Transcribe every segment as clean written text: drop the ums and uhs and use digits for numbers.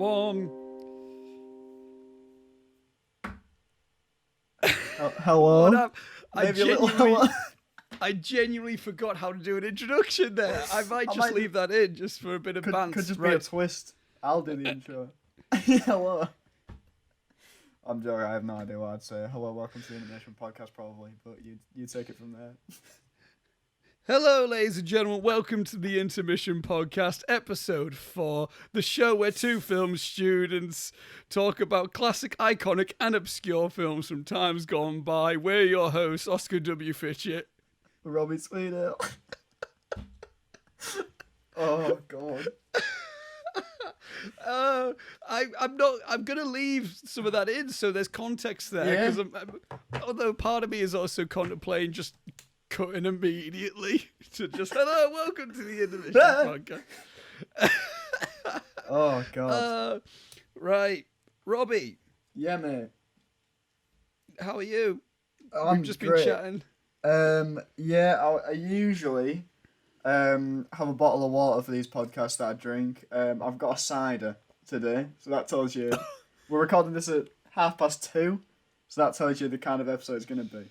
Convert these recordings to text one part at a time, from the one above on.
One. Hello. What up? Hello. I genuinely forgot how to do an introduction there. I might just leave that in just for a bit of banter. Could just be a twist. I'll do the intro. Hello. I'm joking. I have no idea what I'd say. Hello, welcome to the Intermission Podcast, probably, but you take it from there. Hello, ladies and gentlemen. Welcome to the Intermission Podcast, episode 4, the show where two film students talk about classic, iconic, and obscure films from times gone by. We're your hosts, Oscar W. Fitchett. Robbie Sweeter. Oh, God. I'm gonna leave some of that in so there's context there, because although part of me is also contemplating just cutting immediately to just hello, welcome to the Intermission Podcast. Oh, God. Right, Robbie. Yeah, mate. How are you? We've just great. been chatting. I usually have a bottle of water for these podcasts that I drink. I've got a cider today, so that tells you. We're recording this at 2:30, so that tells you the kind of episode it's going to be.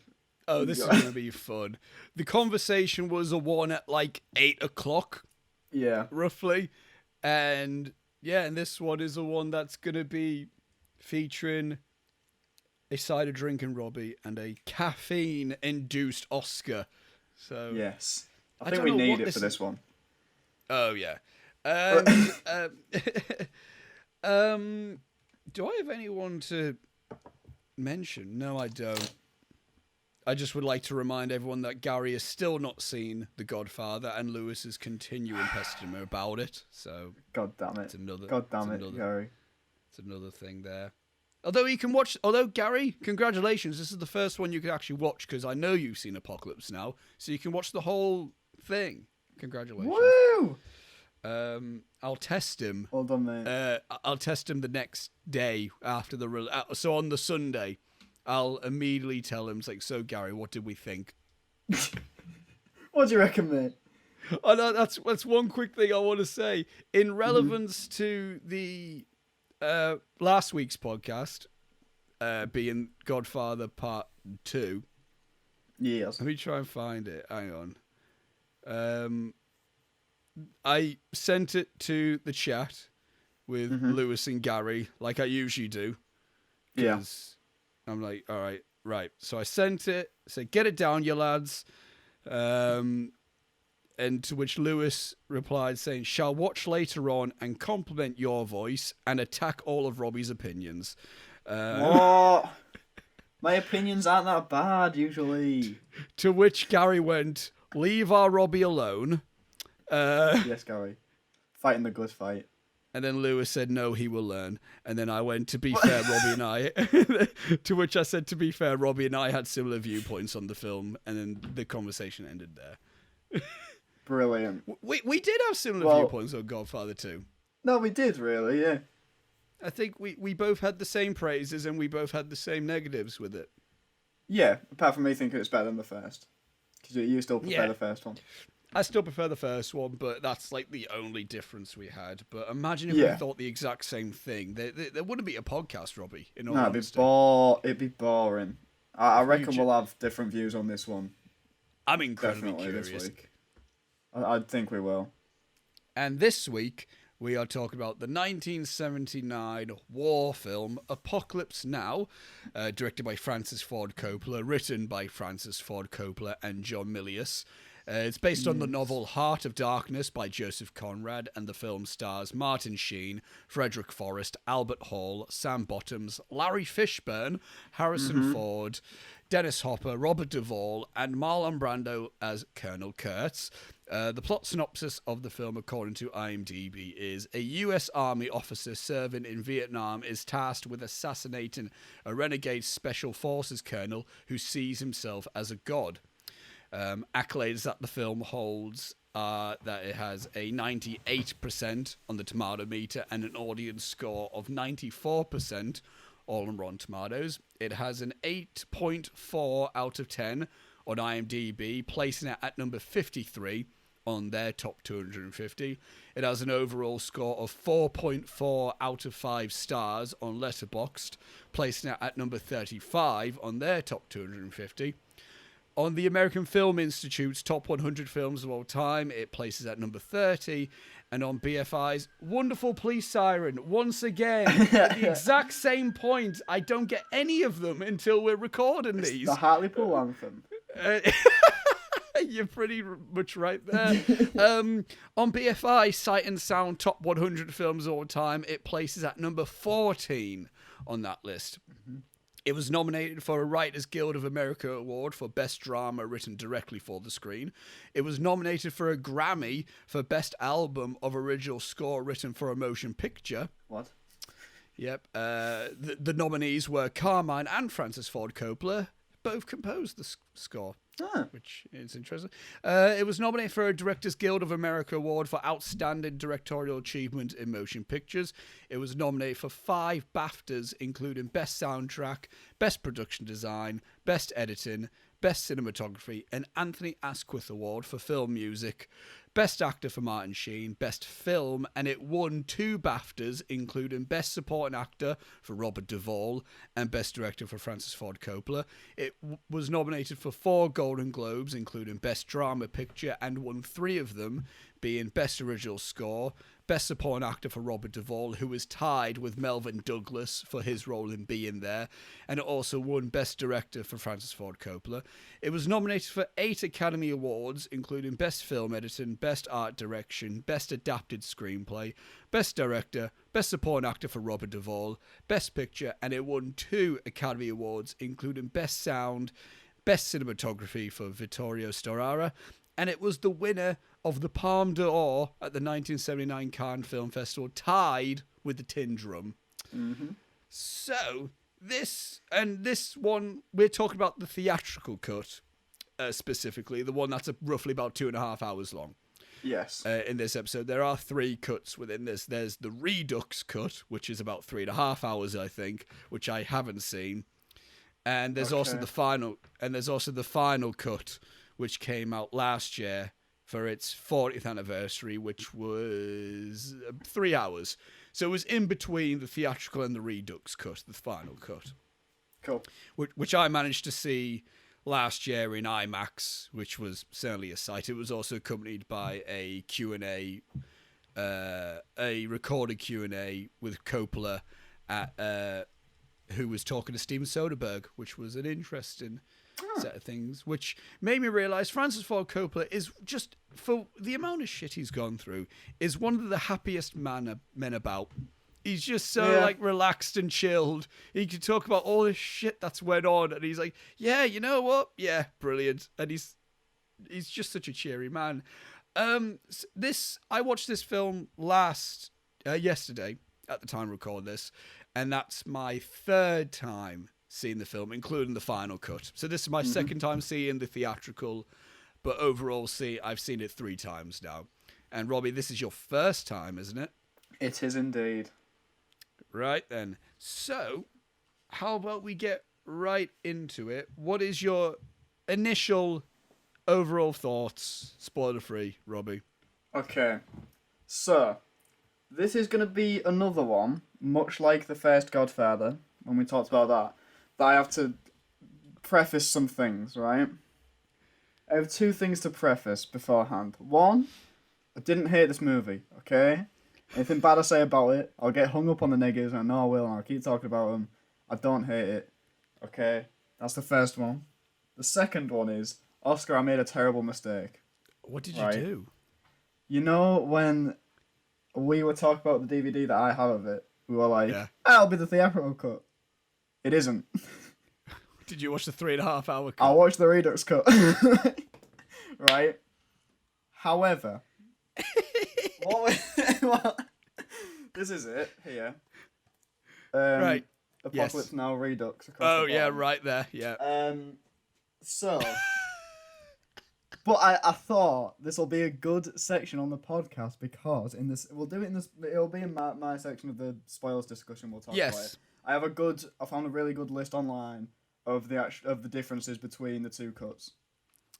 Oh, this is going to be fun. The conversation was a one at like 8 o'clock. Yeah. Roughly. And this one is a one that's going to be featuring a cider drinking Robbie and a caffeine-induced Oscar. So yes. I think we need it for this one. Oh, yeah. Do I have anyone to mention? No, I don't. I just would like to remind everyone that Gary has still not seen The Godfather, and Lewis is continuing pestering him about it. So, God damn it! Gary. It's another thing there. Although Gary, congratulations! This is the first one you can actually watch because I know you've seen Apocalypse Now, so you can watch the whole thing. Congratulations! Woo! I'll test him. Well done, mate. I'll test him the next day after so on the Sunday. I'll immediately tell him, it's like, so Gary, what did we think? What do you reckon, mate? Oh, no, that's one quick thing I want to say. In relevance to the last week's podcast, being Godfather Part 2. Yes. Let me try and find it. Hang on. I sent it to the chat with Lewis and Gary, like I usually do. Yeah. I'm like, all right, right. So I sent it, said, get it down, you lads. And to which Lewis replied saying, shall watch later on and compliment your voice and attack all of Robbie's opinions. What? My opinions aren't that bad, usually. To which Gary went, leave our Robbie alone. Yes, Gary. Fighting the good fight. And then Lewis said, no, he will learn. And then I went, to be fair, Robbie and I... to which I said, to be fair, Robbie and I had similar viewpoints on the film. And then the conversation ended there. Brilliant. We did have similar viewpoints on Godfather 2. No, we did, really, yeah. I think we both had the same praises and we both had the same negatives with it. Yeah, apart from me thinking it's better than the first. Because you still prefer the first one. I still prefer the first one, but that's like the only difference we had. But imagine if we thought the exact same thing. There wouldn't be a podcast, Robbie. In all honesty. It'd be boring. I reckon we'll have different views on this one. I'm incredibly Definitely curious. This week. I think we will. And this week, we are talking about the 1979 war film Apocalypse Now, directed by Francis Ford Coppola, written by Francis Ford Coppola and John Milius. It's based on the novel Heart of Darkness by Joseph Conrad, and the film stars Martin Sheen, Frederick Forrest, Albert Hall, Sam Bottoms, Larry Fishburne, Harrison Ford, Dennis Hopper, Robert Duvall, and Marlon Brando as Colonel Kurtz. The plot synopsis of the film, according to IMDb, is a U.S. Army officer serving in Vietnam is tasked with assassinating a renegade special forces colonel who sees himself as a god. Accolades that the film holds are that it has a 98% on the tomato meter and an audience score of 94%, all on Rotten Tomatoes. It has an 8.4 out of 10 on IMDb, placing it at number 53 on their top 250. It has an overall score of 4.4 out of 5 stars on Letterboxd, placing it at number 35 on their top 250. On the American Film Institute's top 100 films of all time, it places at number 30. And on BFI's Wonderful Police Siren, once again, at the exact same point. I don't get any of them until we're recording these. The Hartlepool anthem. You're pretty much right there. On BFI Sight and Sound top 100 films of all time, it places at number 14 on that list. Mm-hmm. It was nominated for a Writers Guild of America Award for Best Drama Written Directly for the Screen. It was nominated for a Grammy for Best Album of Original Score Written for a Motion Picture. What? Yep. The nominees were Carmine and Francis Ford Coppola. Both composed the score, which is interesting. It was nominated for a Directors Guild of America Award for Outstanding Directorial Achievement in Motion Pictures. It was nominated for 5 BAFTAs, including Best Soundtrack, Best Production Design, Best Editing, Best Cinematography, an Anthony Asquith Award for Film Music, Best Actor for Martin Sheen, Best Film, and it won 2 BAFTAs, including Best Supporting Actor for Robert Duvall and Best Director for Francis Ford Coppola. It was nominated for 4 Golden Globes, including Best Drama Picture, and won 3 of them, being Best Original Score, Best Supporting Actor for Robert Duvall, who was tied with Melvyn Douglas for his role in being there, and it also won Best Director for Francis Ford Coppola. It was nominated for 8 Academy Awards, including Best Film Editing, Best Art Direction, Best Adapted Screenplay, Best Director, Best Supporting Actor for Robert Duvall, Best Picture, and it won 2 Academy Awards, including Best Sound, Best Cinematography for Vittorio Storaro, and it was the winner of the Palme d'Or at the 1979 Cannes Film Festival, tied with the Tin Drum. Mm-hmm. So, this one, we're talking about the theatrical cut, specifically, the one that's roughly about 2.5 hours long. Yes. In this episode, there are 3 cuts within this. There's the Redux cut, which is about 3.5 hours, I think, which I haven't seen. And there's also the final cut, which came out last year for its 40th anniversary, which was 3 hours. So it was in between the theatrical and the Redux cut, the final cut. Cool. Which I managed to see last year in IMAX, which was certainly a sight. It was also accompanied by a Q&A, a recorded Q&A with Coppola, who was talking to Steven Soderbergh, which was an interesting set of things, which made me realise Francis Ford Coppola is just, for the amount of shit he's gone through, is one of the happiest men about. He's just so relaxed and chilled. He can talk about all this shit that's went on, and he's like, yeah, you know what? Yeah, brilliant. And he's just such a cheery man. I watched this film yesterday at the time I recorded this, and that's my 3rd time seeing the film, including the final cut. So this is my 2nd time seeing the theatrical, but overall, I've seen it 3 times now. And Robbie, this is your 1st time, isn't it? It is indeed. Right then. So, how about we get right into it? What is your initial overall thoughts, spoiler-free, Robbie? Okay. So, this is going to be another one, much like the first Godfather, when we talked about that I have to preface some things, right? I have 2 things to preface beforehand. 1, I didn't hate this movie, okay? Anything bad I say about it, I'll get hung up on the negatives, and I know I will, and I'll keep talking about them. I don't hate it, okay? That's the first one. The second one is, Oscar, I made a terrible mistake. What did you do? You know when we were talking about the DVD that I have of it, we were like, that'll be the theatrical cut. It isn't. Did you watch the 3.5 hour cut? I watched the Redux cut. Right? However, this is it here. Right. Apocalypse Now Redux. Oh, yeah, right there. Yeah. So, but I thought this will be a good section on the podcast because we'll do it in this. It'll be in my section of the spoilers discussion. We'll talk about it. I found a really good list online of the differences between the 2 cuts.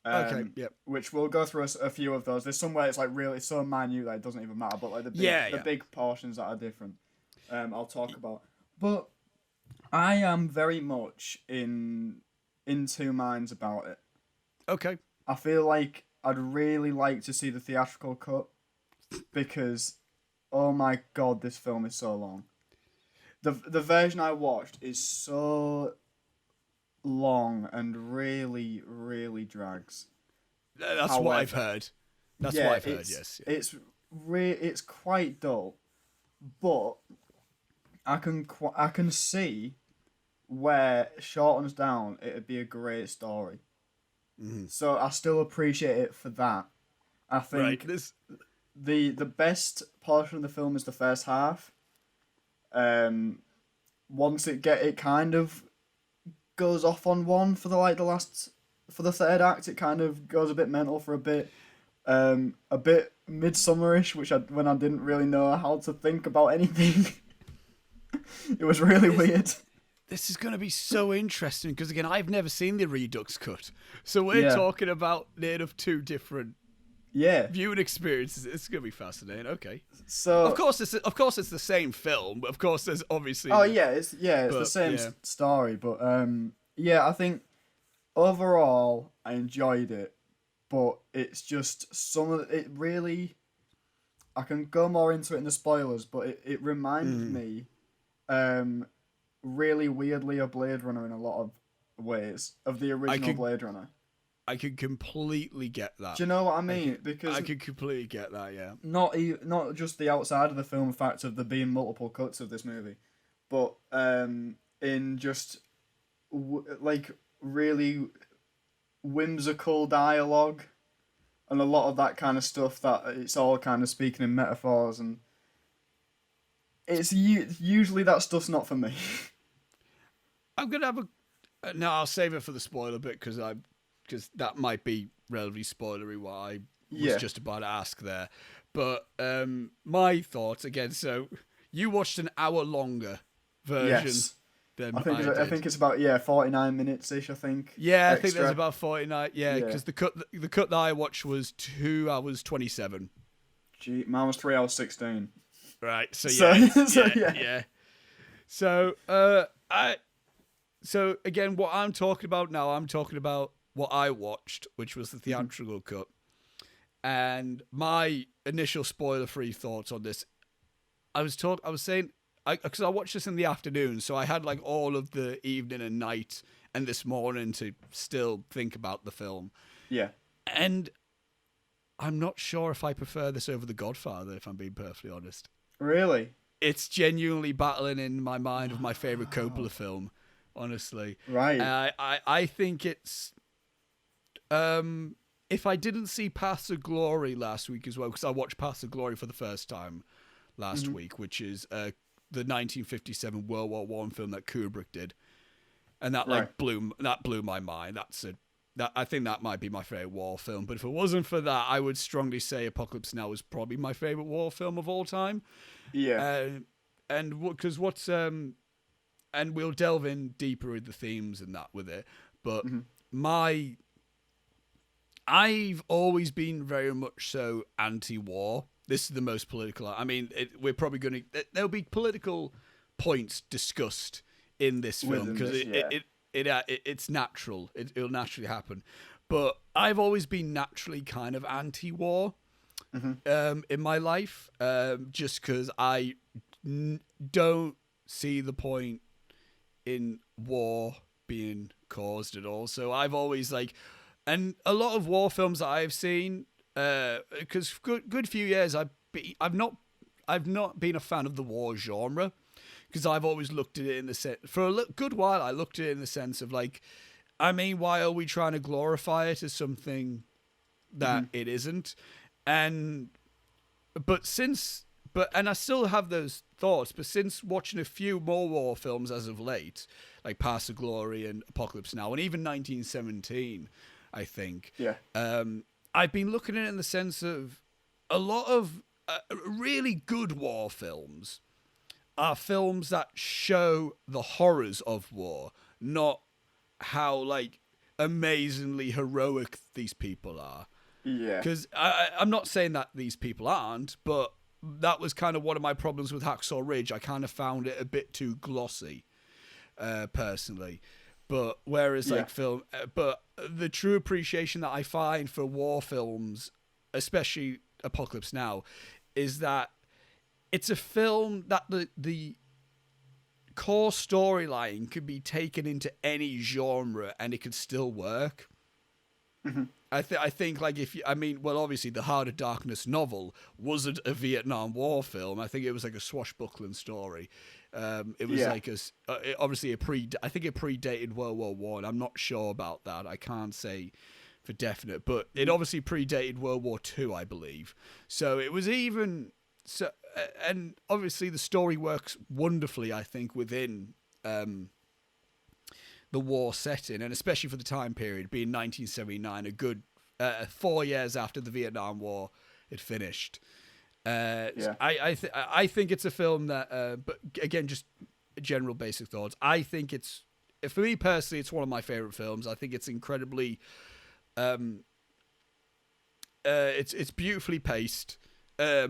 Okay, yep. Which we'll go through a few of those. There's some where it's like really it's so minute that it doesn't even matter, but like the big portions that are different, I'll talk about. But I am very much in two minds about it. Okay. I feel like I'd really like to see the theatrical cut because, oh my god, this film is so long. The version I watched is so long and really, really drags. That's what I've heard. That's what I've heard. Yes. It's quite dull, but I can see where it shortens down. It'd be a great story. Mm-hmm. So I still appreciate it for that. I think the best portion of the film is the first half. Once it kind of goes off on one for the third act, it kind of goes a bit mental for a bit midsummerish, when I didn't really know how to think about anything. It was really weird. This is going to be so interesting because, again, I've never seen the Redux cut. So we're talking about two different viewing experiences. It's going to be fascinating. Okay. So of course it's the same film, but of course there's obviously it's the same story, but I think overall I enjoyed it, but it's just it really, I can go more into it in the spoilers, but it reminded me really weirdly of Blade Runner in a lot of ways, of the original Blade Runner. I could completely get that. Do you know what I mean? Because I could completely get that, yeah. Not just the outside of the film fact of there being multiple cuts of this movie, but in just like really whimsical dialogue and a lot of that kind of stuff, that it's all kind of speaking in metaphors, and it's usually that stuff's not for me. I'm gonna have no, I'll save it for the spoiler bit because that might be relatively spoilery what I was just about to ask there. But my thoughts again. So you watched an hour longer version than I did. I think it's about 49 minutes ish. I think. Yeah, extra. I think there's about 49. Yeah, because the cut that I watched was 2 hours 27. Gee, mine was 3 hours 16. Right. So So again, what I'm talking about now, I'm talking about what I watched, which was the theatrical cut. And my initial spoiler-free thoughts on this, I was saying, because I watched this in the afternoon, so I had like all of the evening and night and this morning to still think about the film. Yeah. And I'm not sure if I prefer this over The Godfather, if I'm being perfectly honest. Really? It's genuinely battling in my mind of my favorite Coppola film, honestly. Right. I think it's... if I didn't see Paths of Glory last week as well, because I watched Paths of Glory for the first time last week, which is the 1957 World War I film that Kubrick did, and that blew my mind. I think that might be my favorite war film. But if it wasn't for that, I would strongly say Apocalypse Now is probably my favorite war film of all time. Yeah. And because and we'll delve in deeper with the themes and that with it. But I've always been very much so anti-war. This is the most political. I mean, we're probably going to... There'll be political points discussed in this film because it's natural. It'll naturally happen. But I've always been naturally kind of anti-war in my life, just because I don't see the point in war being caused at all. So I've always and a lot of war films that I've seen, because good few years I've not been a fan of the war genre, because I've always looked at it in the sense, for a good while I looked at it in the sense of why are we trying to glorify it as something that it isn't? And I still have those thoughts, but since watching a few more war films as of late, like Paths of Glory and Apocalypse Now, and even 1917, I think, I've been looking at it in the sense of a lot of really good war films are films that show the horrors of war, not how amazingly heroic these people are. Yeah. Because I'm not saying that these people aren't, but that was kind of one of my problems with Hacksaw Ridge. I kind of found it a bit too glossy, personally. But whereas but the true appreciation that I find for war films, especially Apocalypse Now, is that it's a film that the core storyline could be taken into any genre and it could still work. Mm-hmm. I think like obviously the Heart of Darkness novel wasn't a Vietnam War film. I think it was like a swashbuckling story. It was like obviously I think it predated World War One. I'm not sure about that. I can't say for definite, but it obviously predated World War Two, I believe. So it was even so, and obviously the story works wonderfully, I think, within the war setting, and especially for the time period, being 1979, a good 4 years after the Vietnam War had finished. I think it's a film that, but again, just general basic thoughts. I think for me personally, it's one of my favorite films. I think it's incredibly, it's beautifully paced.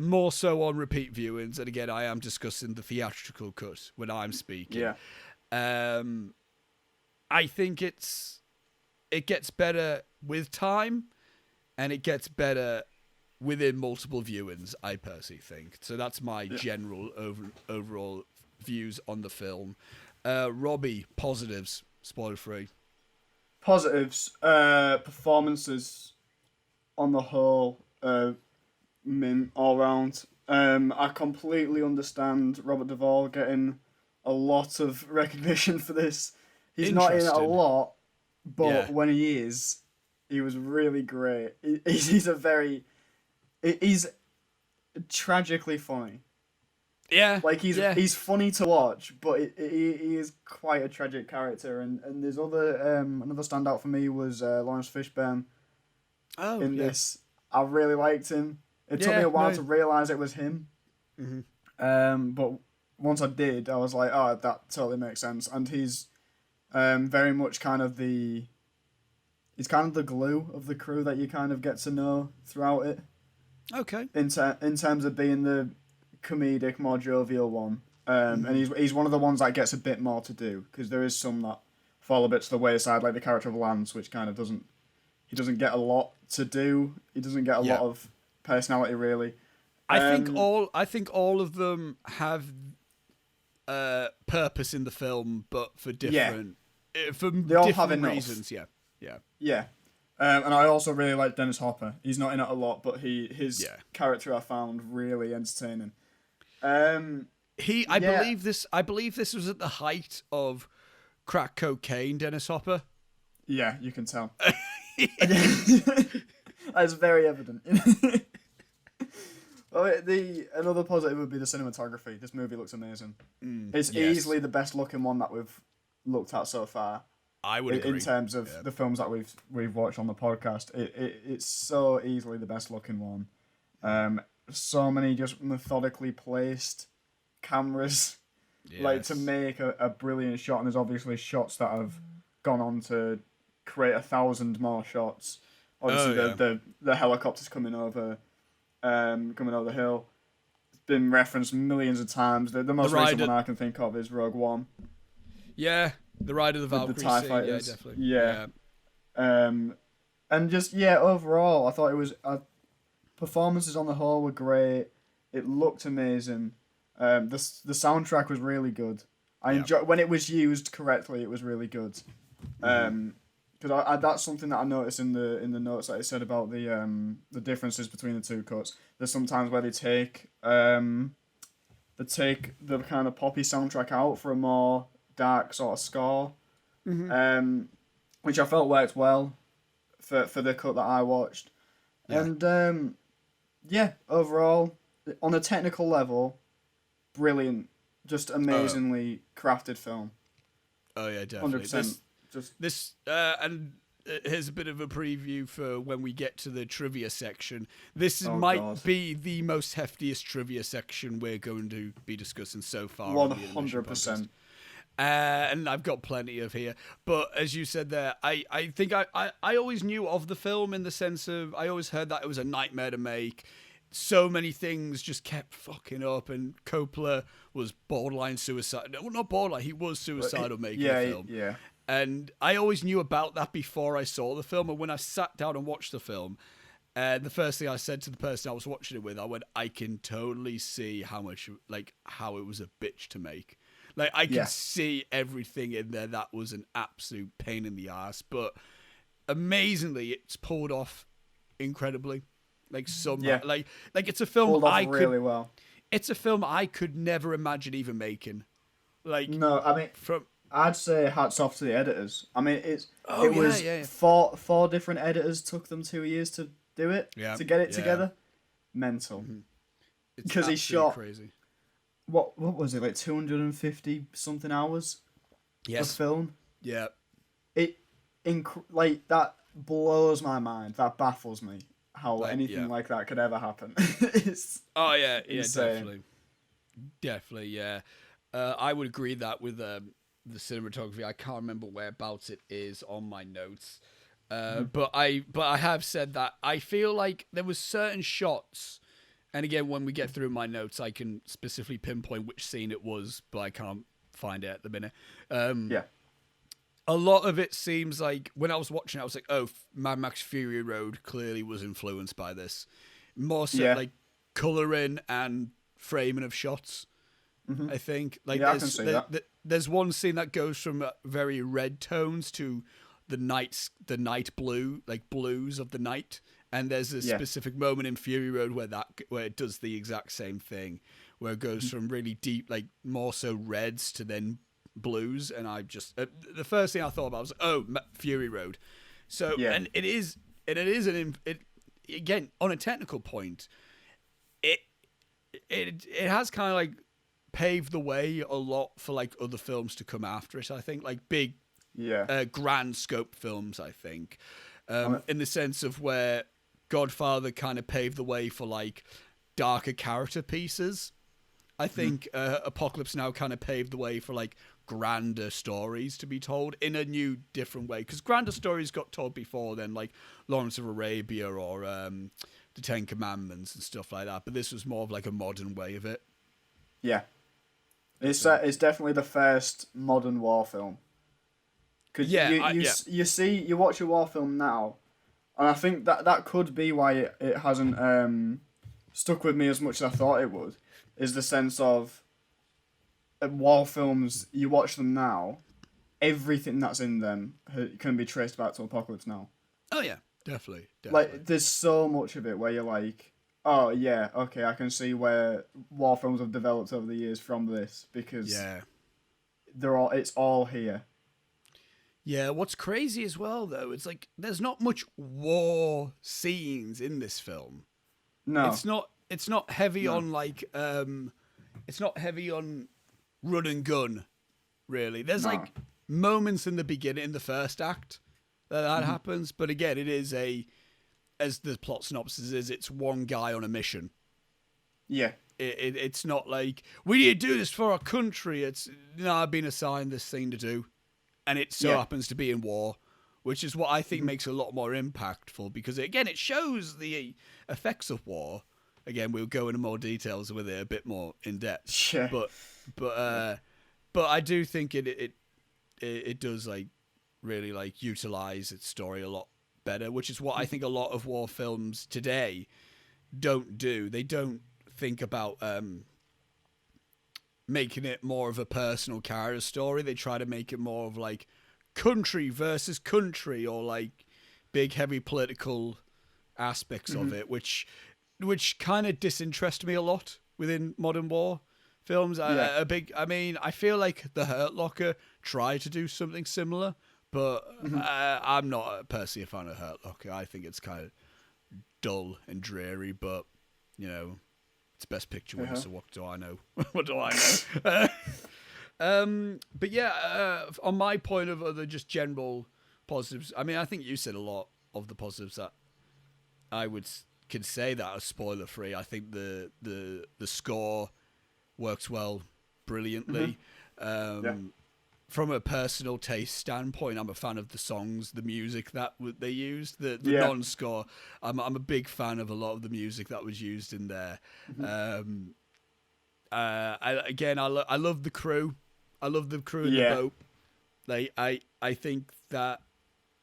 More so on repeat viewings, and again, I am discussing the theatrical cut when I'm speaking. Yeah. I think it gets better with time, and it gets better within multiple viewings, I personally think. So that's my general overall views on the film. Robbie, positives, spoiler free. Positives, performances on the whole, mint all round. I completely understand Robert Duvall getting a lot of recognition for this. He's not in it a lot, but when he is, he was really great. He's tragically funny. Yeah, like he's funny to watch, but he is quite a tragic character. And there's another standout for me was Lawrence Fishburne. In this, I really liked him. It took me a while to realize it was him. Mm-hmm. But once I did, I was like, oh, that totally makes sense. And he's very much he's kind of the glue of the crew that you kind of get to know throughout it. Okay. In terms of being the comedic, more jovial one. And he's one of the ones that gets a bit more to do, because there is some that fall a bit to the wayside, like the character of Lance, which kind of doesn't get a lot to do. He doesn't get a lot of personality, really. I think all of them have purpose in the film, but for different they all have enough reasons. Yeah. And I also really like Dennis Hopper. He's not in it a lot, but his character I found really entertaining. I believe this was at the height of crack cocaine, Dennis Hopper. Yeah, you can tell. That's very evident. Another positive would be the cinematography. This movie looks amazing. It's easily the best looking one that we've looked at so far. I would agree. In terms of the films that we've watched on the podcast, it's so easily the best looking one. So many just methodically placed cameras, like to make a brilliant shot. And there's obviously shots that have gone on to create 1,000 more shots. Obviously, the helicopters coming over the hill. It's been referenced millions of times. The most recent one I can think of is Rogue One. Yeah, the ride of the Valkyrie. The TIE fighters. Yeah, definitely. Yeah. And just overall, I thought it was performances on the whole were great. It looked amazing. The soundtrack was really good. I enjoy when it was used correctly. It was really good. Because that's something that I noticed in the notes that I said about the differences between the two cuts. There's sometimes where they take the kind of poppy soundtrack out for a more dark sort of score, which I felt worked well for the cut that I watched. And overall, on a technical level, brilliant, just amazingly crafted film. Oh yeah, definitely. 100%. And here's a bit of a preview for when we get to the trivia section. This might be the most heftiest trivia section we're going to be discussing so far. 100%. And I've got plenty of here. But as you said there, I think I always knew of the film in the sense of I always heard that it was a nightmare to make. So many things just kept fucking up, and Coppola was borderline suicide. No, not borderline. He was suicidal making the film. Yeah. And I always knew about that before I saw the film. And when I sat down and watched the film, the first thing I said to the person I was watching it with, I went, I can totally see how it was a bitch to make. Like, I can see everything in there that was an absolute pain in the ass. But amazingly, it's pulled off incredibly. Like, it's a film pulled off really well. It's a film I could never imagine even making. Like, no, I mean, I'd say hats off to the editors. I mean, it was four different editors took them 2 years to do it, to get it together. Mental. Because he shot crazy. What was it, like 250 something hours of film? Yeah. That blows my mind. That baffles me. How anything like that could ever happen. It's insane. Definitely, yeah. I would agree that with the cinematography. I can't remember whereabouts it is on my notes, but I have said that I feel like there was certain shots, and again when we get through my notes, I can specifically pinpoint which scene it was, but I can't find it at the minute. A lot of it seems like, when I was watching it, I was like, oh, Mad Max Fury Road clearly was influenced by this. More so, like, colouring and framing of shots, I think. Like, I can see that. There's one scene that goes from very red tones to the night blue, like blues of the night. And there's a specific moment in Fury Road where it does the exact same thing, where it goes from really deep, like, more so reds to then blues, and I just the first thing I thought about was, oh, Fury Road. So and it is again, on a technical point, it has kind of like paved the way a lot for like other films to come after it. I think, like big grand scope films, I think, in the sense of where Godfather kind of paved the way for like darker character pieces. I think Apocalypse Now kind of paved the way for like grander stories to be told in a new, different way. Because grander stories got told before then, like Lawrence of Arabia or the Ten Commandments and stuff like that. But this was more of like a modern way of it. Yeah, it's definitely the first modern war film. Because you watch a war film now, and I think that could be why it hasn't stuck with me as much as I thought it would. Is the sense of war films, you watch them now, everything that's in them can be traced back to Apocalypse Now. Oh yeah, definitely. Like, there's so much of it where you're like, oh yeah, okay, I can see where war films have developed over the years from this, because it's all here. Yeah, what's crazy as well though, it's like there's not much war scenes in this film. No, it's not heavy on like it's not heavy on run and gun, really. There's like moments in the beginning, in the first act, that happens, but again, it is as the plot synopsis is, it's one guy on a mission. Yeah. It's not like, we need to do this for our country. It's, I've been assigned this thing to do, and it so happens to be in war, which is what I think makes it a lot more impactful, because again, it shows the effects of war. Again, we'll go into more details with it a bit more in depth. Sure. But I do think it does like really like utilize its story a lot better, which is what I think a lot of war films today don't do. They don't think about making it more of a personal character story. They try to make it more of like country versus country, or like big heavy political aspects of it, which kind of disinterest me a lot within modern war films. I feel like The Hurt Locker tried to do something similar, but I'm not personally a fan of Hurt Locker. I think it's kind of dull and dreary, but, it's Best Picture winner, so what do I know? What do I know? But yeah, on my point of other just general positives, I mean, I think you said a lot of the positives that I can say that are spoiler free. I think the score works well, brilliantly. from a personal taste standpoint, I'm a fan of the songs, the music that they used, the Yeah. non-score. I'm a big fan of a lot of the music that was used in there. I love the crew. I love the crew in the Yeah. boat. Like I think that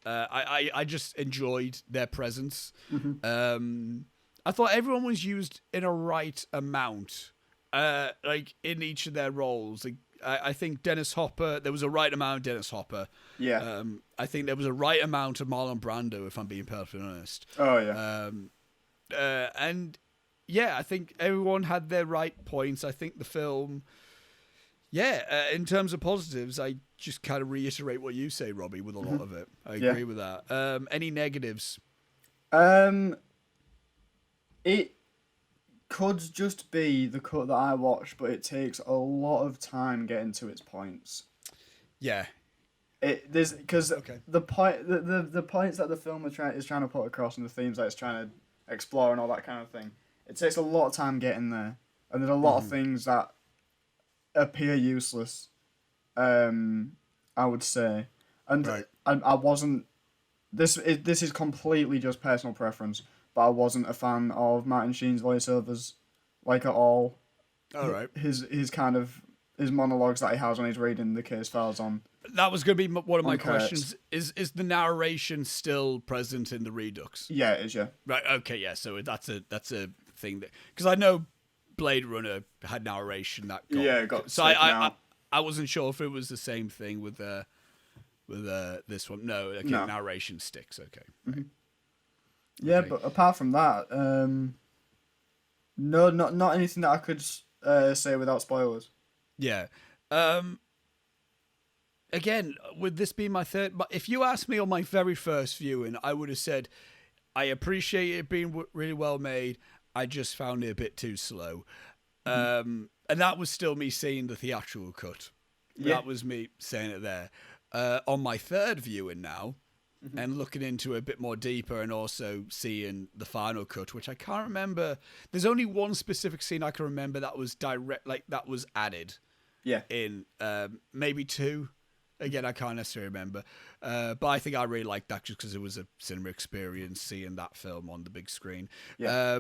I just enjoyed their presence. I thought everyone was used in a right amount, like in each of their roles. Like, I think Dennis Hopper, there was a right amount of Dennis Hopper. Yeah. I think there was a right amount of Marlon Brando, if I'm being perfectly honest. Oh yeah. And yeah, I think everyone had their right points. I think the film, in terms of positives, I just kind of reiterate what you say, Robbie, with a lot of it. I agree with that. Any negatives? It could just be the cut that I watched, but it takes a lot of time getting to its points. Yeah. Because the points that the film is trying to put across and the themes that it's trying to explore and all that kind of thing, it takes a lot of time getting there, and there's a lot of things that appear useless. I would say, and Right. I wasn't. This is completely just personal preference, but I wasn't a fan of Martin Sheen's voiceovers, like at all. All right. His kind of his monologues that he has when he's reading the case files on. That was going to be one of my Kurtz. questions. Is the narration still present in the Redux? Yeah, it is. Yeah. Right. Okay. Yeah. So that's a thing that, because I know Blade Runner had narration that got, Yeah, it got so taken out. I wasn't sure if it was the same thing with this one. No. Okay. No. Narration sticks. Okay. Right. Yeah, Okay. but apart from that, no, not anything that I could say without spoilers. Yeah. Again, with this being my third, but if you asked me on my very first viewing, I would have said I appreciate it being really well made. I just found it a bit too slow. And that was still me seeing the theatrical cut. Yeah. That was me saying it there. On my third viewing now, and looking into it a bit more deeper, and also seeing the final cut, which I can't remember. There's only one specific scene I can remember that was that was added. Yeah. In maybe two. Again, I can't necessarily remember. But I think I really liked that just because it was a cinema experience seeing that film on the big screen. Yeah.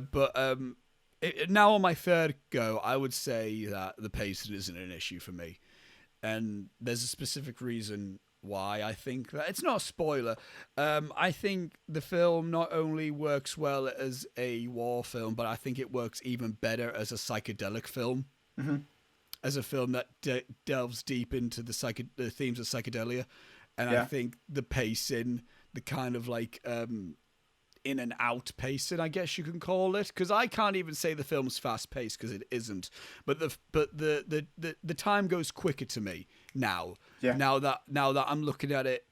Now on my third go, I would say that the pacing isn't an issue for me. And there's a specific reason why I think that. It's not a spoiler. I think the film not only works well as a war film, but I think it works even better as a psychedelic film. As a film that delves deep into the themes of psychedelia. And I think the pacing, the kind of like in and out pacing, I guess you can call it, because I can't even say the film's fast paced because it isn't. But the time goes quicker to me now. Yeah. Now that I'm looking at it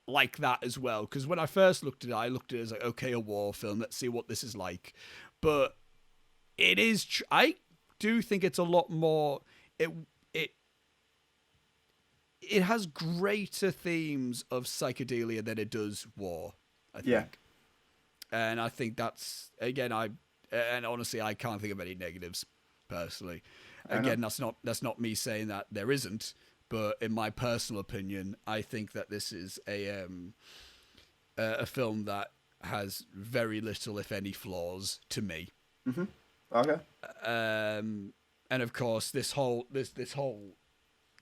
like that as well. Because when I first looked at it, I looked at it as like, okay, a war film. Let's see what this is like. But it is. I do think it's a lot more. It has greater themes of psychedelia than it does war, I think. Yeah. And I think that's, again, and honestly, I can't think of any negatives personally. Again, that's not me saying that there isn't, but in my personal opinion, I think that this is a film that has very little, if any, flaws to me. Okay. And of course, this whole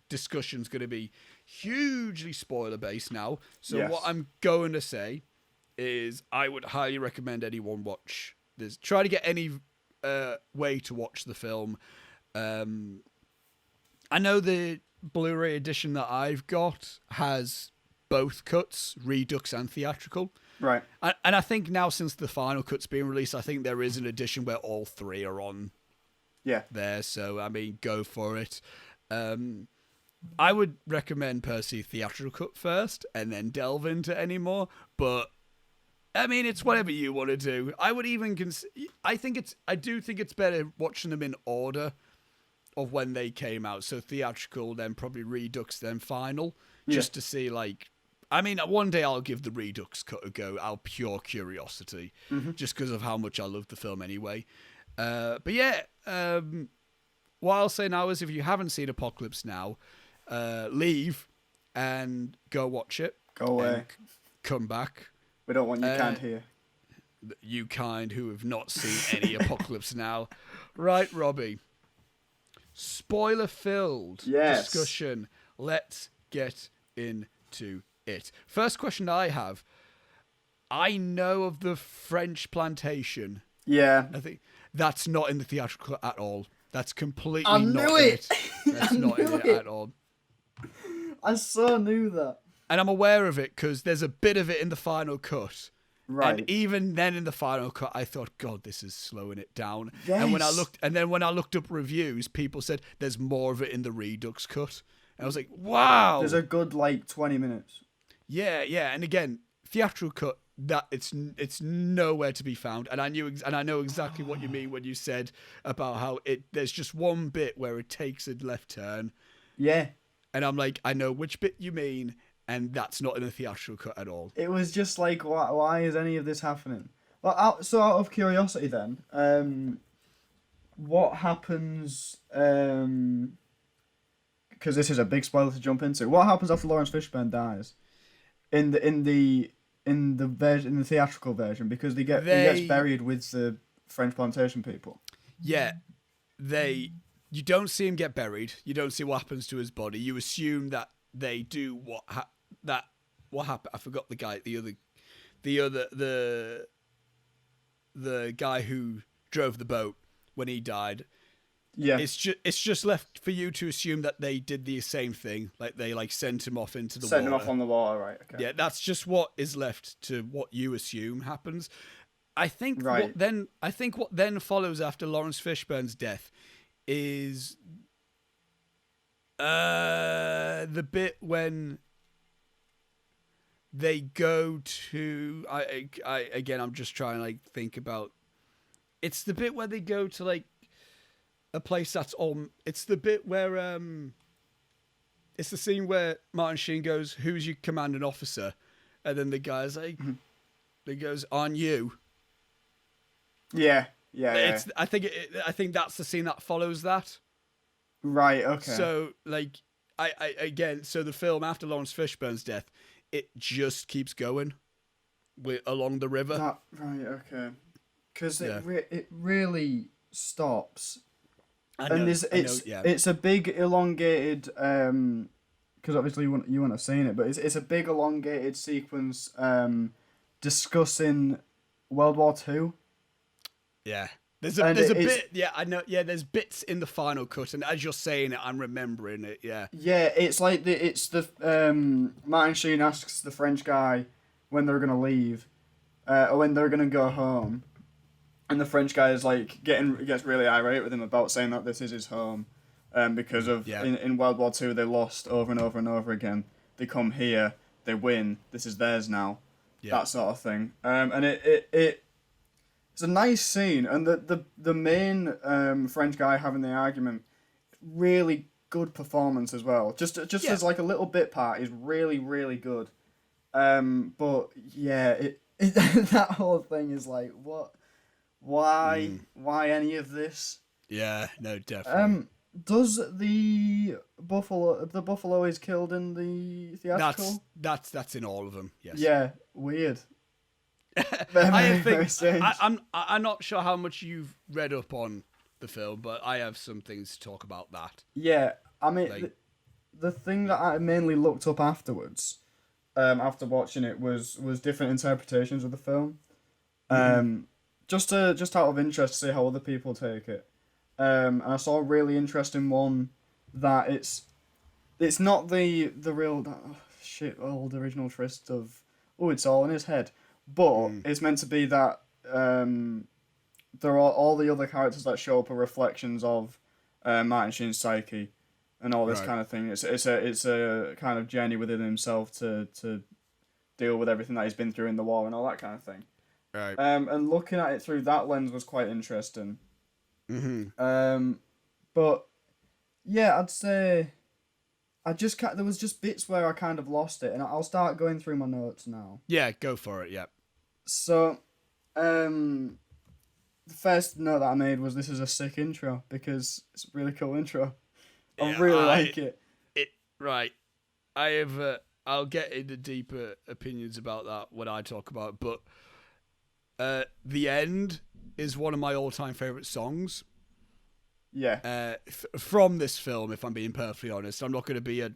discussion's going to be hugely spoiler based now. So Yes. what I'm going to say is, I would highly recommend anyone watch this. Try to get any way to watch the film. I know the Blu-ray edition that I've got has both cuts, Redux and theatrical. Right. And I think now, since the final cut's being released, I think there is an edition where all three are on there. So, I mean, go for it. I would recommend Percy theatrical cut first and then delve into any more. But, I mean, it's whatever you want to do. I would even I do think it's better watching them in order of when they came out. So theatrical, then probably Redux, then final. Just to see, like, I mean, one day I'll give the Redux cut a go out of pure curiosity, just because of how much I love the film anyway. But yeah, what I'll say now is, if you haven't seen Apocalypse Now, leave and go watch it. Go away. And come back. We don't want you kind here. You kind who have not seen any Apocalypse Now. Right, Robbie. Spoiler-filled discussion. Let's get into it. First question I have. I know of the French plantation. Yeah. I think that's not in the theatrical at all. That's completely I not knew in it. it. That's not in it at all. I so knew that. And I'm aware of it because there's a bit of it in the final cut. Right. And even then in the final cut, I thought, God, this is slowing it down. Yes. And when I looked up reviews, people said there's more of it in the Redux cut. And I was like, wow. There's a good 20 minutes. Yeah. And again, theatrical cut, that it's nowhere to be found. And I know exactly what you mean when you said about how there's just one bit where it takes a left turn. Yeah. And I'm like, I know which bit you mean. And that's not in the theatrical cut at all. It was just like, why is any of this happening? Well, out of curiosity then, what happens, because this is a big spoiler to jump into, what happens after Lawrence Fishburne dies in the theatrical version? Because he gets buried with the French plantation people. Yeah, you don't see him get buried. You don't see what happens to his body. You assume that they do what happened. I forgot the guy. The guy who drove the boat when he died. Yeah, it's just left for you to assume that they did the same thing. Like they sent him off into the water. Sent him off on the water, right? Okay. Yeah, that's just what is left to what you assume happens. I think right. what then follows after Lawrence Fishburne's death is the bit when they go to I'm just trying to think about. It's the bit where they go to a place that's all. It's the bit where it's the scene where Martin Sheen goes, "Who's your commanding officer?" And then the guy's like, he goes, "On you." Yeah. I think that's the scene that follows that. Right. Okay. So so the film after Lawrence Fishburne's death, it just keeps going along the river. Right. Okay. Because it really stops. It's a big elongated. Because obviously you wouldn't have seen it, but it's a big elongated sequence discussing World War II. Yeah. There's a bit, I know, there's bits in the final cut, and as you're saying it, I'm remembering it, yeah. Yeah, it's like Martin Sheen asks the French guy when they're going to leave, or when they're going to go home, and the French guy is gets really irate with him about saying that this is his home, because of, in World War II, they lost over and over and over again. They come here, they win, this is theirs now, that sort of thing. And it's a nice scene, and the main French guy having the argument, really good performance as well. Just as a little bit part is really, really good. But yeah, that whole thing is what? Why any of this? Yeah, no, definitely. Does the buffalo is killed in the theatrical? That's in all of them. Yes. Yeah, weird. I'm not sure how much you've read up on the film, but I have some things to talk about that. Yeah, I mean, the thing that I mainly looked up afterwards, after watching it, was different interpretations of the film. Just out of interest to see how other people take it. And I saw a really interesting one that it's not the real old original twist of it's all in his head. But it's meant to be that there are all the other characters that show up are reflections of Martin Sheen's psyche and all this kind of thing. It's a kind of journey within himself to deal with everything that he's been through in the war and all that kind of thing. Right. And looking at it through that lens was quite interesting. But yeah, I'd say there was just bits where I kind of lost it, and I'll start going through my notes now. Yeah, go for it. Yeah. So, the first note that I made was this is a sick intro because it's a really cool intro. I really like it. Right. I have. I'll get into deeper opinions about that when I talk about it, but the end is one of my all-time favorite songs. Yeah. From this film, if I'm being perfectly honest, I'm not going to be I'm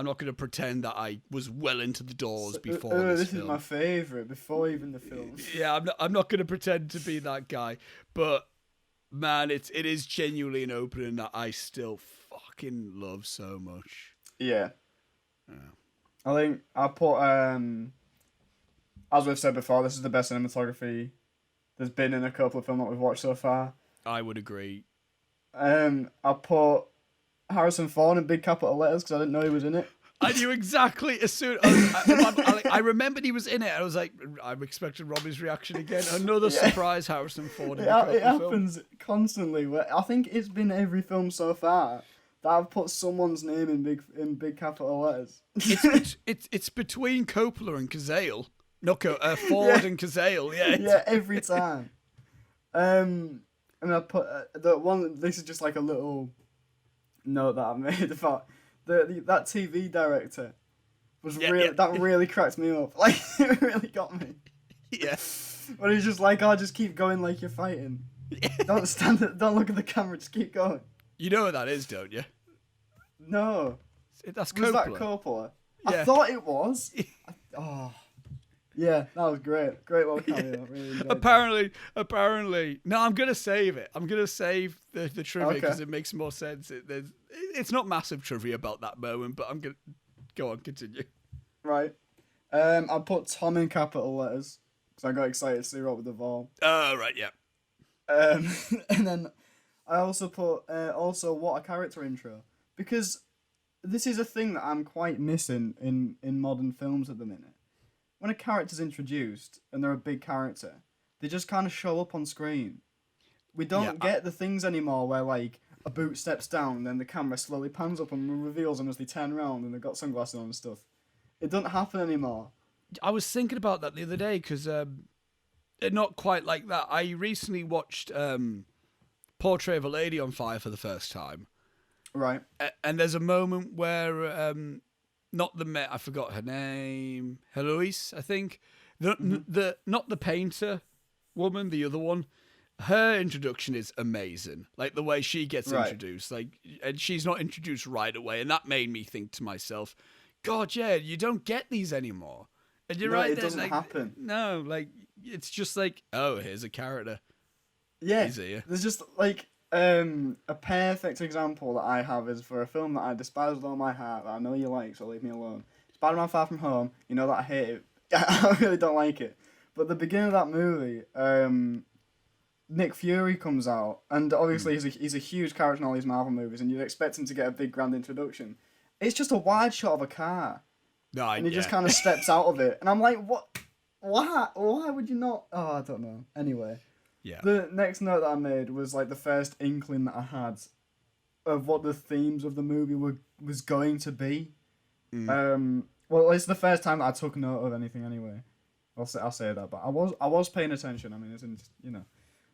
not going to pretend that I was well into the doors before this film. This is my favorite before even the film. Yeah, I'm not going to pretend to be that guy, but man, it is genuinely an opening that I still fucking love so much. Yeah. I think I put as we've said before, this is the best cinematography there's been in a couple of films that we've watched so far. I would agree. I put Harrison Ford in big capital letters because I didn't know he was in it. I knew exactly as soon. I remembered he was in it. I was like, I'm expecting Robbie's reaction again. Another surprise, Harrison Ford. It happens constantly. I think it's been every film so far that I've put someone's name in big capital letters. It's between Coppola and Cazale. Ford and Cazale. Yeah. Every time. And I put the one. This is just like a little note that I made about that TV director was that really cracked me up. Like it really got me. Yeah. But he's just like, just keep going like you're fighting. Don't look at the camera. Just keep going. You know what that is, don't you? No. That's Coppola. Was that Coppola? Yeah. I thought it was. Yeah, that was great. Great little cameo. Really apparently. No, I'm gonna save it. I'm gonna save the trivia because it makes more sense. It's not massive trivia about that moment, but I'm gonna go on. Continue. Right. I put Tom in capital letters because I got excited to see Robert Duvall. Oh, right, yeah. And then I also put what a character intro, because this is a thing that I'm quite missing in modern films at the minute. When a character's introduced and they're a big character, they just kind of show up on screen. We don't get the things anymore where like a boot steps down and then the camera slowly pans up and reveals them as they turn around and they've got sunglasses on and stuff. It doesn't happen anymore. I was thinking about that the other day because not quite like that. I recently watched Portrait of a Lady on Fire for the first time. Right. And there's a moment where I forgot her name, Heloise, I think. Not the painter woman, the other one. Her introduction is amazing. Like the way she gets introduced, and she's not introduced right away, and that made me think to myself, God, yeah, you don't get these anymore. And you're right, it doesn't happen. No, like it's just like, oh, here's a character. Yeah, He's here. There's just like a perfect example that I have is for a film that I despise with all my heart that I know you like, so leave me alone. Spider-Man Far From Home. You know that I hate it. I really don't like it. But at the beginning of that movie, Nick Fury comes out, and obviously he's a huge character in all these Marvel movies, and you'd expect him to get a big grand introduction. It's just a wide shot of a car. And he just kind of steps out of it. And I'm like, what? Why? Why would you not? Oh, I don't know. Anyway. Yeah. The next note that I made was like the first inkling that I had of what the themes of the movie was going to be. Well, it's the first time that I took note of anything anyway. I'll say that, but I was paying attention. I mean, it's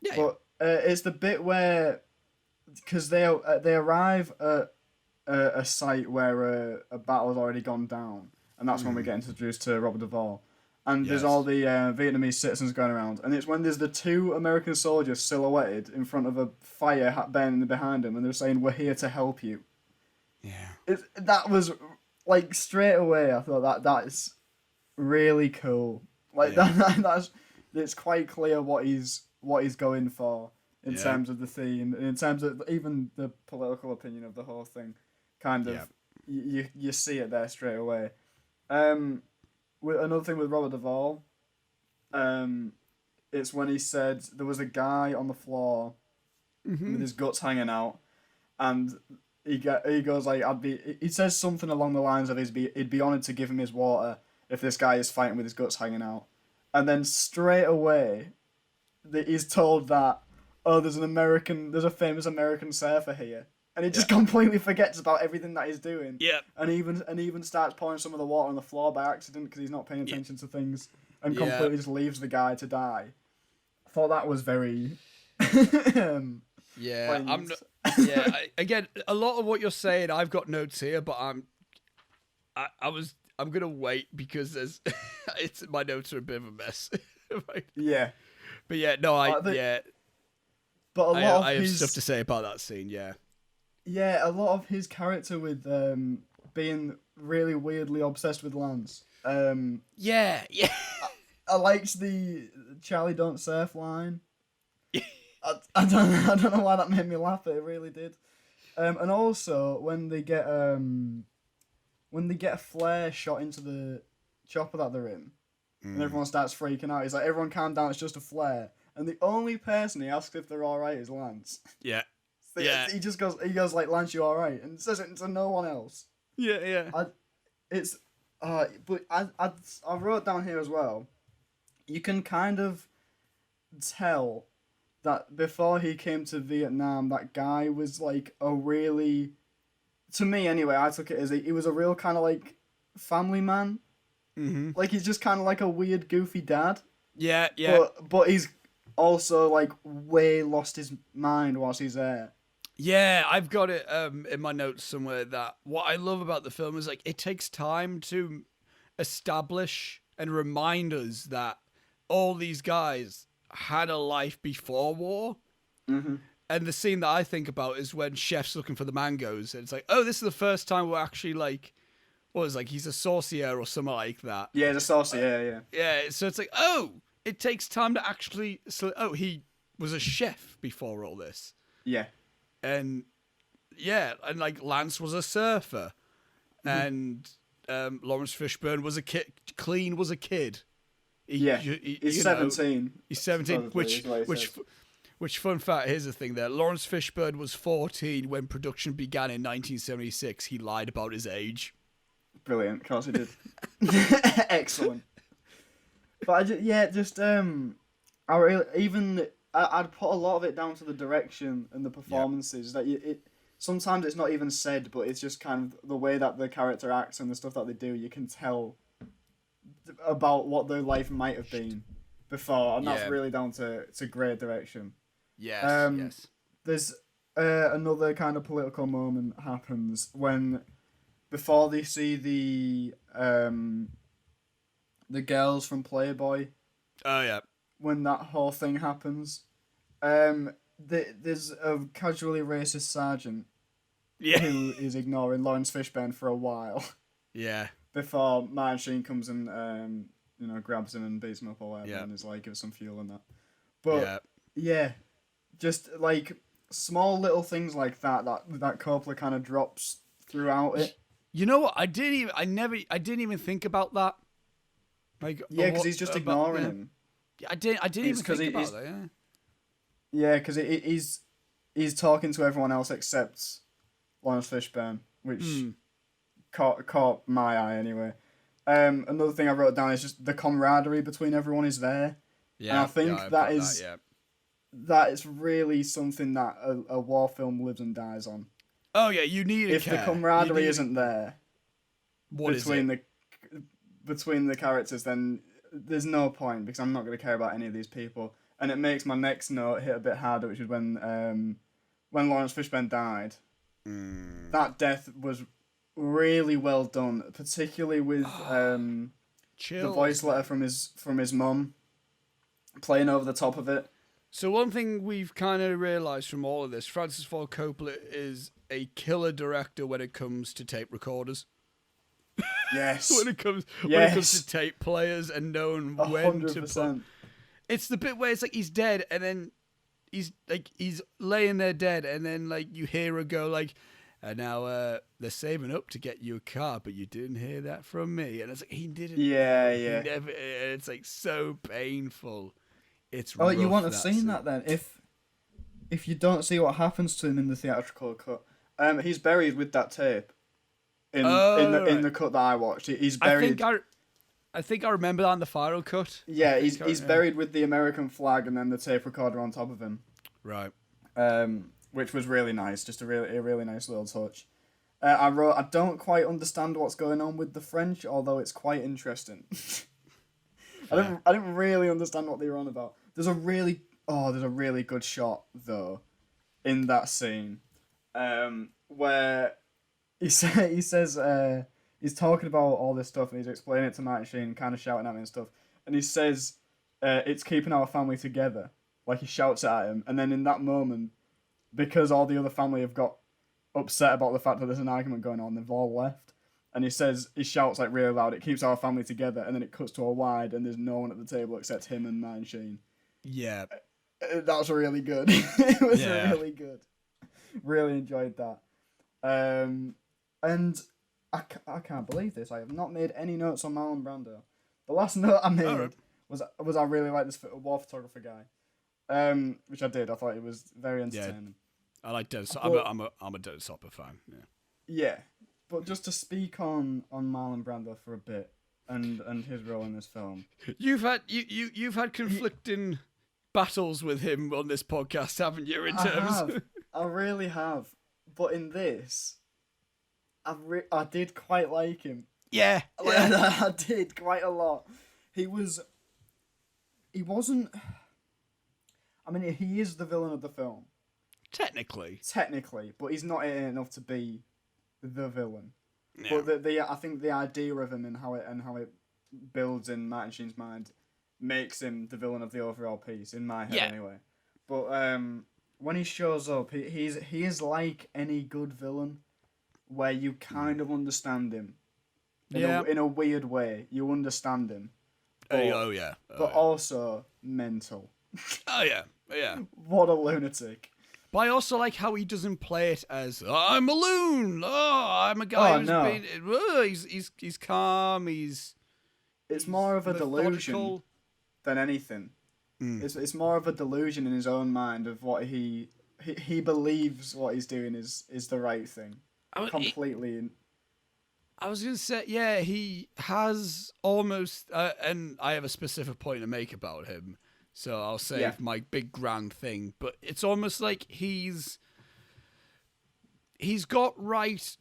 Yeah. But it's the bit where, because they arrive at a site where a battle has already gone down, and that's when we get introduced to Robert Duvall. And there's all the Vietnamese citizens going around, and it's when there's the two American soldiers silhouetted in front of a fire burning behind them, and they're saying, "We're here to help you." Yeah. That was like straight away. I thought that is really cool. Like that's it's quite clear what he's going for in terms of the theme, in terms of even the political opinion of the whole thing. Kind of, you see it there straight away. Another thing with Robert Duvall, it's when he said there was a guy on the floor with his guts hanging out, and he goes like, he says something along the lines of he'd be honoured to give him his water if this guy is fighting with his guts hanging out, and then straight away, he's told that there's a famous American surfer here. And he just completely forgets about everything that he's doing. Yeah. And even starts pouring some of the water on the floor by accident because he's not paying attention to things, and completely just leaves the guy to die. I thought that was very. Again, a lot of what you're saying, I've got notes here, but I'm gonna wait because there's it's my notes are a bit of a mess. Right. Yeah. But yeah, no, But a lot of I have his stuff to say about that scene. Yeah. Yeah, a lot of his character with being really weirdly obsessed with Lance. Yeah. I liked the Charlie don't surf line. I don't know why that made me laugh, but it really did. And also when they get a flare shot into the chopper that they're in, and everyone starts freaking out. He's like, "Everyone calm down, it's just a flare." And the only person he asks if they're all right is Lance. Yeah. So Yeah. He goes like, "Lance, you all right?" And says it to no one else. Yeah. But I wrote down here as well. You can kind of tell that before he came to Vietnam, that guy was like a really, to me anyway, I took it as he was a real kind of like family man. Mm-hmm. Like he's just kind of like a weird, goofy dad. Yeah. But he's also like way lost his mind whilst he's there. Yeah, I've got it in my notes somewhere that what I love about the film is like it takes time to establish and remind us that all these guys had a life before war. Mm-hmm. And the scene that I think about is when Chef's looking for the mangoes, and it's like, oh, this is the first time we're actually like, what is like he's a sorcier or something like that. Yeah, the saucy, yeah. Yeah, so it's like, oh, it takes time to actually. So, oh, he was a chef before all this. Yeah. And yeah, and like Lance was a surfer, and Lawrence Fishburne was a kid. Clean was a kid. He's 17. He's 17. Which fun fact? Here's the thing: there, Lawrence Fishburne was 14 when production began in 1976. He lied about his age. Brilliant, of course he did. Excellent. But I'd put a lot of it down to the direction and the performances. That sometimes it's not even said, but it's just kind of the way that the character acts and the stuff that they do. You can tell about what their life might have been before, and that's really down to great direction. Yes. There's another kind of political moment happens when before they see the girls from Playboy. Oh yeah. When that whole thing happens, there's a casually racist sergeant who is ignoring Lawrence Fishburne for a while. Yeah. Before Martin Sheen comes and grabs him and beats him up or whatever, and is like, give us some fuel and that. But just like small little things like that Coppola kind of drops throughout it. You know what? I didn't even think about that. Like, because he's just ignoring him. I didn't even think about that. Yeah. Yeah, because he's talking to everyone else except Lawrence Fishburne, which caught my eye anyway. Another thing I wrote down is just the camaraderie between everyone is there. Yeah, and I think that is really something that a war film lives and dies on. Oh yeah, you need if the camaraderie isn't there between the characters, then there's no point, because I'm not going to care about any of these people. And it makes my next note hit a bit harder, which is when Lawrence Fishburne died. That death was really well done, particularly with the voice letter from his mum playing over the top of it. So one thing we've kind of realised from all of this, Francis Ford Coppola is a killer director when it comes to tape recorders. Yes. when it comes to tape players and knowing 100%. when to put. It's the bit where it's like he's dead and then he's laying there dead and then like you hear her go like, and now they're saving up to get you a car, but you didn't hear that from me. And it's like he didn't. Yeah. He never, it's like so painful. It's rough, you wouldn't have seen scene that then if you don't see what happens to him in the theatrical cut. He's buried with that tape. In the cut that I watched, he's buried. I think I remember that in the final cut. Yeah, he's buried with the American flag and then the tape recorder on top of him. Right. Which was really nice, just a really nice little touch. I wrote, I don't quite understand what's going on with the French, although it's quite interesting. I didn't really understand what they were on about. There's a really good shot though, in that scene, where he says he's talking about all this stuff and he's explaining it to Martin Sheen, kind of shouting at me and stuff. And he says, "It's keeping our family together." Like he shouts at him, and then in that moment, because all the other family have got upset about the fact that there's an argument going on, they've all left. And he shouts like really loud, "It keeps our family together," and then it cuts to a wide, and there's no one at the table except him and Martin Sheen. Yeah. That was really good. It was really good. Really enjoyed that. And I can't believe this. I have not made any notes on Marlon Brando. The last note I made was I really like this war photographer guy. Which I did. I thought it was very entertaining. Yeah. I like Dennis. I'm a Dennis Hopper fan. Yeah. Yeah. But just to speak on Marlon Brando for a bit and his role in this film. You've had conflicting battles with him on this podcast, haven't you? I really have. But in this, I did quite like him. Yeah. I did quite a lot. He wasn't. I mean, he is the villain of the film. Technically, but he's not in it enough to be the villain. Yeah. But I think the idea of him and how it builds in Martin Sheen's mind makes him the villain of the overall piece, in my head anyway. But when he shows up, he is like any good villain, where you kind of understand him. In a weird way, you understand him. But also mental. What a lunatic. But I also like how he doesn't play it as I'm a loon. I'm a guy he's calm. He's more of a methodical. Delusion than anything. It's more of a delusion in his own mind of what he believes what he's doing is the right thing. Completely. I was gonna say, he has almost, and I have a specific point to make about him. So I'll save my big grand thing, but it's almost like he's got right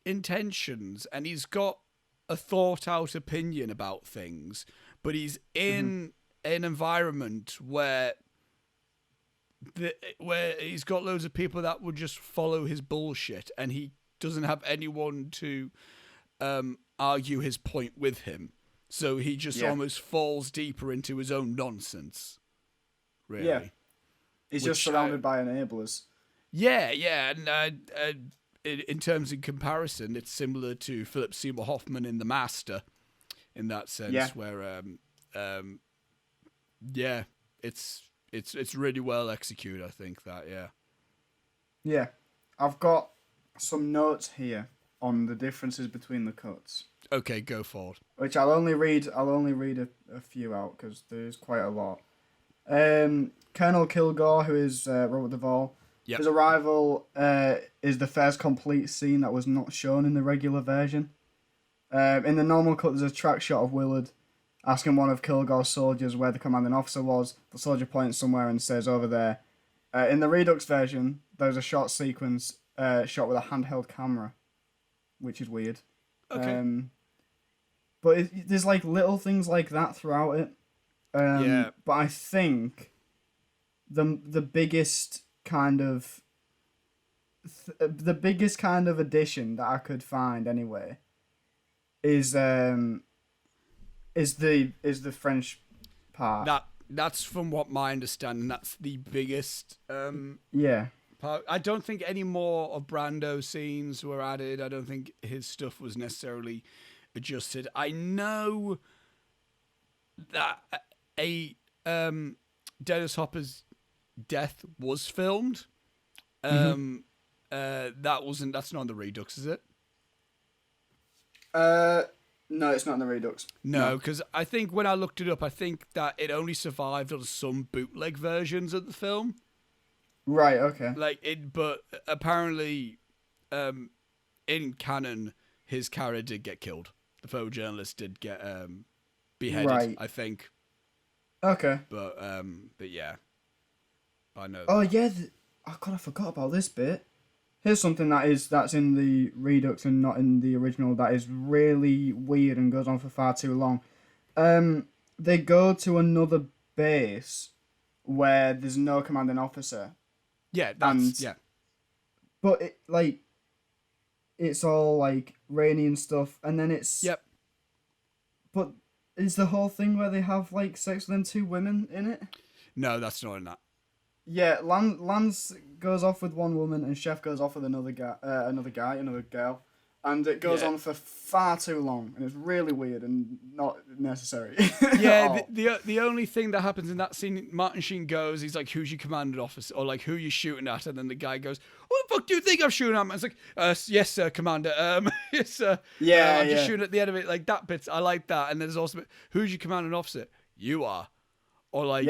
intentions and he's got a thought out opinion about things, but he's in an environment where he's got loads of people that would just follow his bullshit, and he doesn't have anyone to argue his point with him. So he just almost falls deeper into his own nonsense. Really. Yeah. He's just surrounded by enablers. Yeah, and in terms of comparison, it's similar to Philip Seymour Hoffman in The Master, in that sense, where it's really well executed. I think that Yeah, I've got some notes here on the differences between the cuts. Okay, go forward. Which I'll only read a few out because there's quite a lot. Colonel Kilgore, who is Robert Duvall, his arrival is the first complete scene that was not shown in the regular version. In the normal cut, there's a track shot of Willard asking one of Kilgore's soldiers where the commanding officer was. The soldier points somewhere and says, "Over there." In the Redux version, there's a short sequence shot with a handheld camera, which is weird. Okay. But there's like little things like that throughout it. But I think the biggest kind of addition that I could find anyway is the French part. That's from what my understanding. That's the biggest. Part. I don't think any more of Brando scenes were added. I don't think his stuff was necessarily adjusted. I know that Dennis Hopper's death was filmed. That's not in the Redux, is it? No, it's not in the Redux. No, because I think when I looked it up, I think that it only survived on some bootleg versions of the film. Right. Okay. But apparently, in canon, his character did get killed. The photojournalist did get beheaded. Right. I think. Okay. But yeah, I know. Oh yeah, I forgot about this bit. Here's something that's in the Redux and not in the original. That is really weird and goes on for far too long. They go to another base where there's no commanding officer. Yeah, but it's all like rainy and stuff, and then it's Yep. But is the whole thing where they have like sex with them two women in it? No, that's not in that. Yeah, Lance goes off with one woman and Chef goes off with another girl, and it goes on for far too long, and it's really weird and not necessary. Yeah, the only thing that happens in that scene, Martin Sheen goes, he's like, "Who's your commanding officer?" Or like, "Who you shooting at?" And then the guy goes, "What the fuck do you think I'm shooting at?" And it's like, "Yes, sir, Commander. Yes, sir. I'm just shooting at the end of it." Like that bit, I like that. And then there's also, "Who's your commanding officer?" "You are." Or like,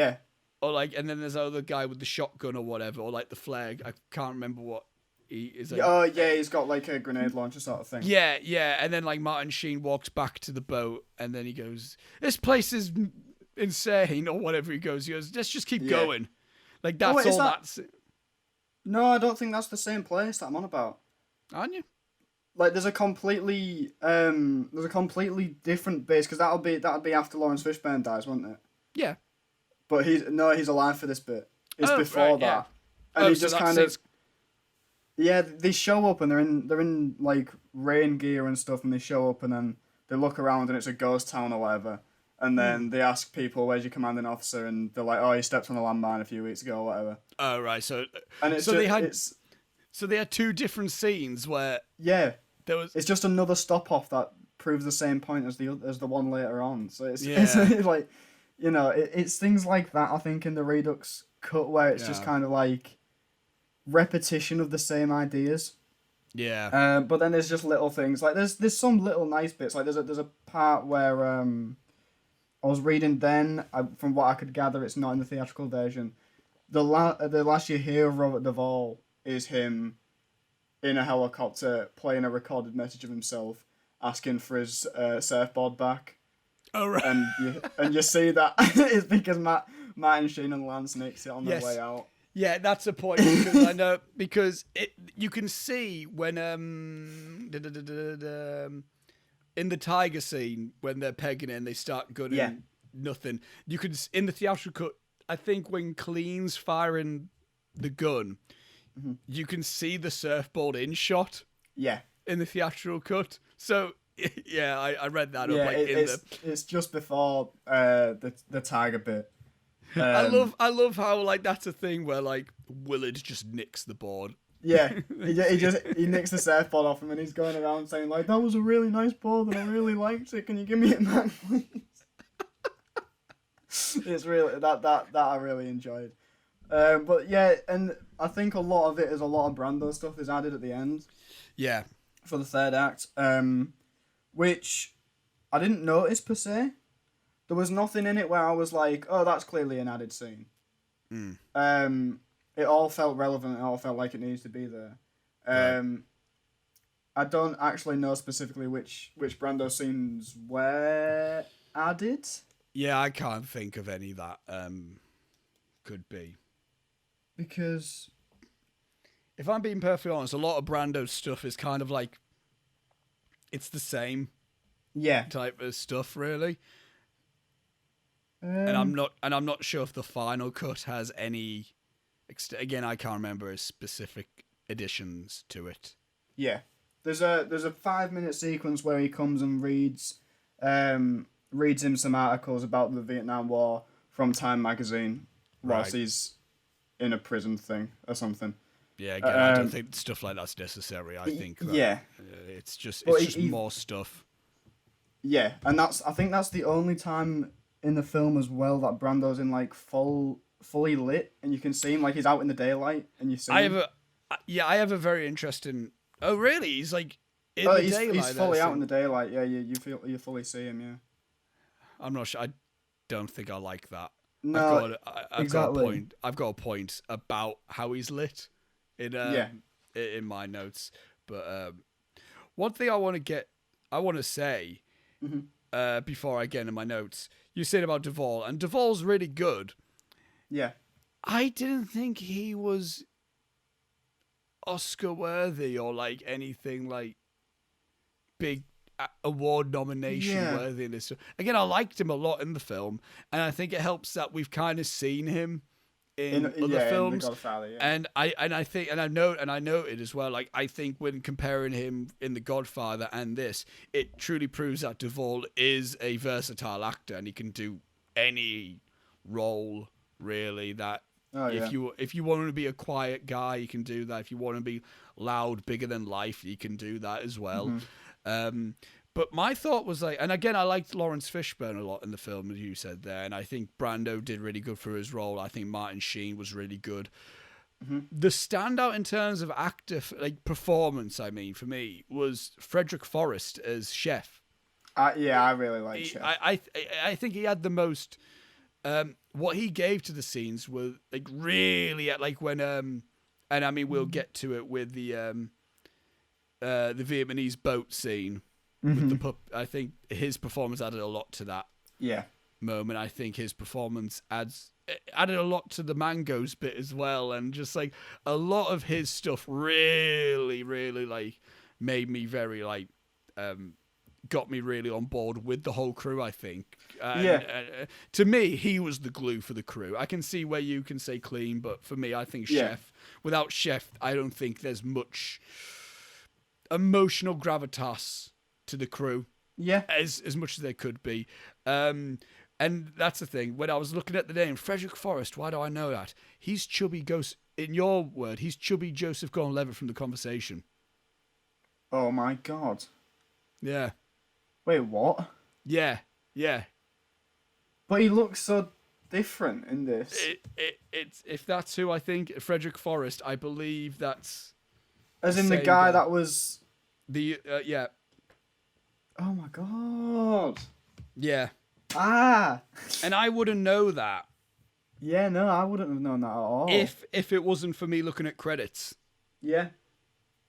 Or like, and then there's other guy with the shotgun or whatever, or like the flag. I can't remember what he is. Like, oh yeah, he's got like a grenade launcher sort of thing. Yeah. And then like Martin Sheen walks back to the boat, and then he goes, "This place is insane," or whatever. He goes, "Let's just keep going." Like that's all. That's. No, I don't think that's the same place that I'm on about. Aren't you? Like there's a completely different base, because that'll be after Lawrence Fishburne dies, won't it? Yeah. But he's alive for this bit. It's before that. Yeah. And he just kind of... Yeah, they show up and they're in like rain gear and stuff, and they show up and then they look around and it's a ghost town or whatever. And then they ask people, "Where's your commanding officer?" And they're like, "Oh, he stepped on a landmine a few weeks ago," or whatever. Oh, right. So they had two different scenes where... Yeah. It's just another stop off that proves the same point as the one later on. So it's like... You know, it's things like that, I think, in the Redux cut, where it's just kind of like repetition of the same ideas. Yeah. But then there's just little things. Like, there's some little nice bits. Like, there's a part where I was reading then, from what I could gather, it's not in the theatrical version. The last you hear of Robert Duvall is him in a helicopter playing a recorded message of himself, asking for his surfboard back. Oh, right. And you see that it's because Martin Sheen and Lance nicks it on their way out. Yeah, that's a point, because I know, because you can see when in the tiger scene when they're pegging it and they start gunning nothing. You can, in the theatrical cut, I think when Clean's firing the gun, you can see the surfboard in shot. Yeah. In the theatrical cut. So yeah, I read that up. It's just before the tiger bit. I love how like that's a thing where like Willard just nicks the board. Yeah, he nicks the surfboard off him, and he's going around saying like, "That was a really nice board and I really liked it. Can you give me it back, please?" It's really that I really enjoyed. But yeah, and I think a lot of it is a lot of Brando stuff is added at the end. Yeah. For the third act. Which I didn't notice per se. There was nothing in it where I was like, "Oh, that's clearly an added scene." It all felt relevant. It all felt like it needs to be there. I don't actually know specifically which Brando scenes were added. Yeah, I can't think of any that could be. Because if I'm being perfectly honest, a lot of Brando stuff is kind of like it's the same type of stuff, really. And I'm not sure if the final cut has any. Again, I can't remember specific additions to it. Yeah, there's a 5-minute sequence where he comes and reads him some articles about the Vietnam War from Time magazine whilst he's in a prison thing or something. Yeah, again, I don't think stuff like that's necessary. I think that, it's just more stuff. Yeah, and I think that's the only time in the film as well that Brando's in like fully lit, and you can see him like he's out in the daylight, and you see. I have a very interesting. Oh, really? He's like in the daylight. He's fully out in the daylight. Yeah, you fully see him. Yeah. I'm not sure. I don't think I like that. No, I've got a point. I've got a point about how he's lit in my notes. But one thing I want to say before I get into my notes, you said about Duvall, and Duvall's really good. Yeah. I didn't think he was Oscar worthy or like anything like big award nomination worthy in this. Again, I liked him a lot in the film, and I think it helps that we've kind of seen him in other in films. The Godfather, yeah. And I noted as well, like, I think when comparing him in The Godfather and this, it truly proves that Duvall is a versatile actor and he can do any role, really. That if you want to be a quiet guy, you can do that. If you want to be loud, bigger than life, you can do that as well. But my thought was like, and again, I liked Lawrence Fishburne a lot in the film, as you said there, and I think Brando did really good for his role. I think Martin Sheen was really good. The standout in terms of actor, like performance, I mean, for me, was Frederick Forrest as Chef. I really like Chef. I think he had the most. What he gave to the scenes was like really like when and I mean we'll get to it with the Vietnamese boat scene. With the pup, I think his performance added a lot to that moment. I think his performance added a lot to the mangoes bit as well, and just like a lot of his stuff really, really like made me very like got me really on board with the whole crew. I think to me he was the glue for the crew. I can see where you can say clean, but for me I think Chef. Without Chef, I don't think there's much emotional gravitas to the crew, as much as there could be, and that's the thing. When I was looking at the name Frederick Forrest, why do I know that? He's chubby Ghost. In your word, he's chubby Joseph Gordon-Levitt from The Conversation. Oh my god! Yeah. Wait, what? Yeah. But he looks so different in this. It's if that's who I think Frederick Forrest, I believe that's as in the guy that was the Oh my god. Yeah. And I wouldn't know that. Yeah, no, I wouldn't have known that at all. If it wasn't for me looking at credits. Yeah.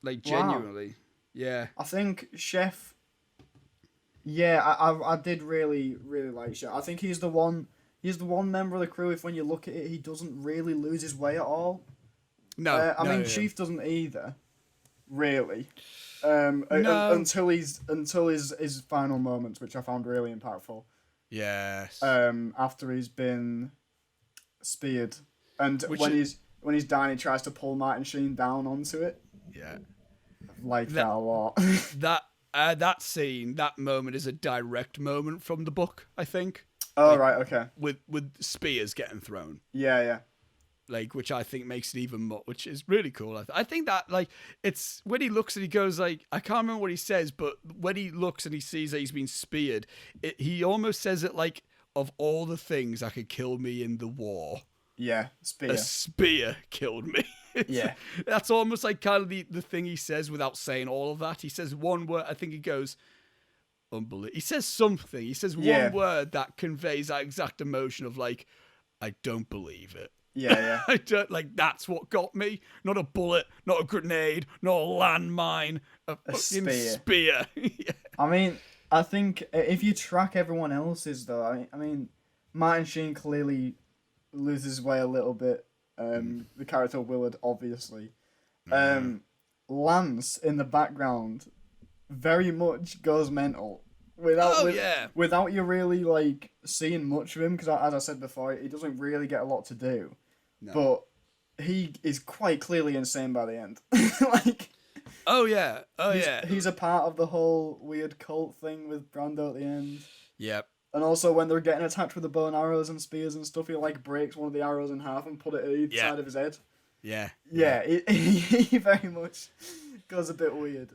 Like genuinely. Wow. Yeah. I think Chef. Yeah, I did really, really like Chef. I think he's the one member of the crew, if when you look at it, he doesn't really lose his way at all. No. I mean, Chief doesn't either. Really. Until his final moments, which I found really impactful. Yes. After he's been speared, and when he's dying, he tries to pull Martin Sheen down onto it. Yeah. I like that a lot. that scene, that moment is a direct moment from the book, I think. Oh, like, right, okay. With spears getting thrown. Yeah. Like, which I think makes it even more, which is really cool. I think that, like, it's when he looks and he goes, like, I can't remember what he says, but when he looks and he sees that he's been speared, he almost says it like, of all the things that could kill me in the war. Yeah, spear. A spear killed me. Yeah. That's almost like kind of the thing he says without saying all of that. He says one word, I think he goes, unbelievable. He says something. He says one word that conveys that exact emotion of, like, I don't believe it. Yeah. I don't, like, that's what got me. Not a bullet, not a grenade, not a landmine, a fucking spear. Yeah. I mean, I think if you track everyone else's, though, I mean, Martin Sheen clearly loses his way a little bit. The character Willard, obviously. Lance, in the background, very much goes mental. Without you really, like, seeing much of him, because as I said before, he doesn't really get a lot to do. No. But he is quite clearly insane by the end. Like, he's a part of the whole weird cult thing with Brando at the end. Yep. And also when they're getting attacked with the bow and arrows and spears and stuff, he like breaks one of the arrows in half and put it at each side of his head. Yeah. He very much goes a bit weird.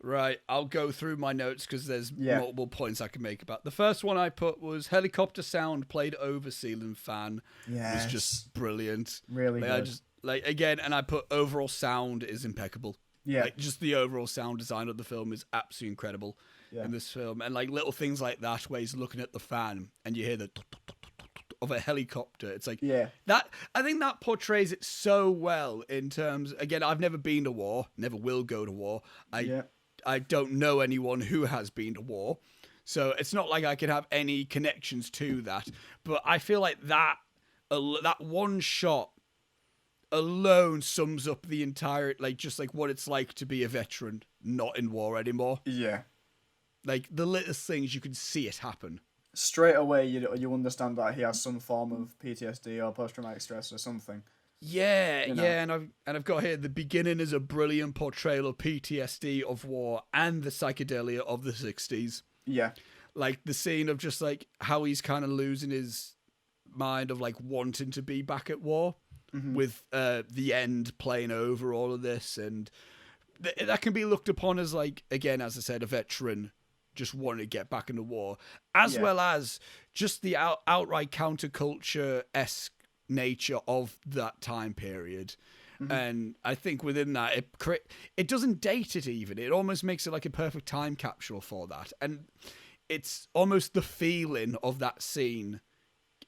Right, I'll go through my notes because there's multiple points I can make about. The first one I put was helicopter sound played over ceiling fan. Yes. Was just brilliant. Really good. And I put overall sound is impeccable. Yeah. Like, just the overall sound design of the film is absolutely incredible in this film. And like little things like that where he's looking at the fan and you hear the of a helicopter. It's like that. I think that portrays it so well in terms. Again, I've never been to war, never will go to war. I don't know anyone who has been to war, so it's not like I can have any connections to that. But I feel like that one shot alone sums up the entire, like, just like what it's like to be a veteran not in war anymore. Yeah. Like the littlest things, you can see it happen. straight away you understand that he has some form of PTSD or post-traumatic stress or something. Yeah, You know? yeah, and I've got here the beginning is a brilliant portrayal of PTSD of war and the psychedelia of the 60s. Yeah. Like the scene of just like how he's kind of losing his mind of like wanting to be back at war, with the end playing over all of this, and that can be looked upon as like, again, as I said, a veteran just wanting to get back into war, as well as just the outright counterculture-esque nature of that time period. And I think within that, it doesn't date it even. It almost makes it like a perfect time capsule for that. And it's almost the feeling of that scene.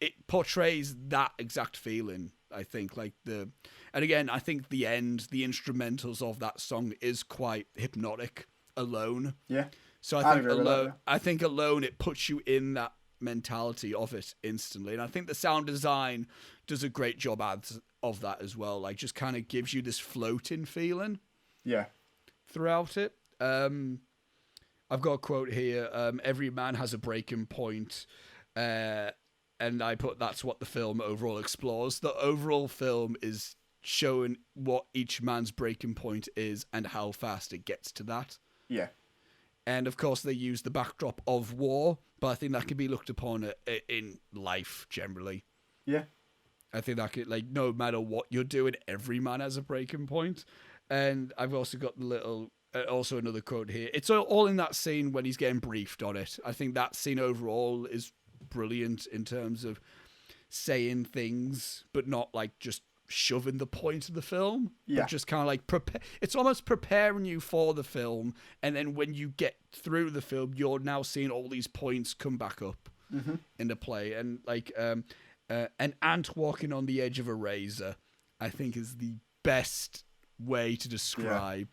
It portrays that exact feeling, I think. And again, I think the end, the instrumentals of that song is quite hypnotic alone. Yeah. So I think alone it puts you in that mentality of it instantly. And I think the sound design does a great job of that as well. Like, just kind of gives you this floating feeling. Yeah. Throughout it. I've got a quote here. Every man has a breaking point. And I put, that's what the film overall explores. The overall film is showing what each man's breaking point is and how fast it gets to that. Yeah. And of course, they use the backdrop of war, but I think that can be looked upon in life generally. Yeah. I think that could, like, no matter what you're doing, every man has a breaking point. And I've also got the little, also another quote here. It's all in that scene when he's getting briefed on it. I think that scene overall is brilliant in terms of saying things, but not like just shoving the point of the film, but just kind of like it's almost preparing you for the film, and then when you get through the film, you're now seeing all these points come back up into play. And like an ant walking on the edge of a razor, I think, is the best way to describe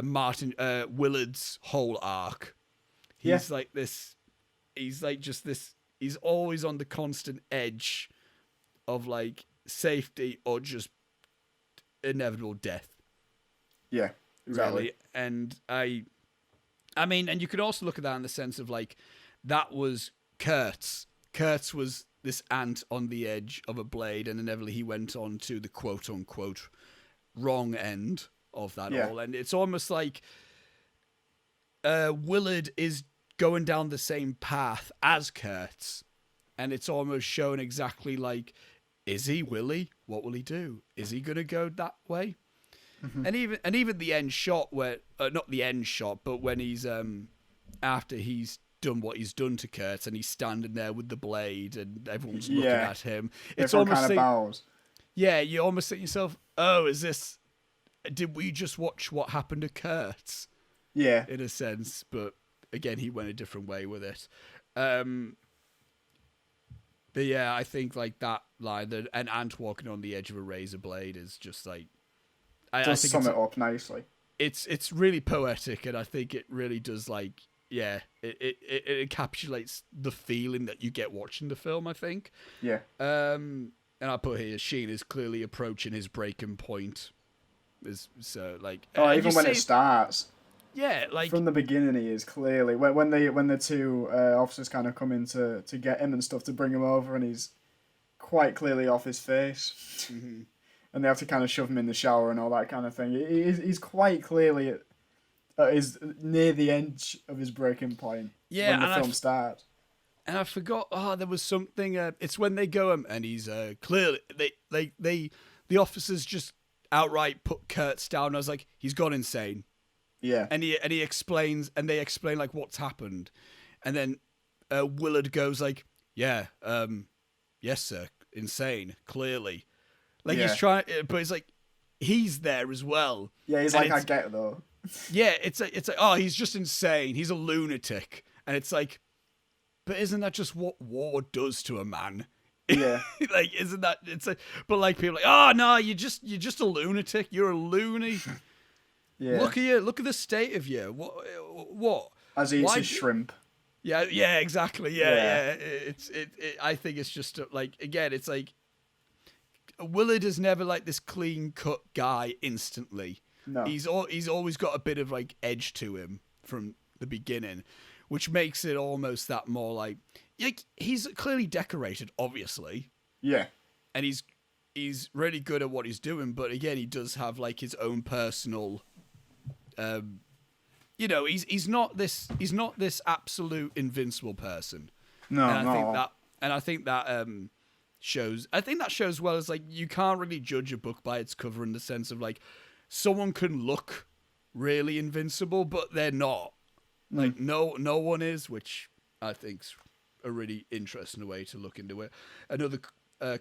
Martin Willard's whole arc. He's like this. He's like just this. He's always on the constant edge of like safety or just inevitable death. Yeah, exactly. Really. And I mean, and you could also look at that in the sense of like, that was Kurtz. Kurtz was this ant on the edge of a blade, and inevitably he went on to the quote unquote wrong end of that all. And it's almost like Willard is going down the same path as Kurtz, and it's almost shown exactly like, is he Willie? What will he do? Is he gonna go that way? And even the end shot where not the end shot, but when he's after he's done what he's done to Kurtz and he's standing there with the blade and everyone's looking at him. It's almost kind of bows. Yeah, you almost think to yourself, oh, did we just watch what happened to Kurtz? Yeah. In a sense, but again, he went a different way with it. But yeah, I think like that line, an ant walking on the edge of a razor blade, is just like, I think sum it up nicely. It's really poetic, and I think it really does like, it encapsulates the feeling that you get watching the film, I think. Yeah. And I put here, Sheen is clearly approaching his breaking point. So like, even when it starts. Yeah, like from the beginning, he is clearly when the two officers kind of come in to get him and stuff to bring him over, and he's quite clearly off his face, and they have to kind of shove him in the shower and all that kind of thing. He's quite clearly is near the edge of his breaking point. Yeah, when the film starts. And I forgot. Oh, there was something. It's when they go and he's clearly the officers just outright put Kurtz down. I was like, he's gone insane. Yeah. And he explains, and they explain like what's happened, and then Willard goes like, yes sir, insane, clearly, like he's trying, but it's like he's there as well. Yeah, he's like, I get it though. Yeah, it's like oh, he's just insane, he's a lunatic, and it's like, but isn't that just what war does to a man? Yeah. Like, isn't that, it's like, but like people are like, oh no, you're just a lunatic, you're a loony. Yeah. Look at you. Look at the state of you. What? As he eats his shrimp. Yeah, exactly. Yeah. I think it's just like, again, it's like Willard is never like this clean cut guy instantly. No. He's always got a bit of like edge to him from the beginning. which makes it almost that more like he's clearly decorated, obviously. Yeah. And he's really good at what he's doing, but again, he does have like his own personal, he's not this absolute invincible person. No, and I think that shows. I think that shows well as like you can't really judge a book by its cover in the sense of like someone can look really invincible, but they're not. Like no one is, which I think's a really interesting way to look into it. Another. A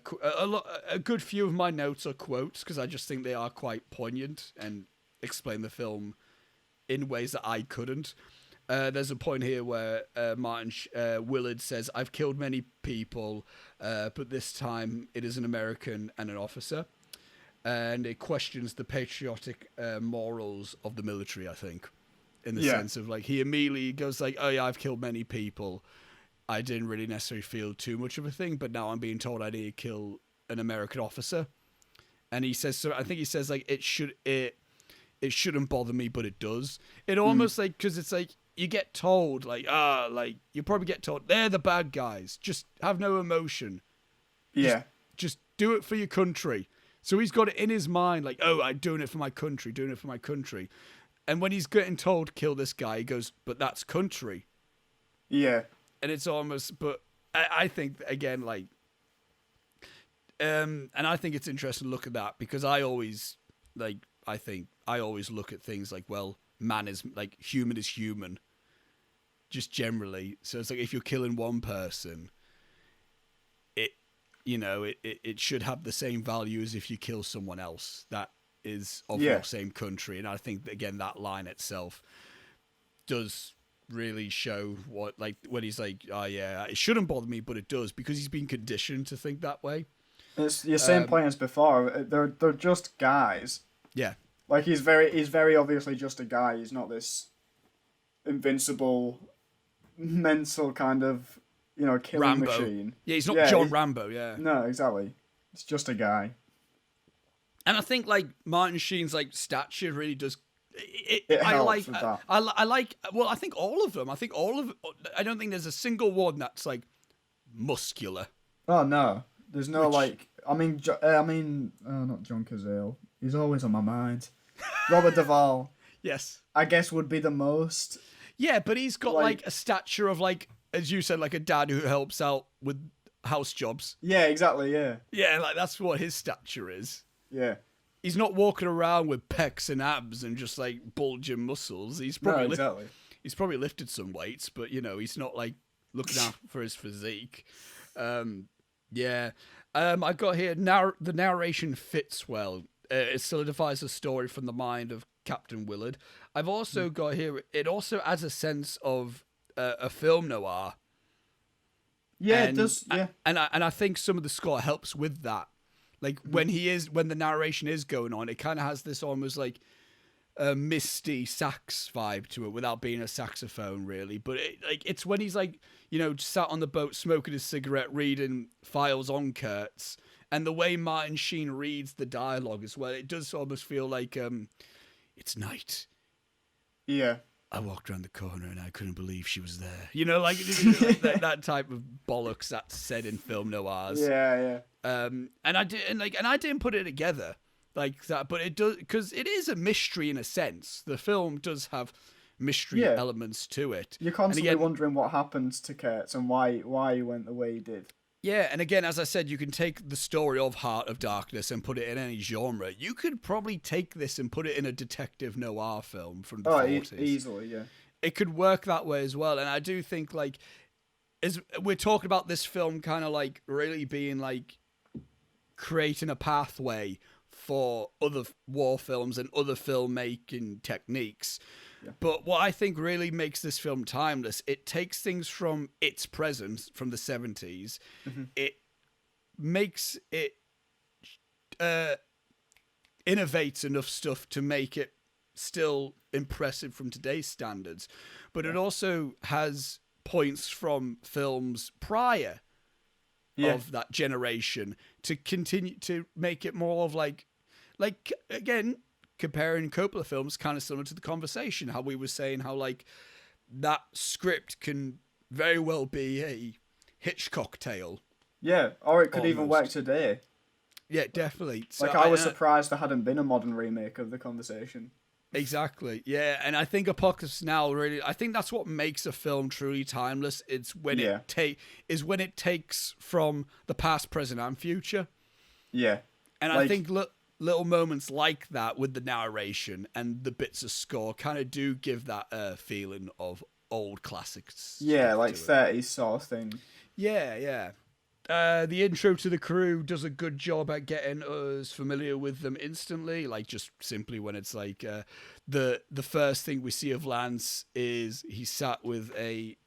good few of my notes are quotes because I just think they are quite poignant and explain the film in ways that I couldn't. There's a point here where Martin Willard says, "I've killed many people, but this time it is an American and an officer." And it questions the patriotic morals of the military, I think, in the sense of like he immediately goes like, "Oh yeah, I've killed many people. I didn't really necessarily feel too much of a thing, but now I'm being told I need to kill an American officer." And he says, so I think he says like it shouldn't bother me, but it does. It almost like, because it's like you get told like you probably get told they're the bad guys. Just have no emotion. Yeah. Just do it for your country. So he's got it in his mind like, oh, I'm doing it for my country. And when he's getting told kill this guy, he goes, but that's country. Yeah. And it's almost, but I think again, like, and I think it's interesting to look at that because I always look at things like, well, man is like human is human, just generally. So it's like if you're killing one person, it should have the same value as if you kill someone else that is of your same country. And I think again that line itself does really show what, like, when he's like, oh yeah, it shouldn't bother me, but it does, because he's been conditioned to think that way. It's the same point as before. They're just guys. Yeah. Like he's very obviously just a guy. He's not this invincible mental kind of, killing Rambo machine. Yeah, he's not John Rambo, yeah. No, exactly. It's just a guy. And I think like Martin Sheen's like stature really does It helps with that. I think all of them. I don't think there's a single one that's like muscular. Oh no, there's no like. I mean, not John Cazale. He's always on my mind. Robert Duvall. Yes. I guess would be the most. Yeah, but he's got like a stature of like, as you said, like a dad who helps out with house jobs. Yeah, exactly. Yeah. Yeah, like that's what his stature is. Yeah. He's not walking around with pecs and abs and just like bulging muscles. He's probably he's probably lifted some weights, but he's not like looking out for his physique. I've got here the narration fits well. It solidifies the story from the mind of Captain Willard. I've also got here, it also adds a sense of a film noir. Yeah, it does. Yeah, and I think some of the score helps with that. Like when the narration is going on, it kind of has this almost like a misty sax vibe to it without being a saxophone really. But it's when he's like, sat on the boat smoking his cigarette, reading files on Kurtz, and the way Martin Sheen reads the dialogue as well, it does almost feel like it's night. Yeah. I walked around the corner and I couldn't believe she was there. Like that type of bollocks that's said in film noirs. Yeah. And I didn't put it together like that, but it does, because it is a mystery in a sense. The film does have mystery elements to it. You're constantly wondering what happened to Kurtz and why he went the way he did. Yeah, and again, as I said, you can take the story of Heart of Darkness and put it in any genre. You could probably take this and put it in a detective noir film from the 40s. Easily, yeah. It could work that way as well, and I do think, like, as we're talking about this film kind of, like, really being, like, creating a pathway for other war films and other filmmaking techniques. Yeah. But what I think really makes this film timeless, it takes things from its present, from the 70s. Mm-hmm. It makes it innovates enough stuff to make it still impressive from today's standards. But it also has points from films prior of that generation to continue to make it more of like again, comparing Coppola films, kind of similar to The Conversation, how we were saying how, like, that script can very well be a Hitchcock tale. Yeah, or it could even Almost. work today. Yeah, definitely. So Like, I was surprised there hadn't been a modern remake of The Conversation. Exactly. Yeah, and I think Apocalypse Now really. I think that's what makes a film truly timeless. It's when it takes from the past, present, and future. Yeah, And I think little moments like that with the narration and the bits of score kind of do give that feeling of old classics. Yeah, like 30s sort of thing. Yeah, yeah. The intro to The Crew does a good job at getting us familiar with them instantly. Like, just simply when it's like the first thing we see of Lance is he sat with a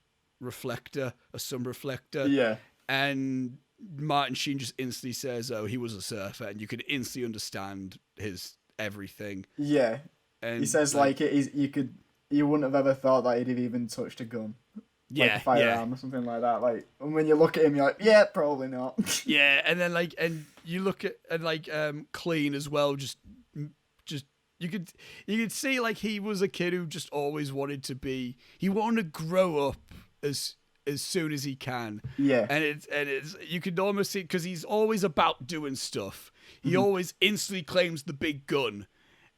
sun reflector. Yeah. And Martin Sheen just instantly says, "Oh, he was a surfer," and you can instantly understand his everything. Yeah. And he says you wouldn't have ever thought that he'd have even touched a gun. Like a firearm or something like that. Like, and when you look at him, you're like, yeah, probably not. Yeah, and then and you look at Clean as well. Just you could see like he was a kid who just always wanted to grow up as soon as he can. Yeah, and it's you could almost see because he's always about doing stuff. He always instantly claims the big gun,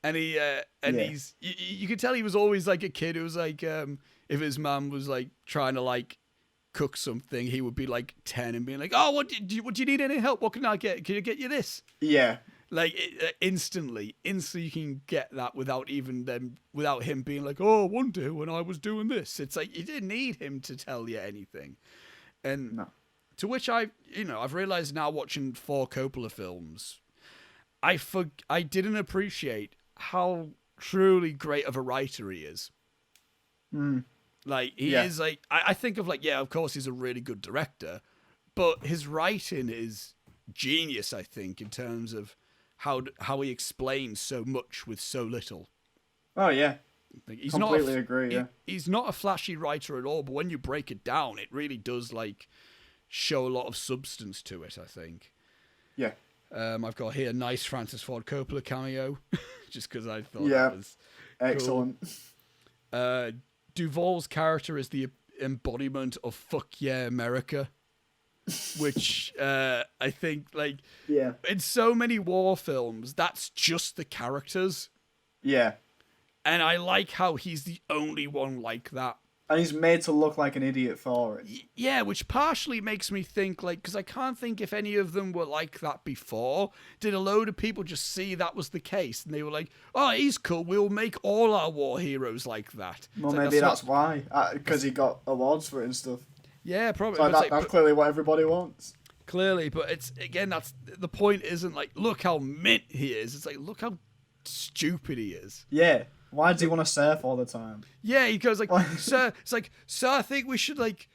and he's you could tell he was always like a kid who was like if his mum was like trying to like cook something, he would be like 10 and being like, "Oh, what do you need any help? What can I get? Can I get you this?" Yeah. Like instantly you can get that without him being like, "Oh, one day when I was doing this." It's like you didn't need him to tell you anything. And to which I've realized now watching 4 Coppola films, I didn't appreciate how truly great of a writer he is. Like he is like I think of like, yeah, of course he's a really good director, but his writing is genius, I think, in terms of how he explains so much with so little. Oh yeah. Like, completely agree, yeah. He's not a flashy writer at all, but when you break it down, it really does like show a lot of substance to it, I think. Yeah. I've got here a nice Francis Ford Coppola cameo, just because I thought that was excellent. Cool. Duvall's character is the embodiment of "fuck yeah, America," which I think, like, in so many war films, that's just the characters. Yeah. And I like how he's the only one like that. And he's made to look like an idiot for it. Yeah, which partially makes me think, like, because I can't think if any of them were like that before. Did a load of people just see that was the case? And they were like, "Oh, he's cool. We'll make all our war heroes like that." Well, maybe that's why. Because he got awards for it and stuff. Yeah, probably. So that's clearly what everybody wants. Clearly, but it's, again, that's the point isn't like, look how mint he is. It's like, look how stupid he is. Yeah. Why does he want to surf all the time? Yeah, he goes like, "Sir," it's like, "Sir, I think we should like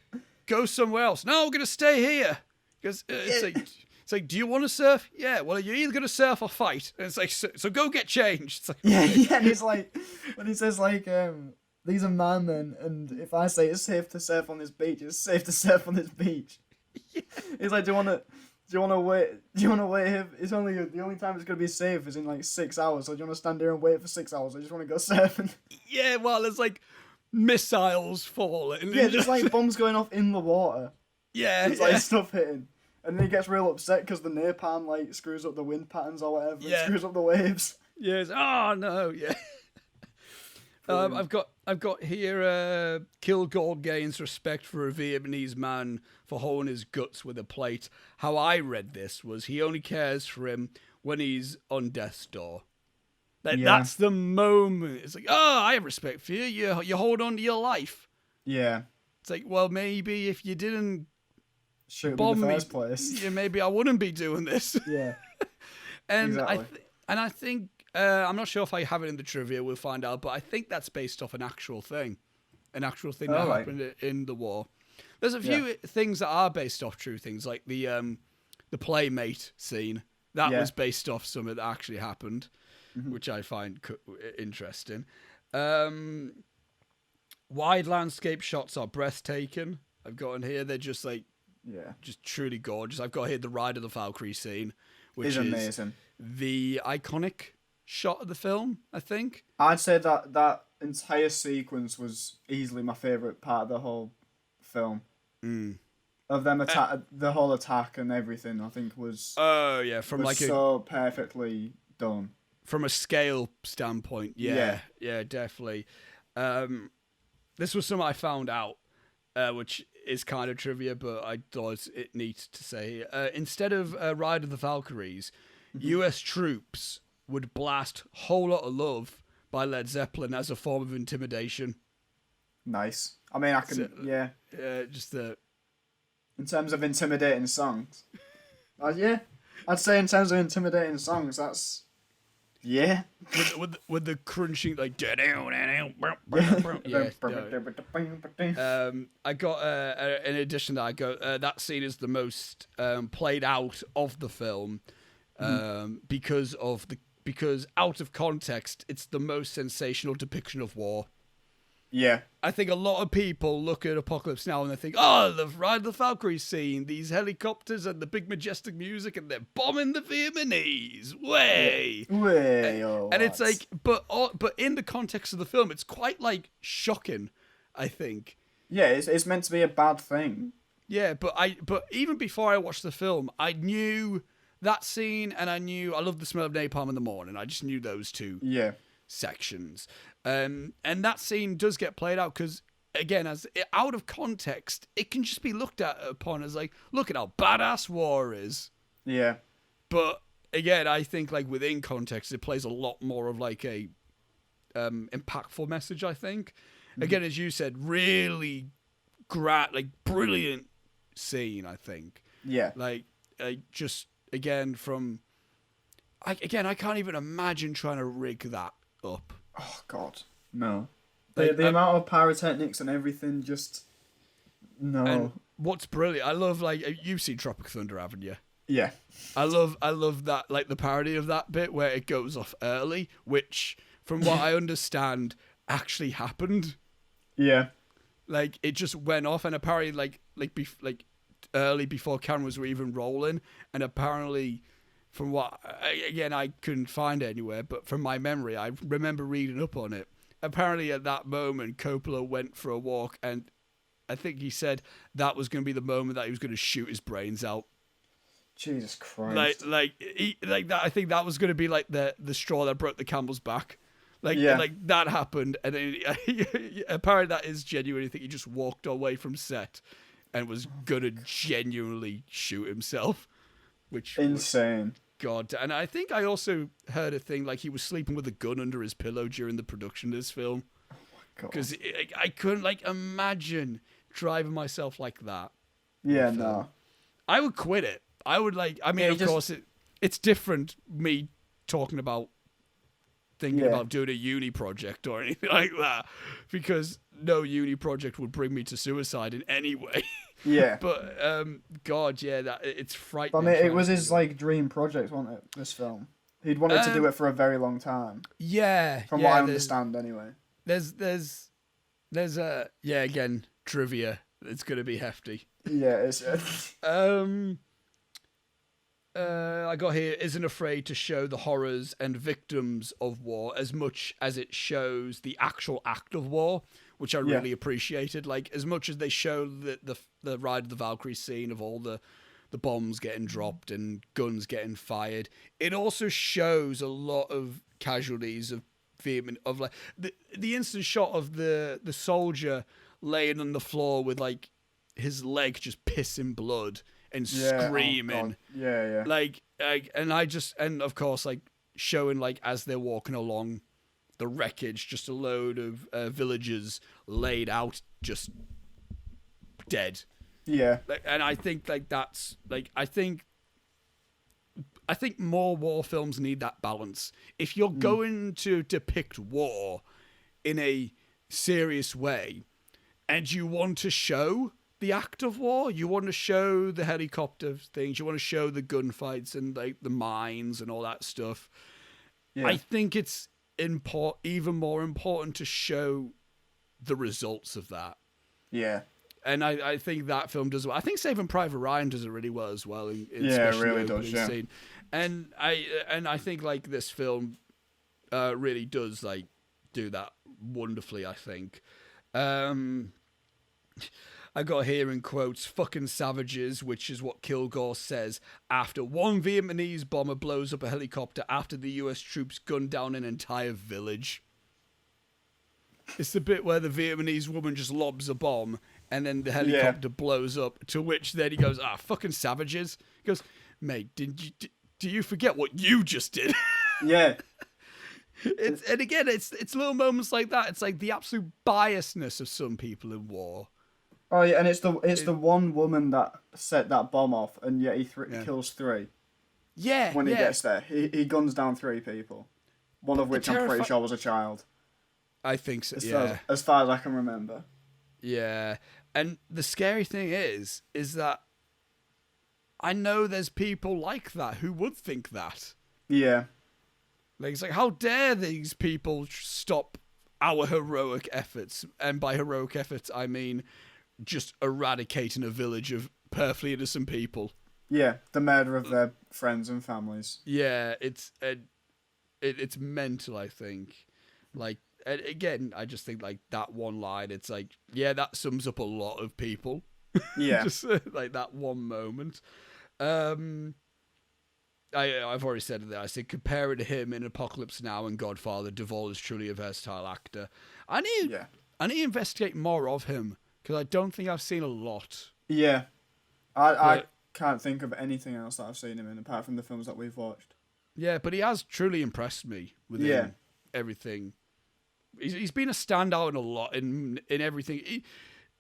go somewhere else." "No, we're gonna stay here." Because it's like, "Do you want to surf?" "Yeah." "Well, you're either gonna surf or fight." And it's like, so go get changed. It's like, yeah. And he's like, when he says like, "These are my men, and if I say it's safe to surf on this beach, it's safe to surf on this beach." Yeah. He's like, Do you want to wait here? It's only the only time it's going to be safe is in like 6 hours. So do you want to stand there and wait for 6 hours? I just want to go surfing. Yeah, well, there's like missiles falling. Yeah, just like bombs going off in the water. Yeah, it's like stuff hitting. And then he gets real upset because the napalm like screws up the wind patterns or whatever. Yeah. It screws up the waves. Yes. Oh no. Yeah. I've got here Kilgore gains respect for a Vietnamese man for holding his guts with a plate. How I read this was he only cares for him when he's on death's door. That's the moment. It's like, "Oh, I have respect for you. You hold on to your life." Yeah. It's like, well, maybe if you didn't shoot him in the first place, yeah, maybe I wouldn't be doing this. Yeah. And exactly. I think. I'm not sure if I have it in the trivia. We'll find out. But I think that's based off an actual thing that happened in the war. There's a few things that are based off true things, like the Playmate scene. That was based off something that actually happened, which I find interesting. Wide landscape shots are breathtaking. I've got in here. They're just like, just truly gorgeous. I've got here the Ride of the Valkyrie scene, which is amazing. The iconic shot of the film, I think. I'd say that entire sequence was easily my favorite part of the whole film. Of them the whole attack and everything, I think was from like so perfectly done. From a scale standpoint, yeah, definitely. This was something I found out, which is kind of trivia, but I thought it needs to say. Instead of Ride of the Valkyries, U.S. troops would blast Whole Lot of Love by Led Zeppelin as a form of intimidation. Nice. I mean, I can, just the... In terms of intimidating songs. I'd say in terms of intimidating songs, that's... Yeah. With the crunching, like... I got, in addition to that, that scene is the most played out of the film because out of context, it's the most sensational depiction of war. Yeah. I think a lot of people look at Apocalypse Now and they think, oh, the Ride of the Valkyries scene, these helicopters and the big majestic music and they're bombing the Vietnamese. Way. And it's like, but in the context of the film, it's quite like shocking, I think. Yeah, it's meant to be a bad thing. Yeah, but even before I watched the film, I knew that scene and I love the smell of napalm in the morning. I just knew those two sections. And that scene does get played out because, again, as out of context, it can just be looked at upon as like, look at how badass war is. Yeah. But again, I think like within context, it plays a lot more of like a impactful message. I think, again, as you said, really brilliant scene. I think. Yeah. Like just again I can't even imagine trying to rig that up. Oh God, no. The amount of pyrotechnics and everything, just no. And what's brilliant, I love you've seen Tropic Thunder, haven't you? Yeah. I love that, like the parody of that bit where it goes off early, which from what I understand actually happened. Yeah. Like it just went off, and apparently like early before cameras were even rolling, and apparently. From what, again, I couldn't find it anywhere, but from my memory, I remember reading up on it. Apparently, at that moment, Coppola went for a walk, and I think he said that was going to be the moment that he was going to shoot his brains out. Jesus Christ! Like that. I think that was going to be like the straw that broke the camel's back. Like that happened, and then apparently that is genuine. I think he just walked away from set and was gonna genuinely shoot himself. Which insane. God, and I think I also heard a thing like he was sleeping with a gun under his pillow during the production of this film. Oh my God! Because I couldn't imagine driving myself like that. Yeah, no. I would quit it. I would of course it's different. Me talking about thinking about doing a uni project or anything like that, because no uni project would bring me to suicide in any way. Yeah. But God, that it's frightening. But I mean, it was his dream project, wasn't it? This film. He'd wanted to do it for a very long time. Yeah. From what I understand, anyway. There's again trivia. It's gonna be hefty. Yeah, it's. I got here, isn't afraid to show the horrors and victims of war as much as it shows the actual act of war, which I really appreciated. Like, as much as they show the Ride of the Valkyrie scene of all the bombs getting dropped and guns getting fired, it also shows a lot of casualties of vehement, of like the instant shot of the soldier laying on the floor with his leg just pissing blood and screaming. Yeah. And of course, showing as they're walking along the wreckage, just a load of villagers laid out, just dead. Yeah. And I think that's I think more war films need that balance. If you're going to depict war in a serious way, and you want to show the act of war, you want to show the helicopter things, you want to show the gunfights and the mines and all that stuff. Yeah. I think it's even more important to show the results of that. Yeah. And I think that film does well. I think Saving Private Ryan does it really well as well. It really does. Yeah. Scene. And I think this film really does do that wonderfully, I think. I got here in quotes, "fucking savages," which is what Kilgore says after one Vietnamese bomber blows up a helicopter after the US troops gun down an entire village. It's the bit where the Vietnamese woman just lobs a bomb and then the helicopter blows up, to which then he goes, "fucking savages." He goes, "Mate, do you forget what you just did?" Yeah. And again, it's little moments like that. It's like the absolute biasness of some people in war. Oh yeah, and it's the one woman that set that bomb off, and yet he kills 3. Yeah. When he gets there, he guns down 3 people, one of which I'm pretty sure was a child. I think so. As far as I can remember. Yeah, and the scary thing is that I know there's people like that who would think that. Yeah. Like, it's like, how dare these people stop our heroic efforts? And by heroic efforts, I mean just eradicating a village of perfectly innocent people. Yeah, the murder of their friends and families. Yeah, it's mental, I think. Like, again, I just think, like, that one line, it's like, yeah, that sums up a lot of people. Yeah. Just like that one moment. I've already said that. I said compare it to him in Apocalypse Now and Godfather. Duvall is truly a versatile actor. I need to investigate more of him, because I don't think I've seen a lot. Yeah. I can't think of anything else that I've seen him in, apart from the films that we've watched. Yeah, but he has truly impressed me with everything. He's been a standout in a lot, in everything.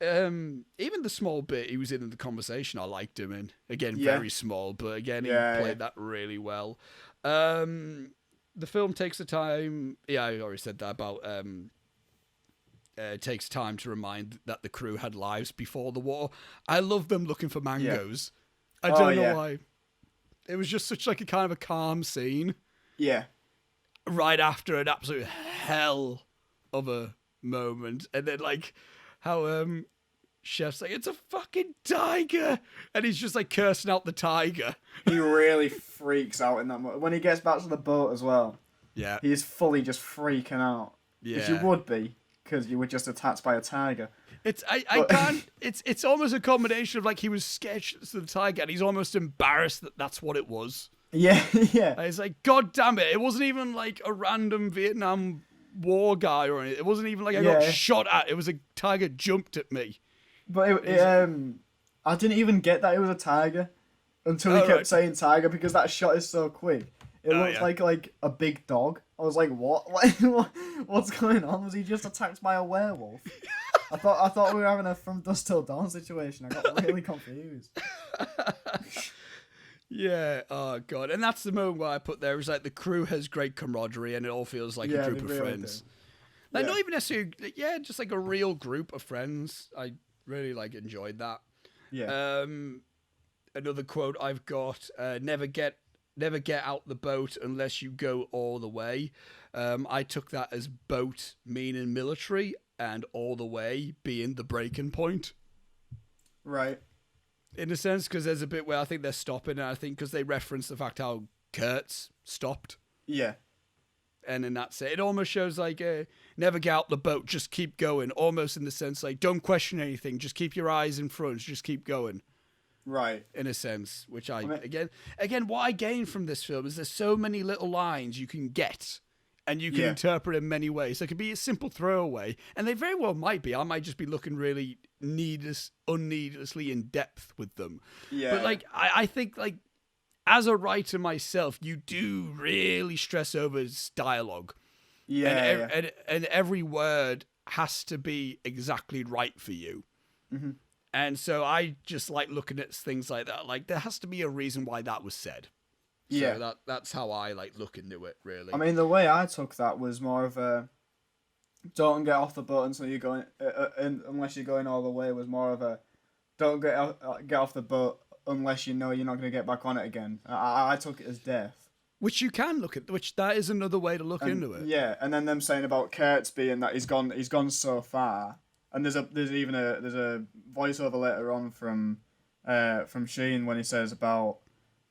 Even the small bit he was in the conversation, I liked him in. Again, very small, but again, he played that really well. The film takes the time. Yeah, I already said that about. It takes time to remind that the crew had lives before the war. I love them looking for mangoes. I don't know why. It was just such like a kind of a calm scene. Yeah. Right after an absolute hell of a moment, and then like how Chef's like, "It's a fucking tiger," and he's just like cursing out the tiger. He really freaks out in that moment. When he gets back to the boat as well. Yeah. He's fully just freaking out. Yeah. Which you would be, because you were just attacked by a tiger. I can't. It's almost a combination of like he was scared of the tiger, and he's almost embarrassed that that's what it was. Yeah, yeah. And it's like, God damn it! It wasn't even like a random Vietnam War guy or anything. It wasn't even like I got shot at. It was a tiger jumped at me. But I didn't even get that it was a tiger until he kept saying tiger, because that shot is so quick. It looked like a big dog. I was like, what? What's going on? Was he just attacked by a werewolf? I thought we were having a From Dusk Till Dawn situation. I got really confused. Yeah, oh god. And that's the moment where I put there is like the crew has great camaraderie and it all feels like a group of friends. Like not even necessarily, just like a real group of friends. I really like enjoyed that. Yeah. Another quote I've got, never get out the boat unless you go all the way. I took that as boat meaning military and all the way being the breaking point. Right. In a sense, because there's a bit where I think they're stopping, and I think because they reference the fact how Kurtz stopped. Yeah. And then that's it. It almost shows like, never get out the boat, just keep going. Almost in the sense like, don't question anything, just keep your eyes in front, just keep going. Right. In a sense, which again, what I gained from this film is there's so many little lines you can get, and you can interpret in many ways. So it could be a simple throwaway, and they very well might be. I might just be looking really unneedlessly in depth with them. Yeah. But like, I think like, as a writer myself, you do really stress over dialogue. Yeah. And every word has to be exactly right for you. Mm-hmm. And so I just like looking at things like that. Like, there has to be a reason why that was said. Yeah. So that's how I like look into it, really. I mean, the way I took that was more of a don't get off the boat until you're going, unless you're going all the way, was more of a don't get off the boat unless you know you're not going to get back on it again. I took it as death. Which you can look at, which that is another way to look into it. Yeah, and then them saying about Kurtz being that he's gone so far. And there's even a voiceover later on from Sheen when he says about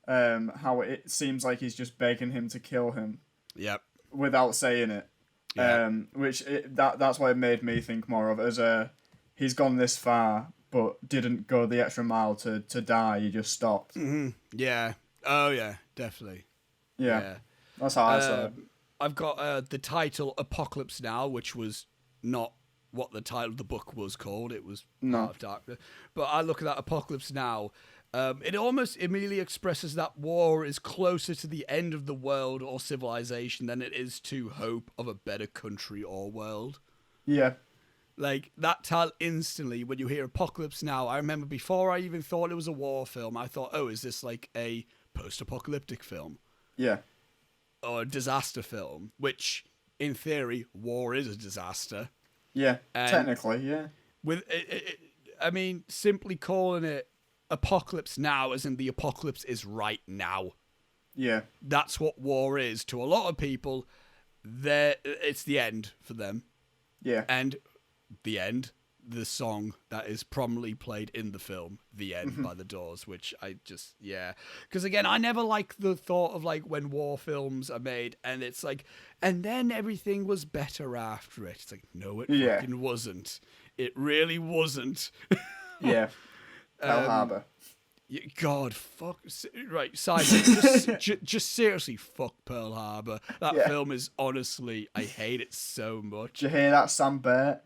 how it seems like he's just begging him to kill him. Yep. Without saying it. Yeah. That's why it made me think more of it as a he's gone this far but didn't go the extra mile to die. He just stopped. Mm-hmm. Yeah. Oh yeah, definitely. Yeah, that's how I saw it. I've got the title Apocalypse Now, which was not what the title of the book was called. It was Heart of Darkness. But I look at that Apocalypse Now. It almost immediately expresses that war is closer to the end of the world or civilization than it is to hope of a better country or world. Yeah. Like, that title instantly, when you hear Apocalypse Now, I remember before I even thought it was a war film, I thought, oh, is this like a post-apocalyptic film? Yeah. Or a disaster film, which, in theory, war is a disaster. Yeah, And technically, yeah. With I mean, simply calling it Apocalypse Now as in the apocalypse is right now. Yeah. That's what war is. To a lot of people, it's the end for them. Yeah. And the end, the song that is prominently played in the film, The End by The Doors, which I just, yeah. Because again, I never like the thought of like when war films are made and it's like, and then everything was better after it. It's like, no, it fucking wasn't. It really wasn't. Yeah. Pearl Harbor. God, fuck. Right, side note, just seriously, fuck Pearl Harbor. That film is honestly, I hate it so much. Did you hear that, Sam Burt?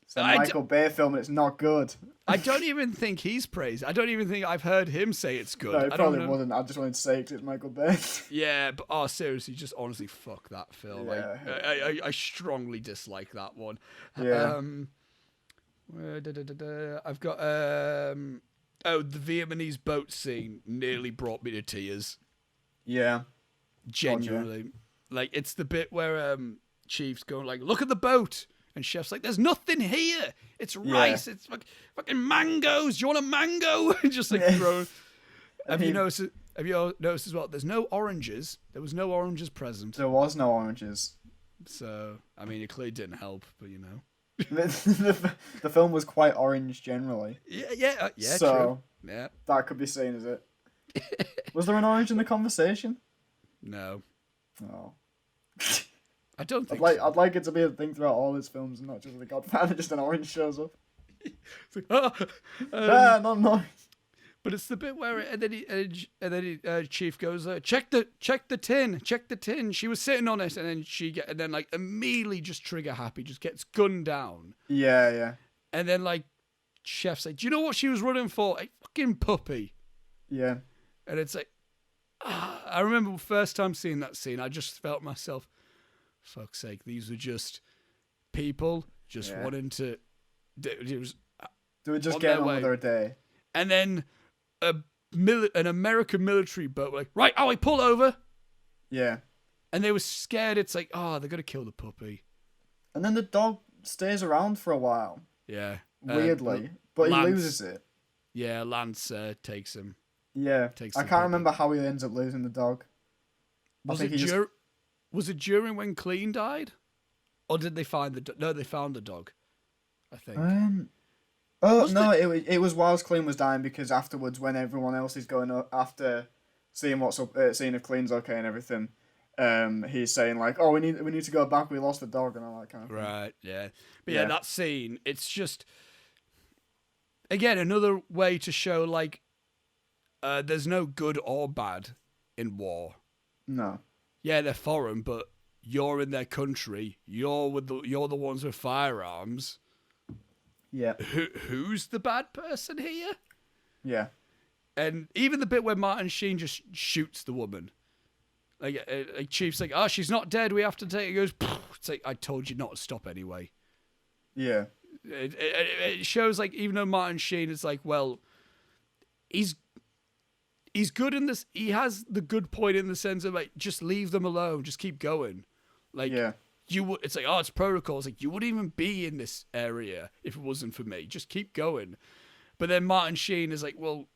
It's a Michael Bay film and it's not good. I don't even think he's praised. I don't even think I've heard him say it's good. No, it probably wasn't. I just wanted to say because it's Michael Bay. Yeah, but seriously, just honestly, fuck that film. Yeah. I strongly dislike that one. Yeah. I've got the Vietnamese boat scene nearly brought me to tears. Yeah. Genuinely. Like, it's the bit where Chief's going like, look at the boat. And Chef's like, there's nothing here. It's rice. It's fucking mangoes. Do you want a mango? Just like throwing. Have you noticed as well? There's no oranges. There was no oranges present. There was no oranges. So, I mean, it clearly didn't help, but you know. The film was quite orange generally. Yeah, so, true. Yeah. That could be seen as it. Was there an orange in the conversation? No. Oh. I don't think I'd like it to be a thing throughout all his films, and not just The Godfather, just an orange shows up. It's like, Not an orange. But it's the bit where Chief goes, check the tin. She was sitting on it, and then like immediately just trigger happy, just gets gunned down. Yeah. And then like Chef's like, do you know what she was running for? A fucking puppy. Yeah. And it's like, I remember the first time seeing that scene, I just felt myself, fuck's sake, these were just people just wanting to. They were just getting on with their day. And then an American military boat were like, right, pull over. Yeah. And they were scared. It's like, they're going to kill the puppy. And then the dog stays around for a while. Yeah. Weirdly. But he loses it. Yeah, Lance takes him. Yeah. I can't remember how he ends up losing the dog. Was it during when Clean died? Or did they find the dog? No, they found the dog, I think. It was whilst Clean was dying, because afterwards, when everyone else is going up, after seeing what's up, seeing if Clean's okay and everything, he's saying like, "Oh, we need to go back. We lost the dog," and all that kind of thing. Right. Yeah. But yeah, that scene. It's just again another way to show like there's no good or bad in war. No. Yeah, they're foreign, but you're in their country. You're the ones with firearms. Yeah. Who's the bad person here? Yeah. And even the bit where Martin Sheen just shoots the woman. Like Chief's like, she's not dead. We have to take. He goes, it's like, I told you not to stop anyway. Yeah. It shows like, even though Martin Sheen is like, well, he's good in this. He has the good point in the sense of like, just leave them alone. Just keep going. Like, it's like, it's protocol. It's like, you wouldn't even be in this area if it wasn't for me. Just keep going. But then Martin Sheen is like, well,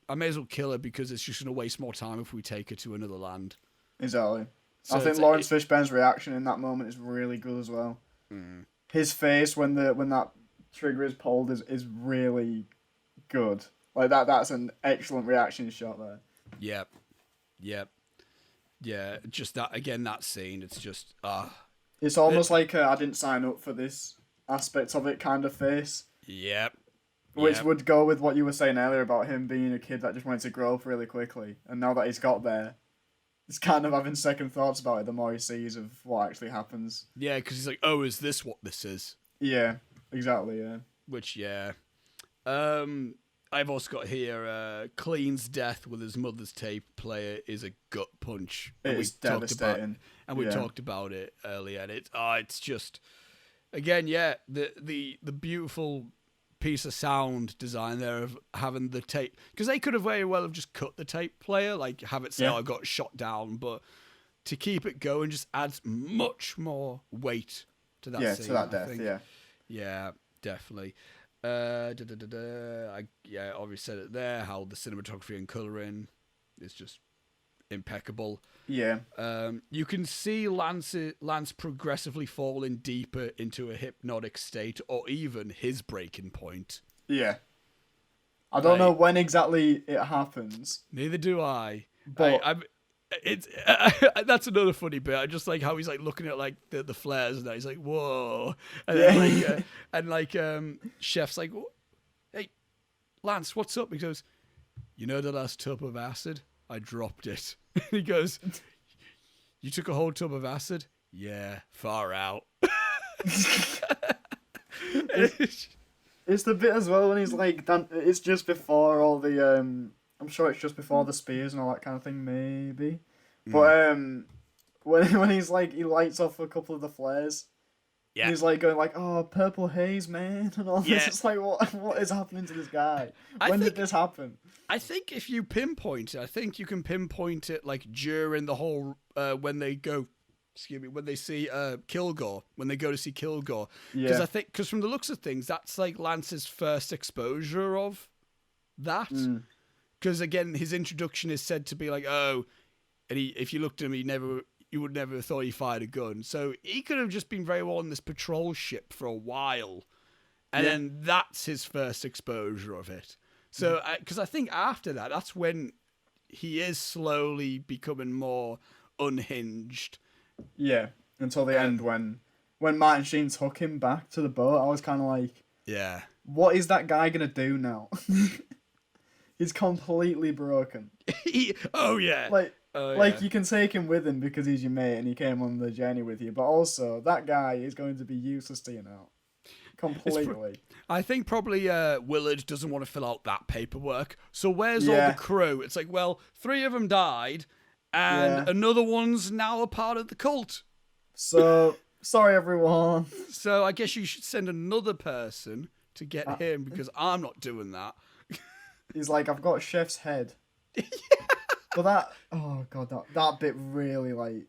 I may as well kill her because it's just going to waste more time if we take her to another land. Exactly. So I think Lawrence Fishburne's reaction in that moment is really good as well. Mm. His face when that trigger is pulled is really good. Like that's an excellent reaction shot there. Yep. Yeah, just that again. That scene, it's just It's almost like I didn't sign up for this aspect of it kind of face. Yep. Which would go with what you were saying earlier about him being a kid that just wanted to grow up really quickly. And now that he's got there, he's kind of having second thoughts about it the more he sees of what actually happens. Yeah, because he's like, oh, is this what this is? Yeah, exactly, yeah. Which, yeah. I've also got here, Clean's death with his mother's tape player is a gut punch. It's devastating. We talked about it earlier, and it's just, again, yeah, the beautiful piece of sound design there of having the tape, because they could have very well have just cut the tape player, like have it say, I got shot down, but to keep it going just adds much more weight to that scene. To that death, Yeah, definitely. I already said it there, how the cinematography and colouring is just impeccable. Yeah. You can see Lance progressively falling deeper into a hypnotic state, or even his breaking point. Yeah. I don't know when exactly it happens. Neither do I. But it's that's another funny bit. I just like how he's like looking at like the flares and that. He's like, whoa, and then, Chef's like, hey, Lance, what's up? He goes, you know the last tub of acid? I dropped it. He goes, you took a whole tub of acid? Yeah, far out. It's the bit as well when he's like, it's just before all the, I'm sure it's just before the spears and all that kind of thing, maybe. But when he's like, he lights off a couple of the flares. Yeah. He's like going like, oh, purple haze, man, and all this. It's like, what is happening to this guy? When did this happen? I think if you pinpoint it, I think you can pinpoint it like during the whole when they see Kilgore, when they go to see Kilgore. Because because from the looks of things, that's like Lance's first exposure of that. Because again, his introduction is said to be like, oh, and if you looked at him, you would never have thought he fired a gun. So he could have just been very well on this patrol ship for a while, and then that's his first exposure of it. So, because I think after that, that's when he is slowly becoming more unhinged. Yeah, until the end when Martin Sheen took him back to the boat, I was kind of like, yeah, what is that guy gonna do now? He's completely broken. Like you can take him with him because he's your mate and he came on the journey with you, but also that guy is going to be useless to you now. Completely. I think probably Willard doesn't want to fill out that paperwork. So where's all the crew? It's like, well, 3 of them died, and another one's now a part of the cult. So sorry, everyone. So I guess you should send another person to get him because I'm not doing that. He's like, I've got Chef's head. But that bit really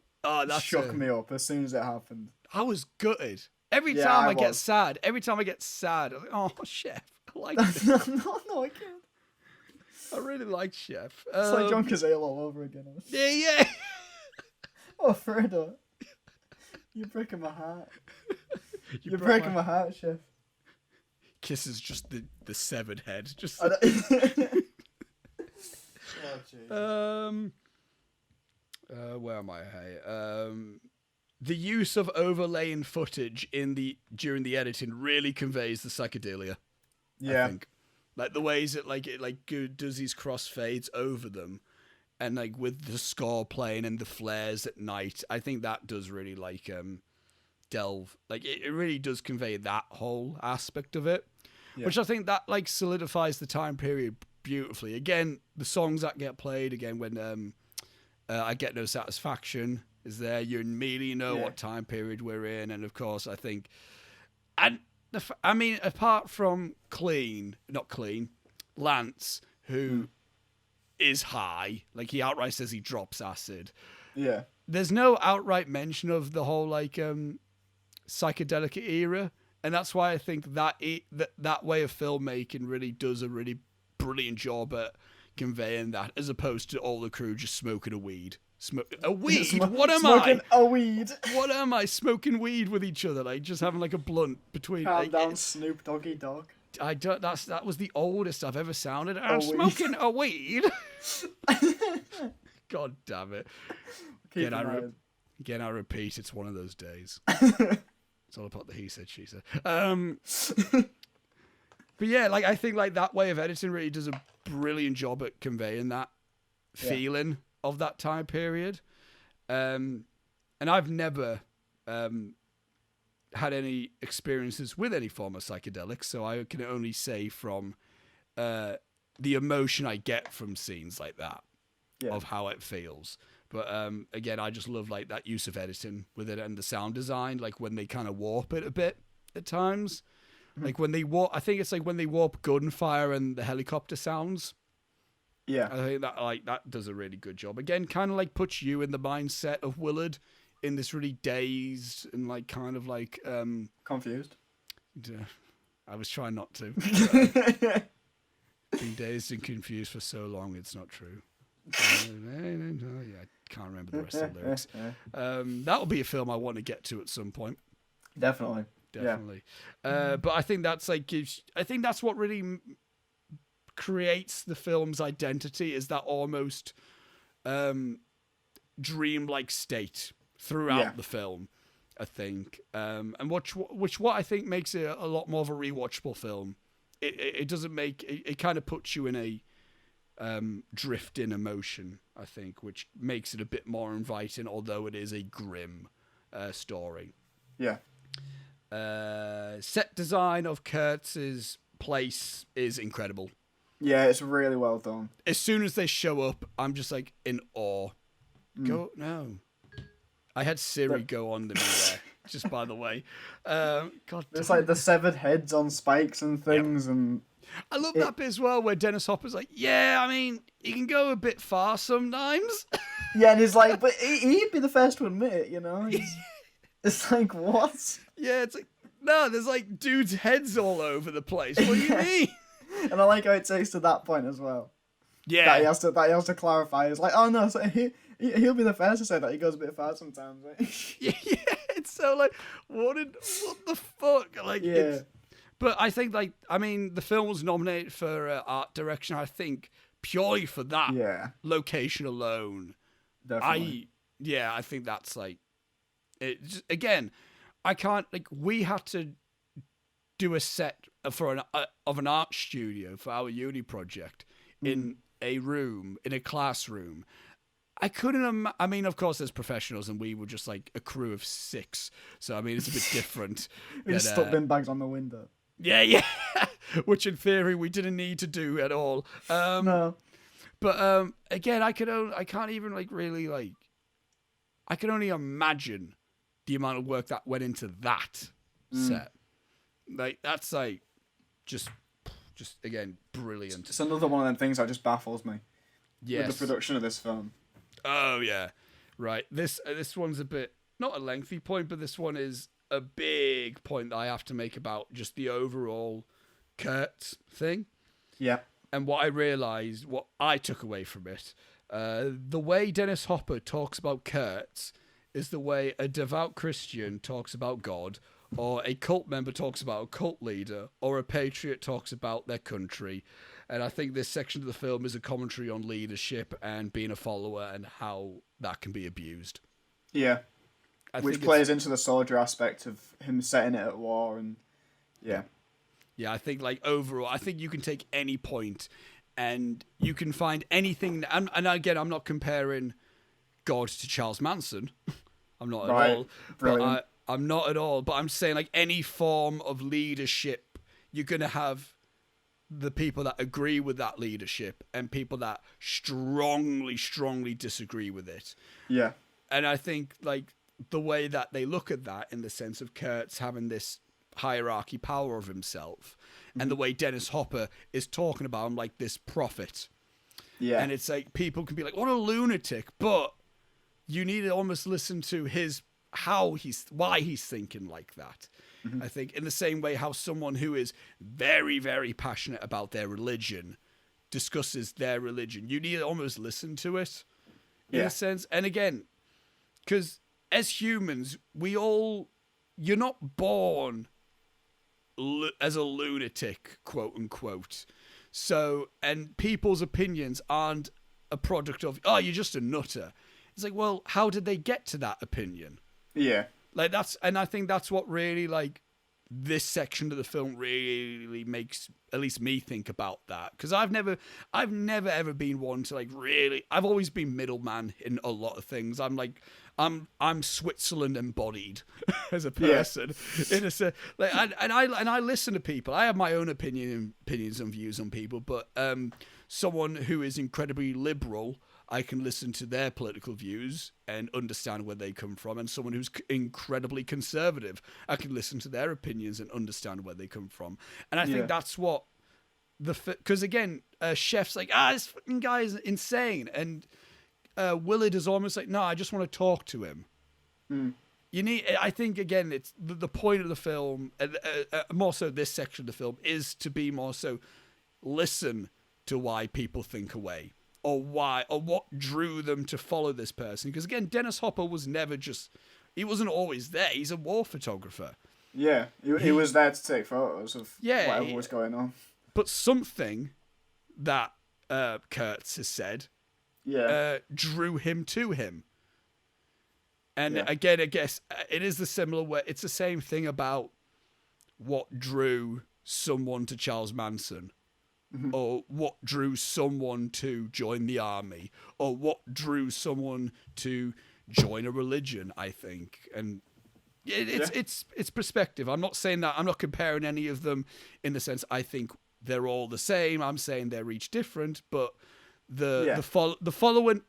shook me up as soon as it happened. I was gutted. Every time I get sad, I was like, oh, Chef, I like it. No, I can't. I really like Chef. It's like John Cazale all over again. Yeah. Oh, Fredo. You're breaking my heart. You're breaking my heart, Chef. Kisses just the severed head. Just. Where am I? Hey, the use of overlaying footage during the editing really conveys the psychedelia. Yeah, I think. Like the ways it does these crossfades over them, and like with the score playing and the flares at night. I think that does really delve, like it really does convey that whole aspect of it, which I think that like solidifies the time period beautifully. Again, the songs that get played again when I Get No Satisfaction is there, you immediately know what time period we're in, and of course I think, and I mean apart from Lance, who is high, like he outright says he drops acid. Yeah, there's no outright mention of the whole psychedelic era, and that's why I think that way of filmmaking really does a really brilliant job at conveying that, as opposed to all the crew just smoking a weed. A weed? What am I? A weed. What am I? Smoking weed with each other, like just having like a blunt between. Calm down, Snoop Doggy Dog. I don't. That was the oldest I've ever sounded. I'm smoking a weed. God damn it! Again, I repeat, it's one of those days. It's all about the he said, she said. But yeah, like I think like that way of editing really does a brilliant job at conveying that feeling of that time period. And I've never had any experiences with any form of psychedelics, so I can only say from the emotion I get from scenes like that, of how it feels. But again, I just love like that use of editing with it and the sound design, like when they kind of warp it a bit at times. Like when they warp, I think it's like when they warp gunfire and the helicopter sounds. Yeah. I think that like that does a really good job. Again, kind of like puts you in the mindset of Willard in this really dazed and like kind of like confused. I was trying not to. Been dazed and confused for so long, it's not true. I can't remember the rest of the lyrics. That'll be a film I want to get to at some point. Definitely. But I think that's like I think that's what really creates the film's identity, is that almost dreamlike state throughout the film, I think, and which what I think makes it a lot more of a rewatchable film. It doesn't make it kind of puts you in a drift in emotion, I think, which makes it a bit more inviting, although it is a grim story. Yeah. Set design of Kurtz's place is incredible. Yeah, it's really well done. As soon as they show up, I'm just like in awe. No. I had Siri go on to me there, just by the way. God, it's like the severed heads on spikes and things, and I love that bit as well, where Dennis Hopper's like, yeah, I mean, you can go a bit far sometimes. Yeah, and he's like, but he'd be the first to admit it, you know? It's like, what? Yeah, it's like, no, there's like dudes' heads all over the place. What do you mean? And I like how it takes to that point as well. Yeah. That he has to clarify. It's like, oh no, so he'll be the first to say that he goes a bit far sometimes. Right? Yeah, it's so like, what the fuck? Like, but I think, like, I mean, the film was nominated for art direction, I think, purely for that location alone. Definitely. I think that's, like, it. Just, again, I can't, like, we had to do a set for an art studio for our uni project in a room, in a classroom. I couldn't I mean, of course, there's professionals, and we were just, like, a crew of 6. So, I mean, it's a bit different. We just stuck bin bags on the window. Yeah. Which in theory we didn't need to do at all. No. But again, I can't even like really like. I can only imagine the amount of work that went into that set. Like that's like just again brilliant. It's another one of them things that just baffles me. Yes. With the production of this film. Oh yeah, right. This one's a bit not a lengthy point, but this one is a big point that I have to make about just the overall Kurtz thing. Yeah. And what I realised, what I took away from it, the way Dennis Hopper talks about Kurtz is the way a devout Christian talks about God, or a cult member talks about a cult leader, or a patriot talks about their country. And I think this section of the film is a commentary on leadership and being a follower and how that can be abused. Yeah. Which plays into the soldier aspect of him setting it at war, and yeah, I think like overall, I think you can take any point, and you can find anything. And again, I'm not comparing God to Charles Manson. I'm not at all. Brilliant. But I'm not at all. But I'm saying like any form of leadership, you're gonna have the people that agree with that leadership and people that strongly disagree with it. Yeah. And I think like the way that they look at that in the sense of Kurtz having this hierarchy power of himself and the way Dennis Hopper is talking about him like this prophet. Yeah. And it's like people can be like, what a lunatic, but you need to almost listen to why he's thinking like that. I think in the same way how someone who is very, very passionate about their religion discusses their religion, you need to almost listen to it in a sense. And again, because as humans, you're not born as a lunatic, quote unquote. So, and people's opinions aren't a product of, oh, you're just a nutter. It's like, well, how did they get to that opinion? Yeah. Like and I think that's what really like this section of the film really makes at least me think about that, because I've never ever been one to like really. I've always been middleman in a lot of things. I'm Switzerland embodied as a person. In a like, and I listen to people. I have my own opinions and views on people, but someone who is incredibly liberal, I can listen to their political views and understand where they come from. And someone who's incredibly conservative, I can listen to their opinions and understand where they come from. And I think that's what because again, Chef's like, this fucking guy is insane. And Willard is almost like, no, I just want to talk to him. I think, again, it's the point of the film, more so this section of the film, is to be more so listen to why people think away. Or what drew them to follow this person. Because again, Dennis Hopper was never he wasn't always there. He's a war photographer. Yeah, he was there to take photos of whatever was going on. But something that Kurtz has said drew him to him. And again, I guess it is it's the same thing about what drew someone to Charles Manson. Or what drew someone to join the army, or what drew someone to join a religion, I think. And it's perspective. I'm not saying that. I'm not comparing any of them in the sense I think they're all the same. I'm saying they're each different, but the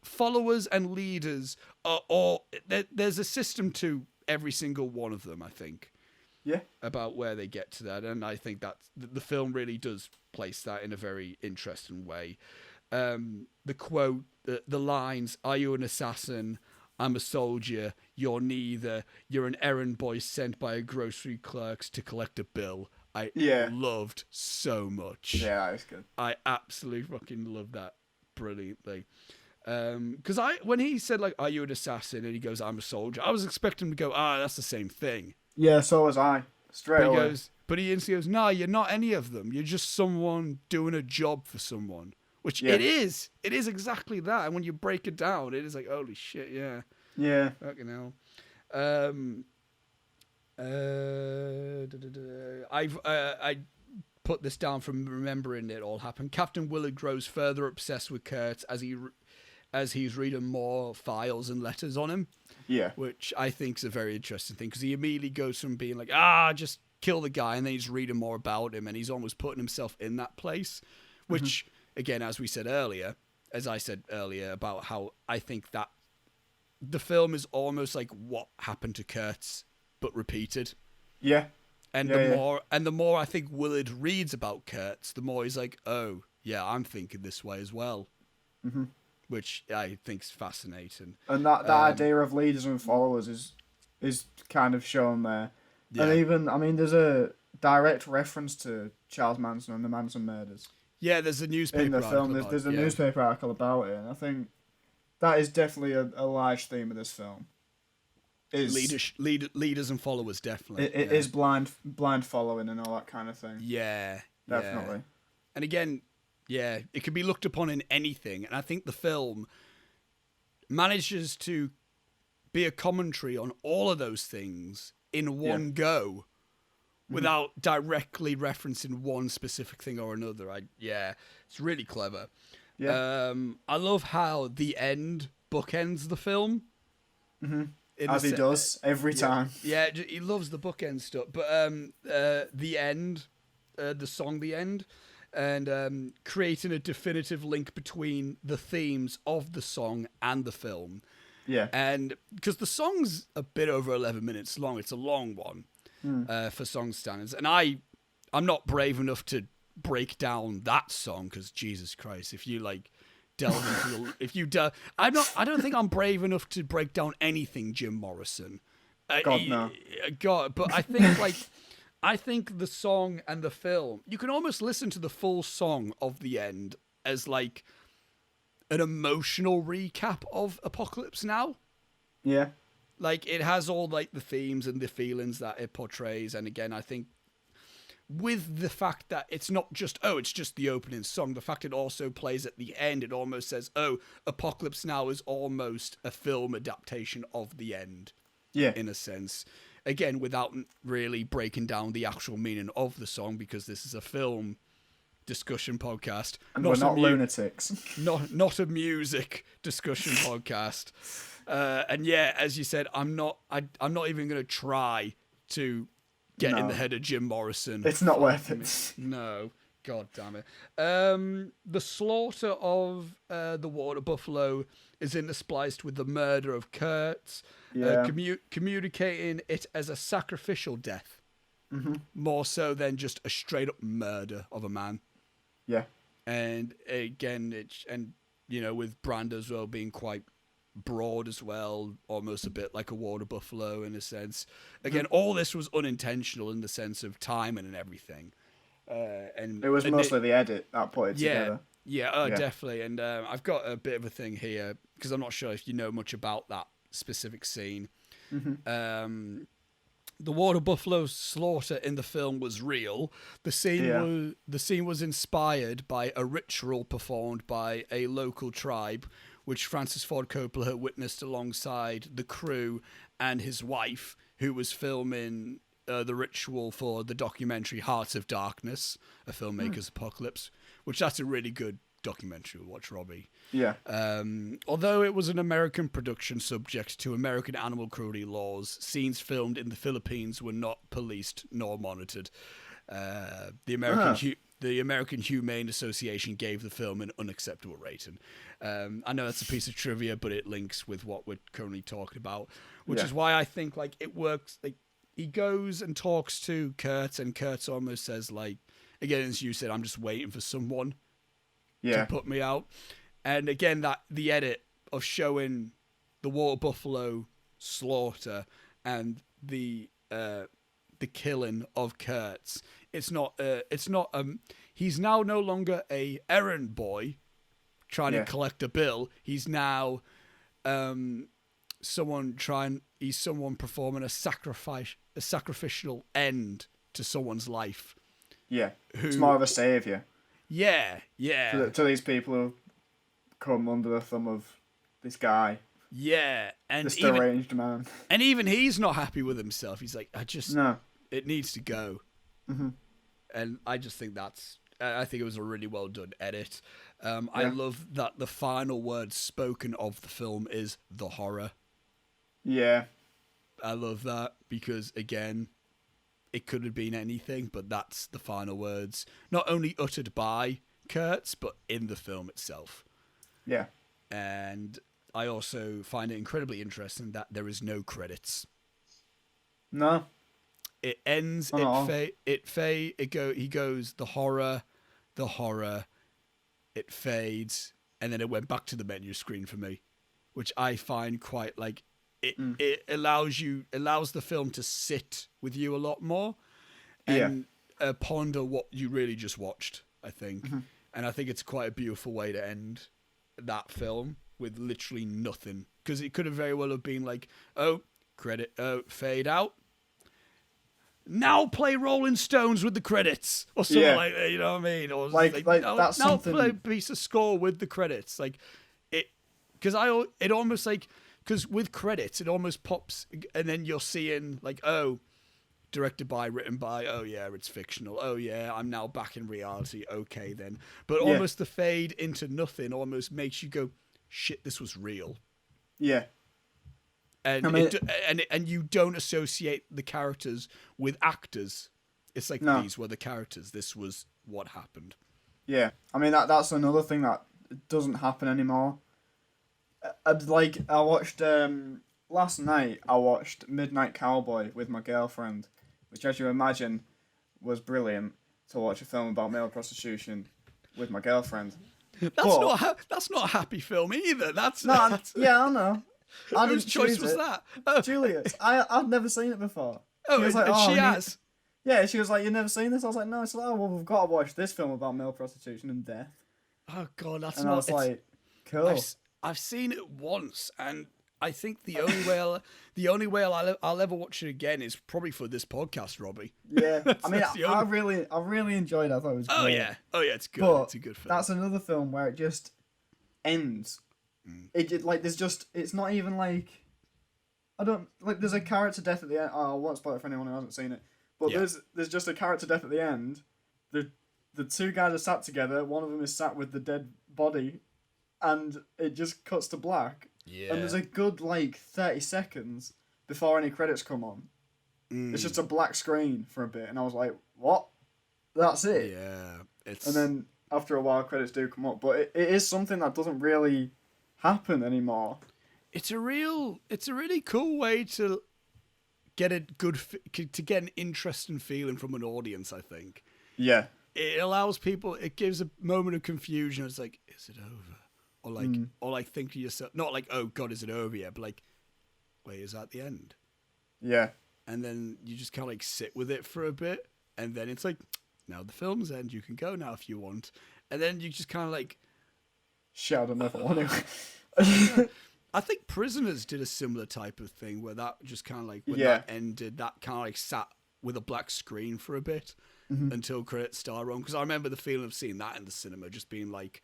followers and leaders are all there's a system to every single one of them, I think. Yeah. About where they get to that. And I think that the film really does place that in a very interesting way. The quote, the lines, "Are you an assassin? I'm a soldier. You're neither. You're an errand boy sent by a grocery clerk to collect a bill." I loved so much. Yeah, it's good. I absolutely fucking loved that brilliantly. Because when he said, like, "Are you an assassin?" and he goes, "I'm a soldier," I was expecting him to go, that's the same thing. Yeah, so was I. Straight away. But he instantly goes, "No, you're not any of them. You're just someone doing a job for someone." Which it is. It is exactly that. And when you break it down, it is like, holy shit, yeah. Yeah. Fucking hell. I put this down from remembering it all happened. Captain Willard grows further obsessed with Kurtz as he's reading more files and letters on him. Yeah. Which I think is a very interesting thing, because he immediately goes from being like, just kill the guy, and then he's reading more about him, and he's almost putting himself in that place. Which, again, as I said earlier, about how I think that the film is almost like what happened to Kurtz, but repeated. Yeah. And the more I think Willard reads about Kurtz, the more he's like, oh, yeah, I'm thinking this way as well. Mm-hmm. Which I think is fascinating. And that idea of leaders and followers is kind of shown there. Yeah. And even, I mean, there's a direct reference to Charles Manson and the Manson murders. Yeah, there's a newspaper in the film. There's a newspaper article about it, and I think that is definitely a large theme of this film. Leaders and followers, definitely. It is blind following and all that kind of thing. Yeah, definitely. Yeah. And again, it can be looked upon in anything, and I think the film manages to be a commentary on all of those things in one go, without directly referencing one specific thing or another. It's really clever. Yeah. I love how the end bookends the film. Mm-hmm. As he does every time. Yeah, he loves the bookend stuff. But the end, the song "The End," and creating a definitive link between the themes of the song and the film. Yeah. And because the song's a bit over 11 minutes long, it's a long one for song standards. And I'm not brave enough to break down that song, because Jesus Christ, if you like delve into I don't think I'm brave enough to break down anything Jim Morrison. No. But I think the song and the film, you can almost listen to the full song of The End as like an emotional recap of Apocalypse Now. Yeah. Like, it has all like the themes and the feelings that it portrays. And again, I think with the fact that it's not just, it's just the opening song, the fact it also plays at the end, it almost says, Apocalypse Now is almost a film adaptation of the end. Yeah. In a sense. Again, without really breaking down the actual meaning of the song, because this is a film discussion podcast. And we're not lunatics. Not a music discussion podcast. And yeah, as you said, I'm not even going to try to get in the head of Jim Morrison. It's not worth it. No. God damn it. The slaughter of the water buffalo is interspliced with the murder of Kurtz, communicating it as a sacrificial death, more so than just a straight up murder of a man. Yeah. And again, with Brand as well being quite broad as well, almost a bit like a water buffalo in a sense. Again, all this was unintentional in the sense of timing and everything. And it was mostly the edit that put it together. Yeah, definitely. And I've got a bit of a thing here because I'm not sure if you know much about that specific scene. The water buffalo slaughter in the film was real. The scene was inspired by a ritual performed by a local tribe, which Francis Ford Coppola had witnessed alongside the crew and his wife, who was filming the ritual for the documentary Hearts of Darkness, a filmmaker's apocalypse, which that's a really good documentary to watch, Robbie. Yeah. Although it was an American production subject to American animal cruelty laws, scenes filmed in the Philippines were not policed nor monitored. The American Humane Association gave the film an unacceptable rating. I know that's a piece of trivia, but it links with what we're currently talking about, which is why I think like it works. Like he goes and talks to Kurt, and Kurt almost says like, again, as you said, I'm just waiting for someone to put me out. And again, that the edit of showing the water buffalo slaughter and the killing of Kurtz. He's now no longer a errand boy trying to collect a bill. He's now someone performing a sacrificial end to someone's life. Yeah. It's more of a savior. Yeah. To these people who come under the thumb of this guy. Yeah. And this deranged man. And even he's not happy with himself. He's like, it needs to go. Mm-hmm. And I just think I think it was a really well done edit. I love that the final word spoken of the film is the horror. Yeah. I love that because, again, it could have been anything, but that's the final words. Not only uttered by Kurtz, but in the film itself. Yeah. And I also find it incredibly interesting that there is no credits. No. It ends. He goes the horror. It fades, and then it went back to the menu screen for me, which I find quite like it. It allows the film to sit with you a lot more, and ponder what you really just watched. I think, and I think it's quite a beautiful way to end that film with literally nothing, because it could have very well have been like, fade out. Now play Rolling Stones with the credits, or something like that. You know what I mean? Or like that's now something. Play a piece of score with the credits, like it, because it almost like because with credits it almost pops, and then you're seeing like directed by, written by. Oh yeah, it's fictional. Oh yeah, I'm now back in reality. Okay then, but almost the fade into nothing almost makes you go, shit, this was real. Yeah. And and you don't associate the characters with actors. It's like these were the characters. This was what happened. Yeah, I mean that's another thing that doesn't happen anymore. Like I watched last night. I watched Midnight Cowboy with my girlfriend, which, as you imagine, was brilliant to watch a film about male prostitution with my girlfriend. That's not a happy film either. Yeah, I know. Whose choice was that? Juliet's. I'd never seen it before. She was like, she has. Yeah, she was like, "You've never seen this?" I was like, "No." She's like, "Oh, well, we've got to watch this film about male prostitution and death." Oh God, that's and not. I was like, "Cool." I've seen it once, and I think the only way I'll ever watch it again is probably for this podcast, Robbie. Yeah, I mean, I really enjoyed it. I thought it was great. Oh yeah, it's good. But it's a good film. That's another film where it just ends. It like it's not even like there's a character death at the end. Oh, I won't spoil it for anyone who hasn't seen it. But there's just a character death at the end. The two guys are sat together. One of them is sat with the dead body, and it just cuts to black. Yeah. And there's a good 30 seconds before any credits come on. It's just a black screen for a bit, and I was like, "What? That's it?" Yeah. And then after a while, credits do come up, but it is something that doesn't really happen anymore. It's a really cool way to get to get an interest and feeling from an audience, I think. Yeah. It allows people, it gives a moment of confusion. It's like, is it over? Or think to yourself, not like, oh God, is it over yet? But like, wait, is that the end? Yeah. And then you just kind of sit with it for a bit. And then it's like, now the film's end. You can go now if you want. And then you just kind of shout another one. I think Prisoners did a similar type of thing where that just kind of when that ended, that kind of sat with a black screen for a bit until credits start on. Because I remember the feeling of seeing that in the cinema, just being like,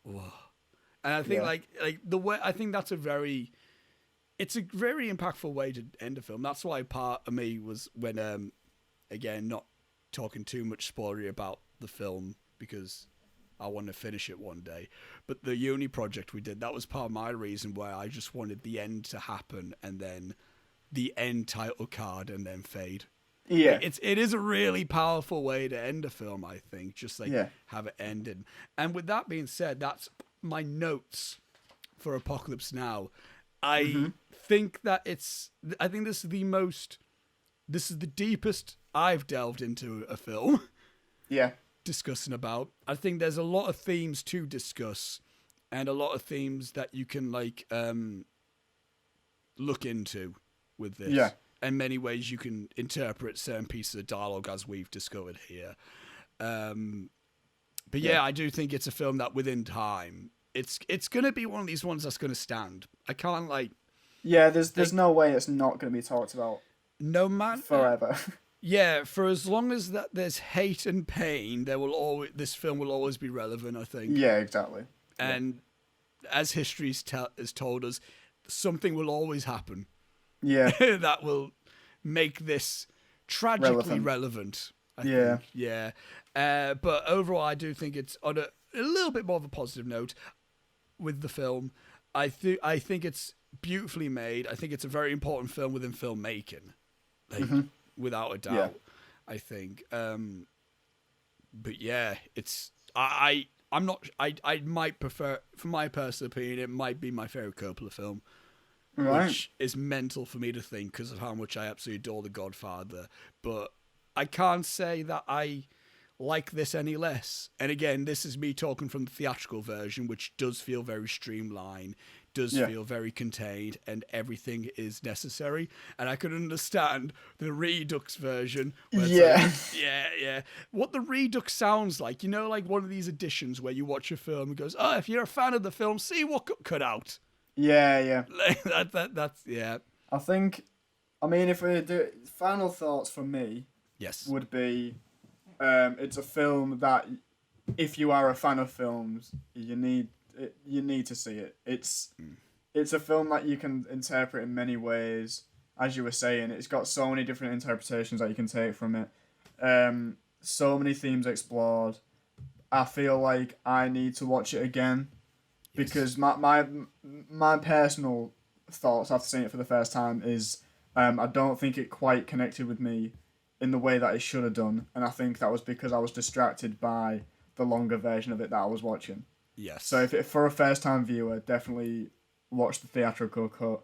whoa. And I think the way, I think that's it's a very impactful way to end a film. That's why part of me was when, again, not talking too much spoilery about the film because I want to finish it one day. But the uni project we did, that was part of my reason why I just wanted the end to happen and then the end title card and then fade. Yeah. It is a really powerful way to end a film, I think. Just have it ended. And with that being said, that's my notes for Apocalypse Now. I think that I think this is the deepest I've delved into a film. Yeah. Discussing about. I think there's a lot of themes to discuss and a lot of themes that you can look into with this. Yeah. In many ways you can interpret certain pieces of dialogue as we've discovered here. But yeah, I do think it's a film that within time, it's going to be one of these ones that's going to stand. I can't Yeah, there's no way it's not going to be talked about. No matter forever. Yeah, for as long as that there's hate and pain, this film will always be relevant, I think. Yeah, exactly. And as history has told us, something will always happen. Yeah. That will make this tragically relevant I think. Yeah. But overall, I do think it's on a little bit more of a positive note with the film. I think it's beautifully made. I think it's a very important film within filmmaking. Without a doubt, yeah. I think. But yeah, it's I might prefer, for my personal opinion, it might be my favorite Coppola film, which is mental for me to think because of how much I absolutely adore The Godfather. But I can't say that I like this any less. And again, this is me talking from the theatrical version, which does feel very streamlined, does feel very contained, and everything is necessary. And I can understand the Redux version. Where what the Redux sounds like. You know, like one of these editions where you watch a film and goes, oh, if you're a fan of the film, see what got cut out. Yeah. That's, yeah. I think, I mean, if we do final thoughts from me, would be, it's a film that, if you are a fan of films, you need to see it. It's a film that you can interpret in many ways. As you were saying, it's got so many different interpretations that you can take from it. So many themes explored. I feel like I need to watch it again because my personal thoughts after seeing it for the first time is I don't think it quite connected with me in the way that it should have done, and I think that was because I was distracted by the longer version of it that I was watching. Yes. So if for a first time viewer, definitely watch the theatrical cut.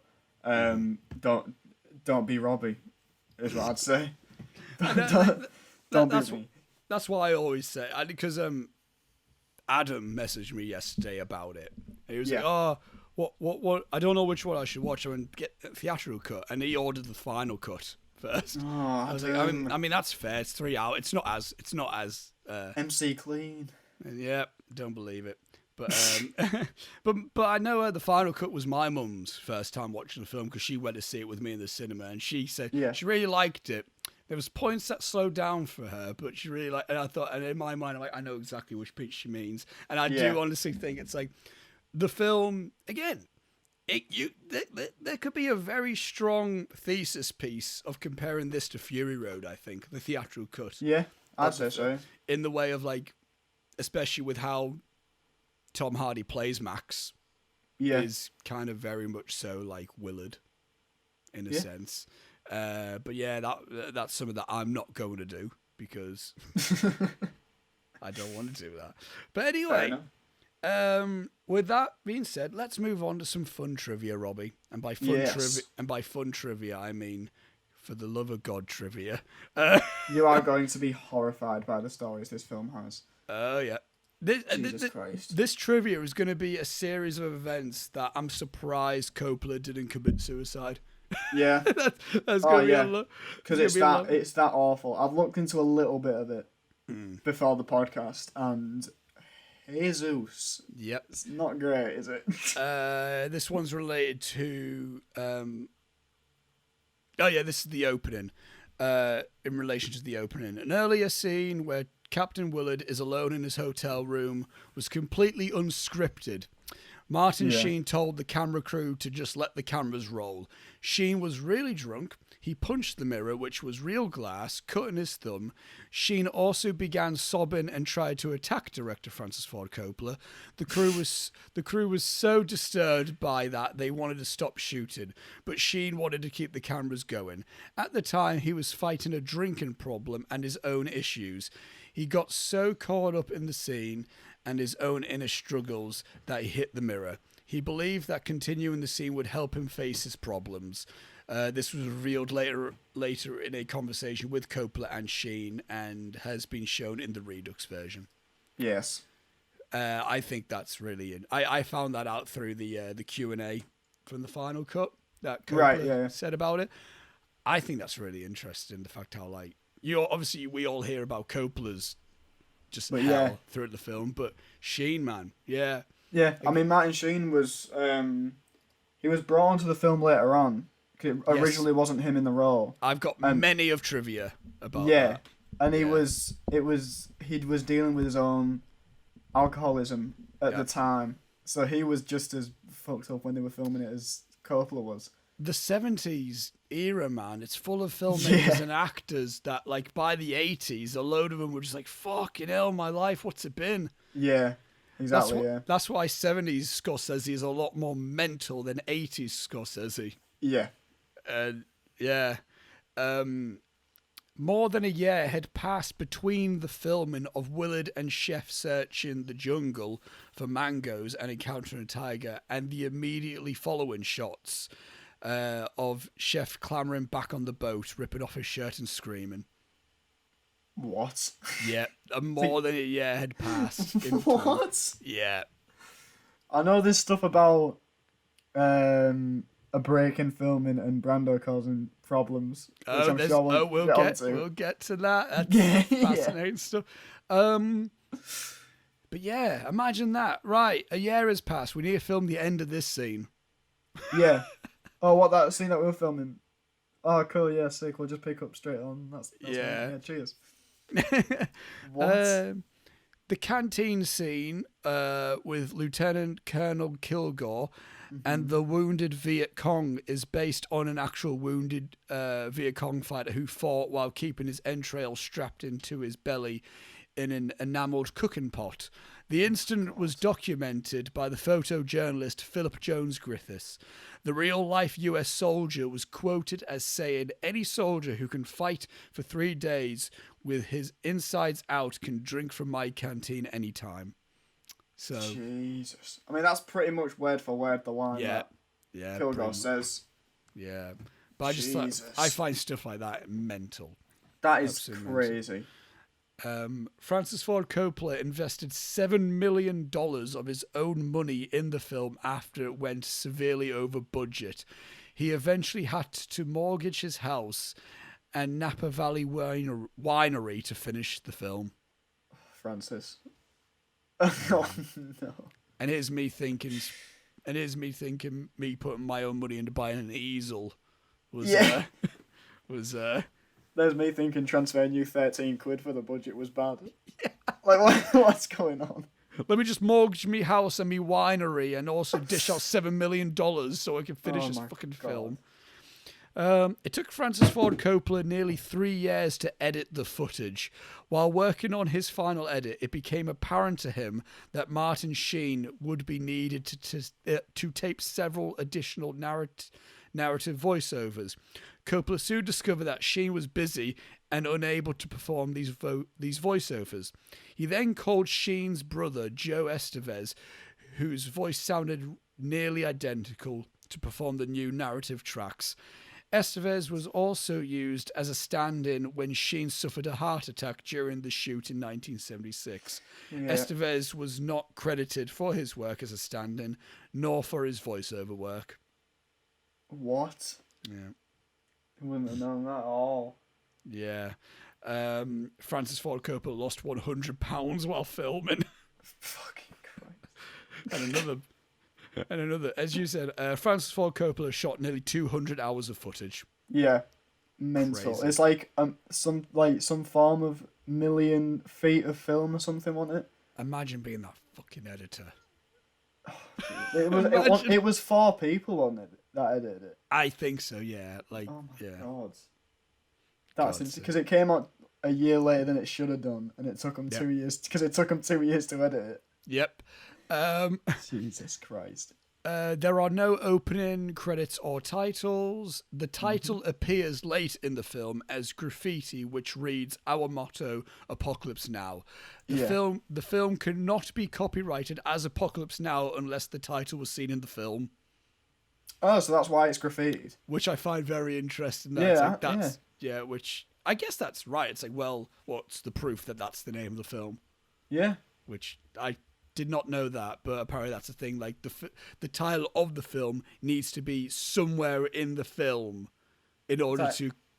Don't be Robbie, is what I'd say. Don't be me. That's what I always say. Because Adam messaged me yesterday about it. He was like, "Oh, what? I don't know which one I should watch. I mean, get a theatrical cut," and he ordered the final cut first. I was like, I mean, that's fair. It's 3 hours. It's not as MC clean. Yeah, don't believe it. But but I know the final cut was my mum's first time watching the film because she went to see it with me in the cinema, and she said she really liked it. There was points that slowed down for her, but she really liked. And I thought, and in my mind, I'm like, I know exactly which piece she means, and I do honestly think it's like the film again. There could be a very strong thesis piece of comparing this to Fury Road. I think the theatrical cut. Yeah, I'd say so. In the way of like, especially with how Tom Hardy plays Max, is kind of very much so like Willard, in a sense. But yeah, that's something that I'm not going to do because I don't want to do that. But anyway, with that being said, let's move on to some fun trivia, Robbie. And by fun trivia, I mean for the love of God trivia. You are going to be horrified by the stories this film has. Oh yeah. Jesus Christ. This trivia is going to be a series of events that I'm surprised Coppola didn't commit suicide. Yeah. that's going to be a lot. Because it's that awful. I've looked into a little bit of it before the podcast, and Jesus. Yep. It's not great, is it? This one's related to... this is the opening. In relation to the opening. An earlier scene where Captain Willard is alone in his hotel room was completely unscripted. Martin Sheen told the camera crew to just let the cameras roll. Sheen was really drunk. He punched the mirror, which was real glass, cutting his thumb. Sheen also began sobbing and tried to attack director Francis Ford Coppola. The crew was so disturbed by that they wanted to stop shooting, but Sheen wanted to keep the cameras going. At the time, he was fighting a drinking problem and his own issues. He got so caught up in the scene and his own inner struggles that he hit the mirror. He believed that continuing the scene would help him face his problems. This was revealed later in a conversation with Coppola and Sheen and has been shown in the Redux version. Yes. I think that's really... I found that out through the Q&A from the final cut that Coppola said about it. I think that's really interesting, the fact how, like... Obviously, we all hear about Coppola's just hell throughout the film, but Sheen, man, yeah. Yeah, I mean, Martin Sheen was... he was brought onto the film later on. It originally wasn't him in the role. I've got many of trivia about that. And he was dealing with his own alcoholism at the time. So he was just as fucked up when they were filming it as Coppola was. The 70s era, man, it's full of filmmakers and actors that, like, by the 80s, a load of them were just like, fucking hell, my life, what's it been? Yeah, exactly, That's why 70s Scorsese is a lot more mental than 80s Scorsese. Yeah. More than a year had passed between the filming of Willard and Chef searching the jungle for mangoes and encountering a tiger and the immediately following shots of Chef clambering back on the boat, ripping off his shirt and screaming. What? Yeah, more than a year had passed. What? Yeah. I know this stuff about a break in filming and Brando causing problems. We'll get to that. That's fascinating stuff. But yeah, imagine that. Right, a year has passed. We need to film the end of this scene. Yeah. Oh, what, that scene that we were filming? Oh, cool. Yeah, sick. We'll just pick up straight on. That's yeah. Cheers. What? The canteen scene with Lieutenant Colonel Kilgore and the wounded Viet Cong is based on an actual wounded Viet Cong fighter who fought while keeping his entrails strapped into his belly in an enamelled cooking pot. The incident was documented by the photojournalist Philip Jones Griffiths. The real-life US soldier was quoted as saying, "Any soldier who can fight for 3 days with his insides out can drink from my canteen anytime." So, Jesus. I mean, that's pretty much word for word the line that Kilgore says. Yeah. But I find stuff like that mental. That is crazy. Francis Ford Coppola invested $7 million of his own money in the film after it went severely over budget. He eventually had to mortgage his house and Napa Valley winery to finish the film. Francis. Oh, no. And here's me thinking, me putting my own money into buying an easel was There's me thinking transferring you 13 quid for the budget was bad. Yeah. Like, what's going on? Let me just mortgage me house and me winery and also dish out $7 million so I can finish this fucking film. It took Francis Ford Coppola nearly 3 years to edit the footage. While working on his final edit, it became apparent to him that Martin Sheen would be needed to tape several additional narrative voiceovers. Coppola soon discovered that Sheen was busy and unable to perform these voiceovers. He then called Sheen's brother, Joe Estevez, whose voice sounded nearly identical, to perform the new narrative tracks. Estevez was also used as a stand-in when Sheen suffered a heart attack during the shoot in 1976. Yeah. Estevez was not credited for his work as a stand-in, nor for his voiceover work. What? Yeah. I wouldn't have known that at all. Yeah. Francis Ford Coppola lost £100 while filming. Fucking Christ. And another, as you said, Francis Ford Coppola shot nearly 200 hours of footage. Yeah, mental. Crazy. It's like some form of million feet of film or something, wasn't it? Imagine being that fucking editor. It was 4 people on it that edited it. I think so. Yeah. Like. Oh my yeah. God. That's because it came out a year later than it should have done, and it took them 2 years because it took them 2 years to edit it. Yep. Jesus Christ. There are no opening credits or titles. The title appears late in the film as graffiti, which reads "Our motto: Apocalypse Now." The film cannot be copyrighted as Apocalypse Now unless the title was seen in the film. Oh, so that's why it's graffitied. Which I find very interesting. Which I guess that's right. It's like, well, what's the proof that that's the name of the film? Yeah. Which I did not know that, but apparently that's a thing. Like the title of the film needs to be somewhere in the film in order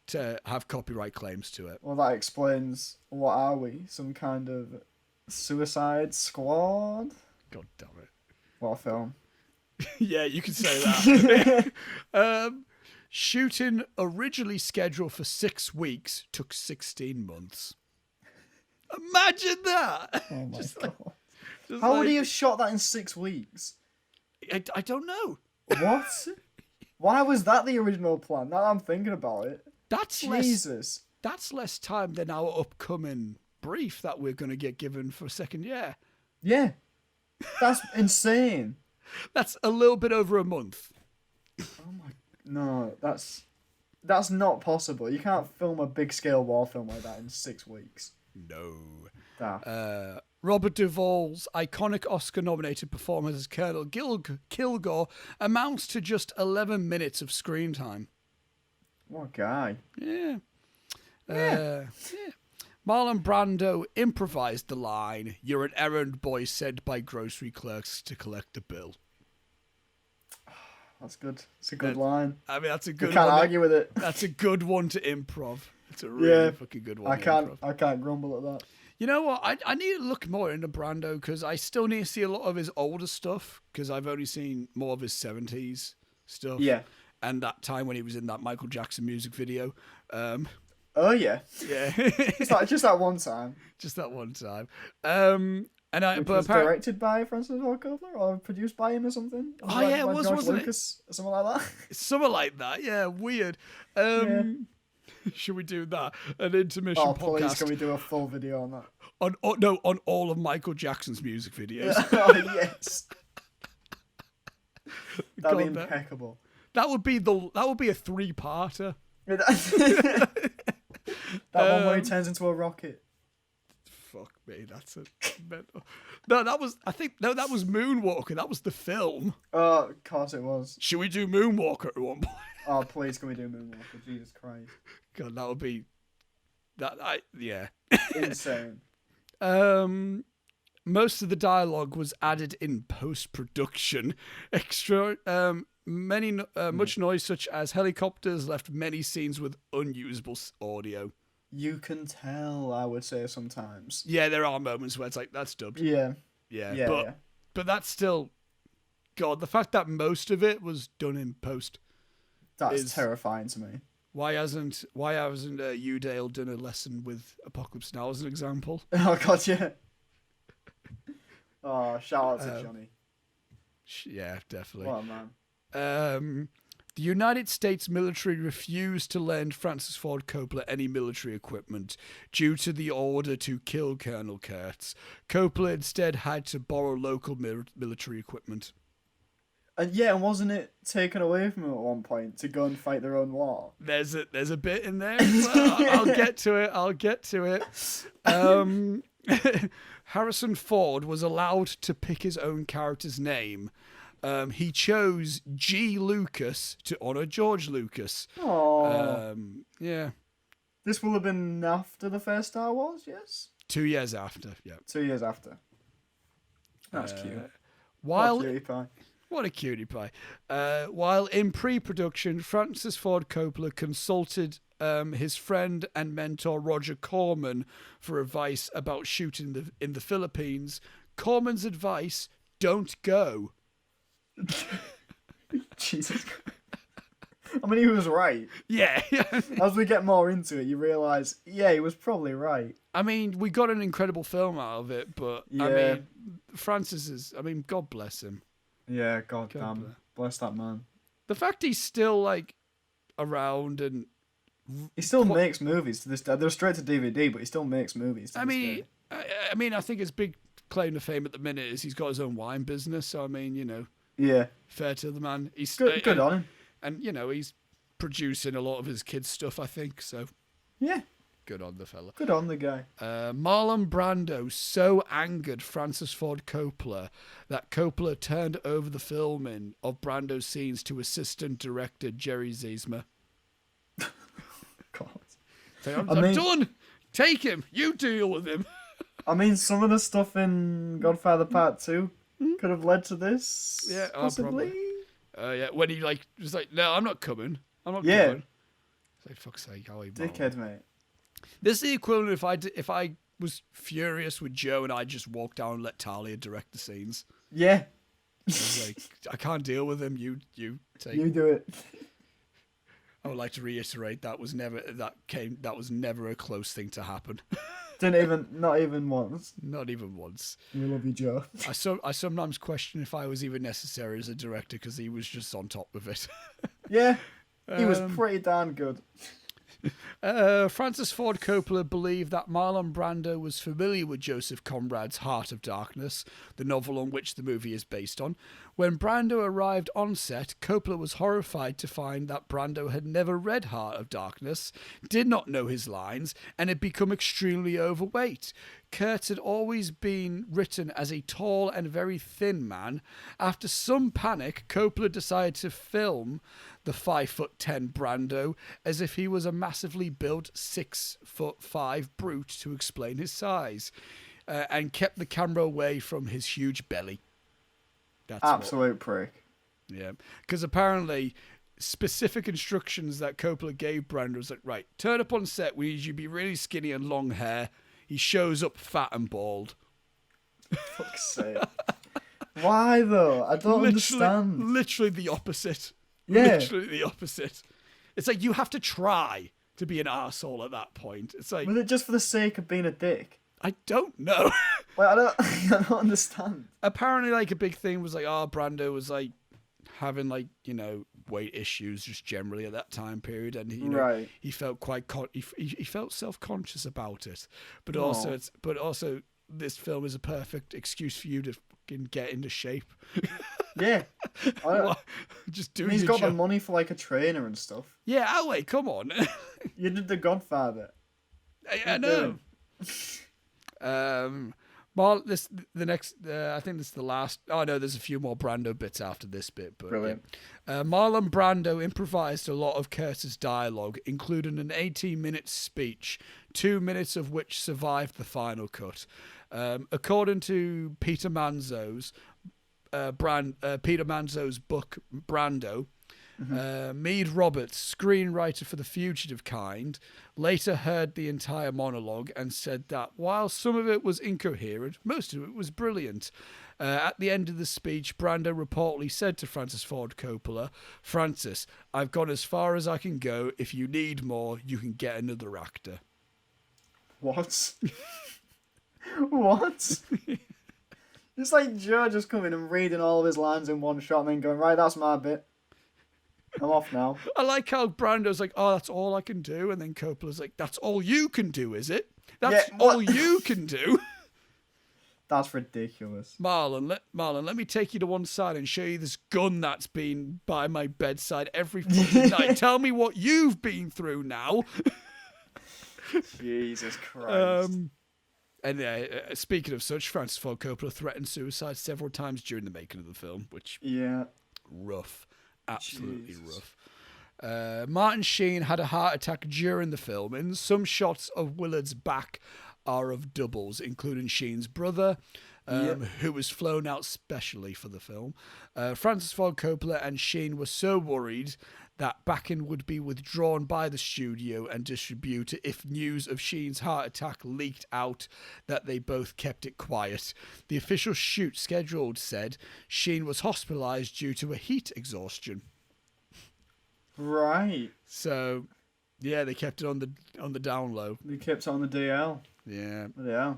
to have copyright claims to it. Well, that explains, what are we? Some kind of Suicide Squad? God damn it. What a film. Yeah, you can say that. Shooting, originally scheduled for 6 weeks, took 16 months. Imagine that! Oh my God. How would he have shot that in 6 weeks? I don't know. What? Why was that the original plan? Now that I'm thinking about it. That's Jesus. That's less time than our upcoming brief that we're going to get given for second year. Yeah. That's insane. That's a little bit over a month. Oh my... No, that's not possible. You can't film a big-scale war film like that in 6 weeks. No. Robert Duvall's iconic Oscar-nominated performance as Colonel Kilgore amounts to just 11 minutes of screen time. What a guy. Yeah. Marlon Brando improvised the line, "You're an errand boy sent by grocery clerks to collect the bill." That's good. It's a good line. I mean, that's a good one. You can't argue with it. That's a good one to improv. It's a really fucking good one. I can't grumble at that. You know what? I need to look more into Brando because I still need to see a lot of his older stuff because I've only seen more of his 70s stuff. Yeah. And that time when he was in that Michael Jackson music video. Oh, yeah. Yeah. just that one time. Just that one time. Which was directed by Francis Ford Coppola or produced by him or something? It was, George wasn't Lucas, or something like that? Something like that, yeah. Weird. Should we do that? An intermission podcast. Oh, please, can we do a full video on that? On all of Michael Jackson's music videos. Oh, yes. That'd be impeccable. That would be a 3-parter. That one where he turns into a rocket. Fuck me, that's a mental. No, that was Moonwalker. That was the film. Oh, of course it was. Should we do Moonwalker at one point? Oh, please, can we do Moonwalker? Jesus Christ. God, that would be insane. Most of the dialogue was added in post-production. Much noise such as helicopters left many scenes with unusable audio. You can tell, I would say, sometimes. Yeah, there are moments where it's like, that's dubbed. Yeah. But But that's still, God, the fact that most of it was done in post. That's terrifying to me. Why hasn't Udale done a lesson with Apocalypse Now as an example? Oh God, yeah. Oh, shout out to Johnny. Yeah, definitely. What a man. The United States military refused to lend Francis Ford Coppola any military equipment due to the order to kill Colonel Kurtz. Coppola instead had to borrow local military equipment. And wasn't it taken away from him at one point to go and fight their own war? There's a bit in there. I'll get to it. Harrison Ford was allowed to pick his own character's name. He chose G. Lucas to honor George Lucas. Aww. Yeah. This will have been after the first Star Wars, yes? 2 years after, yeah. 2 years after. That's cute. While... What a cutie pie. What a cutie pie. While in pre-production, Francis Ford Coppola consulted his friend and mentor Roger Corman for advice about shooting in the Philippines. Corman's advice, don't go. Jesus. I mean, he was right. Yeah. As we get more into it, you realise, he was probably right. I mean, we got an incredible film out of it, but, I mean, God bless him. Yeah, God damn. Bless that man. The fact he's still, around and... He still makes movies to this day. They're straight to DVD, but he still makes movies to this day. I think his big claim to fame at the minute is he's got his own wine business, so, Yeah. Fair to the man. He's good on him. And, he's producing a lot of his kids' stuff, I think, so... Yeah. Good on the fella. Good on the guy. Marlon Brando so angered Francis Ford Coppola that Coppola turned over the filming of Brando's scenes to assistant director Jerry Ziesmer. God. So I'm done. Take him. You deal with him. I mean, some of the stuff in Godfather Part 2 could have led to this. Yeah, possibly. When he was like, no, I'm not coming. I'm not coming. It's like, fuck's sake, how are you? Dickhead, mate. This is the equivalent if I was furious with Joe and I just walked down and let Talia direct the scenes. Yeah. I was like, I can't deal with him. You take. You do it. I would like to reiterate that was never a close thing to happen. Not even once. Not even once. We love you, Joe. I sometimes question if I was even necessary as a director because he was just on top of it. Yeah, he was pretty darn good. Francis Ford Coppola believed that Marlon Brando was familiar with Joseph Conrad's Heart of Darkness, the novel on which the movie is based on. When Brando arrived on set, Coppola was horrified to find that Brando had never read Heart of Darkness, did not know his lines, and had become extremely overweight. Kurtz had always been written as a tall and very thin man. After some panic, Coppola decided to film the 5'10" Brando as if he was a massively built 6'5" brute to explain his size, and kept the camera away from his huge belly. That's absolute prick. Yeah, because apparently specific instructions that Coppola gave Brando was like, right, turn up on set, we need you to be really skinny and long hair. He shows up fat and bald. Fuck's sake. Why though? I don't understand. Literally the opposite. Yeah. Literally the opposite. It's like you have to try to be an arsehole at that point. It's like, was it just for the sake of being a dick? I don't know. Well, I don't understand. Apparently, a big thing was Brando was having weight issues just generally at that time period, and he felt quite he felt self-conscious about it. But also this film is a perfect excuse for you to fucking get into shape. Yeah. Just do. He's got the money for a trainer and stuff. Yeah, wait, come on. You did The Godfather. I know. I think this is the last. Oh no, there's a few more Brando bits after this bit. But brilliant. Yeah. Marlon Brando improvised a lot of Kurtz's dialogue, including an 18-minute speech, 2 minutes of which survived the final cut. According to Peter Manzo's book Brando, Mead Roberts, screenwriter for The Fugitive Kind, later heard the entire monologue and said that while some of it was incoherent, most of it was brilliant. At the end of the speech, Brando reportedly said to Francis Ford Coppola, "Francis, I've gone as far as I can go. If you need more, you can get another actor." What? What? It's like Joe just coming and reading all of his lines in one shot and then going, right, that's my bit. I'm off now. I like how Brando's like, "Oh, that's all I can do." And then Coppola's like, "That's all you can do, is it? That's all you can do?" That's ridiculous. Marlon, let me take you to one side and show you this gun that's been by my bedside every fucking night. Tell me what you've been through now. Jesus Christ. And speaking of such, Francis Ford Coppola threatened suicide several times during the making of the film, which rough, absolutely rough. Martin Sheen had a heart attack during the film, and some shots of Willard's back are of doubles, including Sheen's brother, who was flown out specially for the film. Francis Ford Coppola and Sheen were so worried that backing would be withdrawn by the studio and distributor if news of Sheen's heart attack leaked out that they both kept it quiet. The official shoot scheduled said Sheen was hospitalized due to a heat exhaustion. Right. So, yeah, they kept it on the down low. They kept it on the DL. Yeah. Yeah.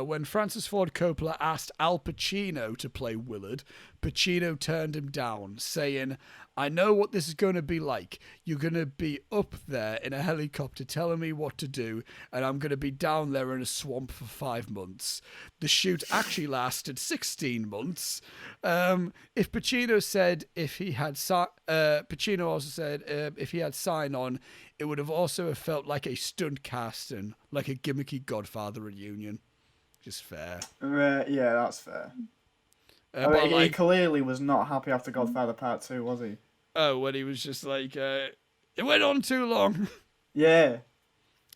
When Francis Ford Coppola asked Al Pacino to play Willard, Pacino turned him down, saying, "I know what this is going to be like. You're going to be up there in a helicopter telling me what to do, and I'm going to be down there in a swamp for 5 months." The shoot actually lasted 16 months. Pacino also said if he had signed on, it would have also felt like a stunt cast and like a gimmicky Godfather reunion. Just fair. Yeah, that's fair. He clearly was not happy after Godfather Part 2, was he? Oh, when he was just like, it went on too long. Yeah.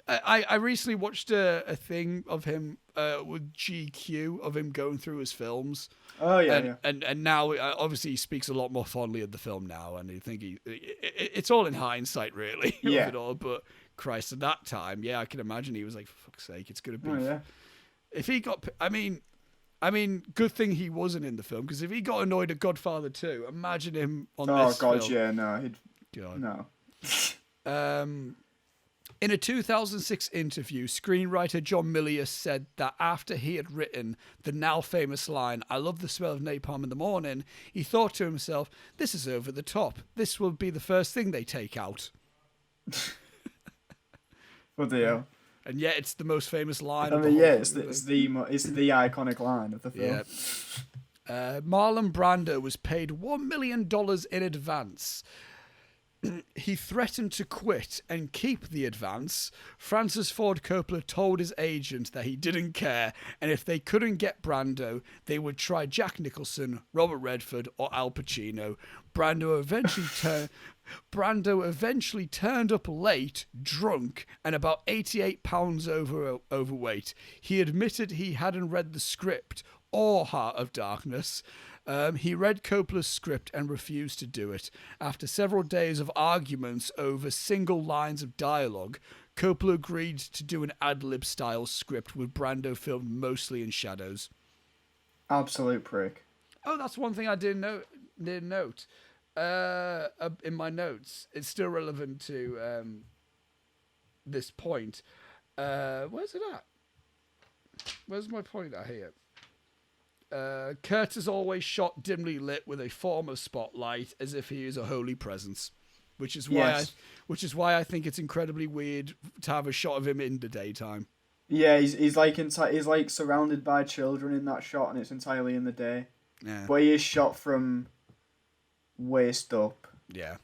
I recently watched a thing of him with GQ of him going through his films. Oh, yeah, And now, obviously, he speaks a lot more fondly of the film now, and I think it's all in hindsight, really, of it all. But Christ, at that time, I can imagine he was like, for fuck's sake, it's going to be... Oh, yeah. If he got... I mean, good thing he wasn't in the film, because if he got annoyed at Godfather 2, imagine him on this film. Oh, God, yeah, no. No. In a 2006 interview, screenwriter John Milius said that after he had written the now famous line, "I love the smell of napalm in the morning," he thought to himself, "This is over the top. This will be the first thing they take out." What the hell? And yet it's the most famous line. It's the iconic line of the film. Yeah. Marlon Brando was paid $1 million in advance. He threatened to quit and keep the advance. Francis Ford Coppola told his agent that he didn't care, and if they couldn't get Brando, they would try Jack Nicholson, Robert Redford, or Al Pacino. Brando eventually turned up late, drunk, and about 88 pounds overweight. He admitted he hadn't read the script or Heart of Darkness. He read Coppola's script and refused to do it. After several days of arguments over single lines of dialogue, Coppola agreed to do an ad-lib style script with Brando filmed mostly in shadows. Absolute prick. Oh, that's one thing I didn't note. In my notes, it's still relevant to this point. Where's it at? Where's my point at here? Kurt is always shot dimly lit with a form of spotlight, as if he is a holy presence, which is why I think it's incredibly weird to have a shot of him in the daytime. Yeah, he's like surrounded by children in that shot, and it's entirely in the day. Yeah, but he is shot from waist up. Yeah,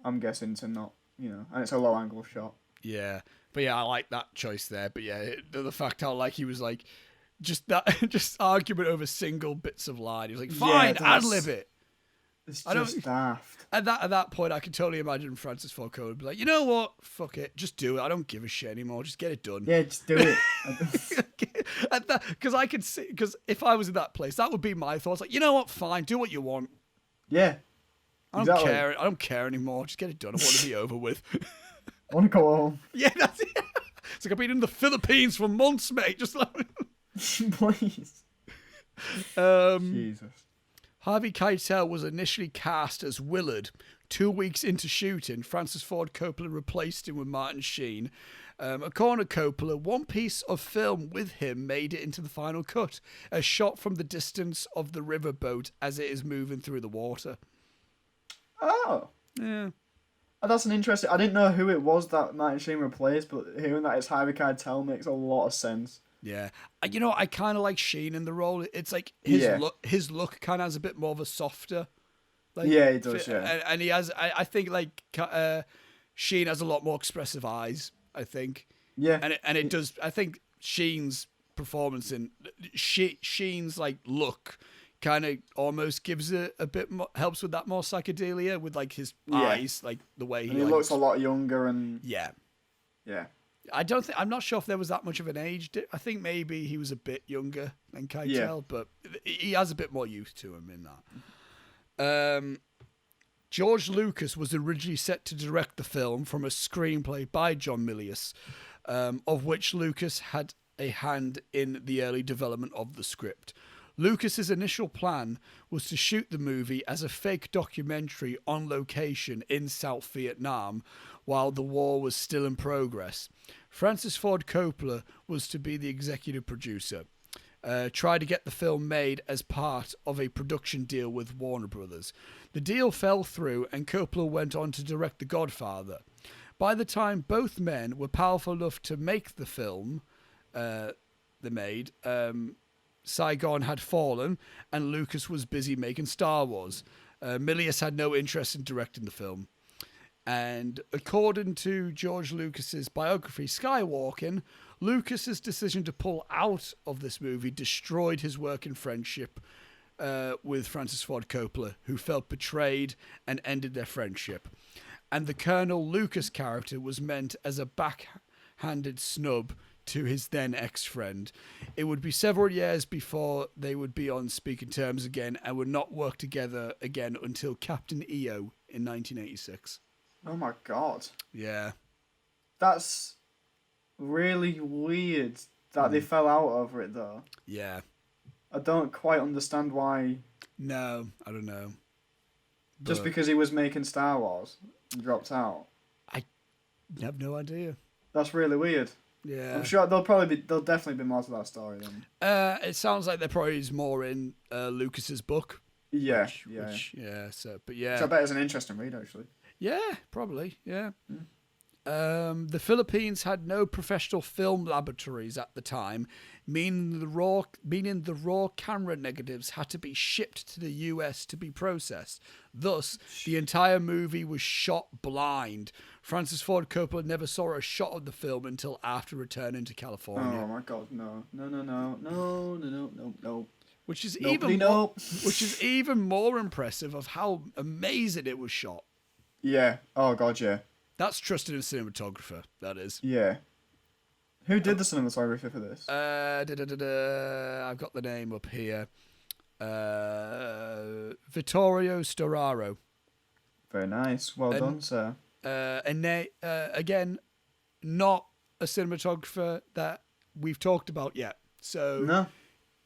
I'm guessing to not, and it's a low angle shot. Yeah, but I like that choice there. But the fact how he was like. Just argument over single bits of line. He was like, "Fine, ad-lib it." It's just daft. At that point, I can totally imagine Francis Ford Coppola would be like, "You know what? Fuck it, just do it. I don't give a shit anymore. Just get it done." Yeah, just do it. Because I could see, because if I was in that place, that would be my thoughts. Like, you know what? Fine, do what you want. Yeah. I don't care. I don't care anymore. Just get it done. I want to be over with. I want to go home. Yeah, that's it. It's like I've been in the Philippines for months, mate. Just like... Please. Jesus. Harvey Keitel was initially cast as Willard. 2 weeks into shooting, Francis Ford Coppola replaced him with Martin Sheen. According to Coppola, one piece of film with him made it into the final cut, a shot from the distance of the riverboat as it is moving through the water. Oh. Yeah. Oh, that's an interesting... I didn't know who it was that Martin Sheen replaced, but hearing that it's Harvey Keitel makes a lot of sense. Yeah. You know, I kind of like Sheen in the role. It's like his look kind of has a bit more of a softer... Like, yeah, he does, yeah. And he has... I think, like, Sheen has a lot more expressive eyes, I think. Yeah. And it does... I think Sheen's performance and Sheen's, like, look kind of almost gives it a bit more... Helps with that more psychedelia with, like, his eyes, like, the way he looks a lot younger and... Yeah. Yeah. I'm not sure if there was that much of an age. I think maybe he was a bit younger than Keitel, but he has a bit more youth to him in that. George Lucas was originally set to direct the film from a screenplay by John Milius, of which Lucas had a hand in the early development of the script. Lucas's initial plan was to shoot the movie as a fake documentary on location in South Vietnam while the war was still in progress. Francis Ford Coppola was to be the executive producer. Tried to get the film made as part of a production deal with Warner Brothers. The deal fell through and Coppola went on to direct The Godfather. By the time both men were powerful enough to make the film they made, Saigon had fallen and Lucas was busy making Star Wars. Milius had no interest in directing the film. And according to George Lucas's biography, Skywalking, Lucas's decision to pull out of this movie destroyed his working friendship with Francis Ford Coppola, who felt betrayed and ended their friendship. And the Colonel Lucas character was meant as a backhanded snub to his then ex-friend. It would be several years before they would be on speaking terms again and would not work together again until Captain EO in 1986. Oh my god. Yeah. That's really weird that they fell out over it, though. Yeah. I don't quite understand why. No, I don't know. Just because he was making Star Wars and dropped out. I have no idea. That's really weird. Yeah. I'm sure there'll definitely be more to that story then. It sounds like there probably is more in Lucas's book. Yeah. So I bet it's an interesting read, actually. Yeah, probably. Yeah. The Philippines had no professional film laboratories at the time, meaning the raw camera negatives had to be shipped to the US to be processed. Thus, the entire movie was shot blind. Francis Ford Coppola never saw a shot of the film until after returning to California. Oh my god, no. Which is even more impressive of how amazing it was shot. Yeah. Oh god, yeah. That's trusted in cinematographer, that is. Yeah. Who did the cinematography for this? I've got the name up here. Vittorio Storaro. Very nice. Well done, sir. Again, not a cinematographer that we've talked about yet. So no.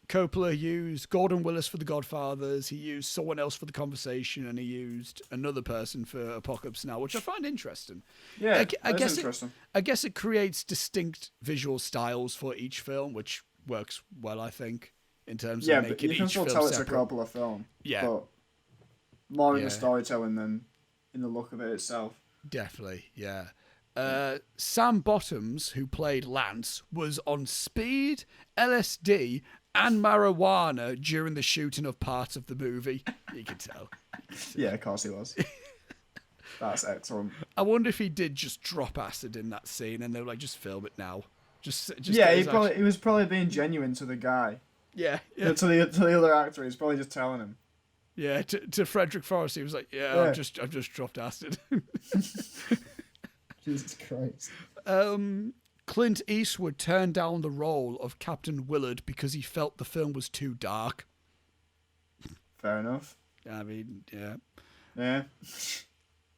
Coppola used Gordon Willis for The Godfathers, he used someone else for The Conversation, and he used another person for Apocalypse Now, which I find interesting. Yeah, I guess it creates distinct visual styles for each film, which works well, I think, in terms of making each film separate. Yeah, but you can still tell it's a Coppola film. Yeah. But more in the storytelling than in the look of it itself. Definitely, yeah. Sam Bottoms, who played Lance, was on speed, LSD, and marijuana during the shooting of parts of the movie. You can tell. Yeah, of course he was. That's excellent. I wonder if he did just drop acid in that scene and they were like, just film it now. He was probably being genuine to the guy. Yeah. To the other actor, he's probably just telling him. Yeah, to Frederick Forrest, he was like, I've just dropped acid. Jesus Christ. Clint Eastwood turned down the role of Captain Willard because he felt the film was too dark. Fair enough. I mean, yeah. Yeah.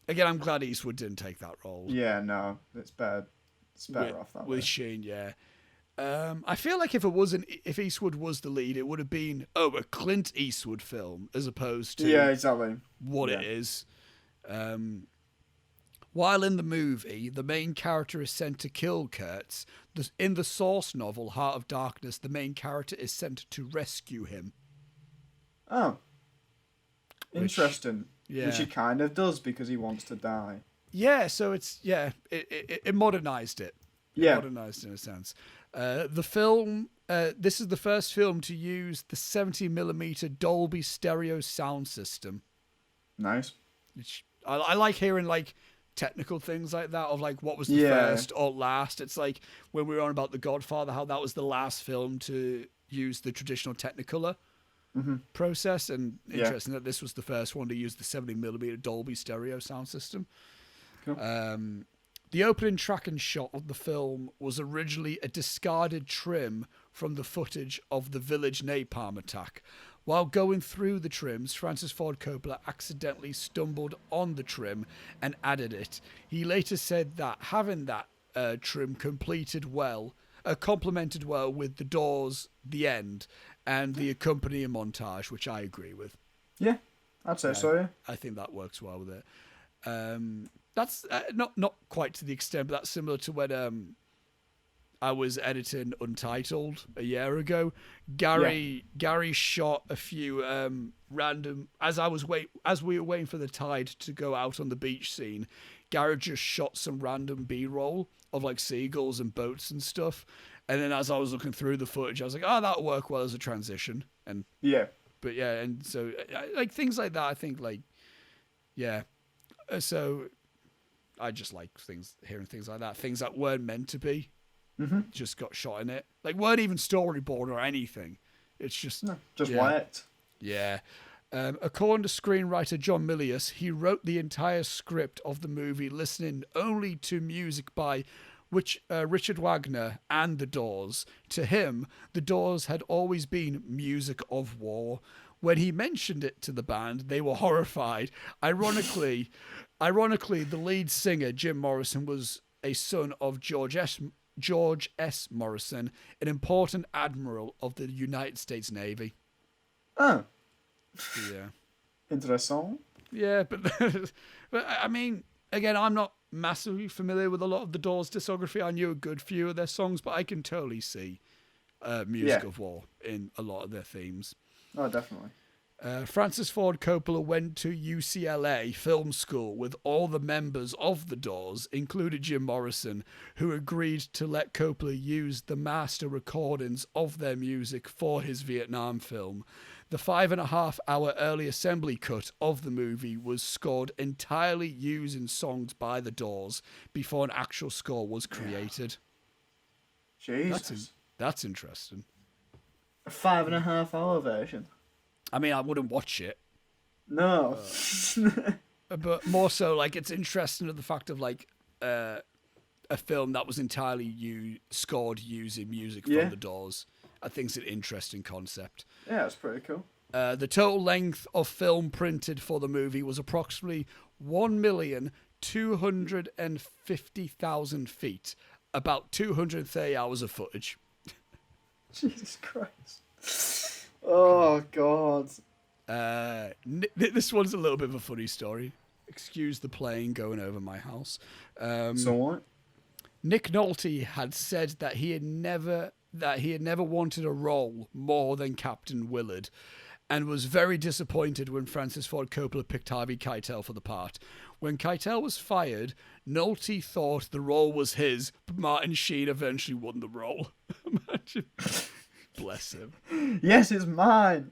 Again, I'm glad Eastwood didn't take that role. Yeah, no, it's better. It's better off that way. With Shane, yeah. I feel like if Eastwood was the lead, it would have been a Clint Eastwood film as opposed to exactly what it is. While in the movie, the main character is sent to kill Kurtz. In the source novel, Heart of Darkness, the main character is sent to rescue him. Oh, interesting. Yeah. Which he kind of does because he wants to die. Yeah, so it modernized it. Modernized in a sense. The film, this is the first film to use the 70mm Dolby stereo sound system. Nice. Which I like hearing like technical things like that of like what was the first or last. It's like when we were on about The Godfather, how that was the last film to use the traditional Technicolor process, and interesting that this was the first one to use the 70mm Dolby stereo sound system. Cool. The opening track and shot of the film was originally a discarded trim from the footage of the Village napalm attack. While going through the trims, Francis Ford Coppola accidentally stumbled on the trim and added it. He later said that having that trim complemented well with The Doors' The End and the accompanying montage, which I agree with. Yeah, I'd say so, yeah. I think that works well with it. That's not quite to the extent, but that's similar to when I was editing Untitled a year ago. Gary shot a few random as we were waiting for the tide to go out on the beach scene. Gary just shot some random B-roll of like seagulls and boats and stuff. And then as I was looking through the footage, I was like, "Oh, that'll work well as a transition." And but yeah, and so like things like that, I think like so I just like hearing things like that, things that weren't meant to be. Just got shot in it. Like, weren't even storyboard or anything. It's just... worked. Yeah. According to screenwriter John Milius, he wrote the entire script of the movie listening only to music by Richard Wagner and The Doors. To him, The Doors had always been music of war. When he mentioned it to the band, they were horrified. Ironically, the lead singer, Jim Morrison, was a son of George S. Morrison, an important admiral of the United States Navy. Oh. Yeah. Interesting. Yeah, but I mean, again, I'm not massively familiar with a lot of the Doors' discography. I knew a good few of their songs, but I can totally see music of war in a lot of their themes. Oh, definitely. Francis Ford Coppola went to UCLA Film School with all the members of The Doors, including Jim Morrison, who agreed to let Coppola use the master recordings of their music for his Vietnam film. The 5.5-hour early assembly cut of the movie was scored entirely using songs by The Doors before an actual score was created. Jesus. That's interesting. A 5.5-hour version. I mean, I wouldn't watch it. No. But more so, like, it's interesting of the fact of, like, a film that was entirely scored using music from The Doors. I think it's an interesting concept. Yeah, it's pretty cool. The total length of film printed for the movie was approximately 1,250,000 feet, about 230 hours of footage. Jesus Christ. Oh, God. This one's a little bit of a funny story. Excuse the plane going over my house. So what? Nick Nolte had said that he had never wanted a role more than Captain Willard, and was very disappointed when Francis Ford Coppola picked Harvey Keitel for the part. When Keitel was fired, Nolte thought the role was his, but Martin Sheen eventually won the role. Imagine. Bless him. Yes, it's mine.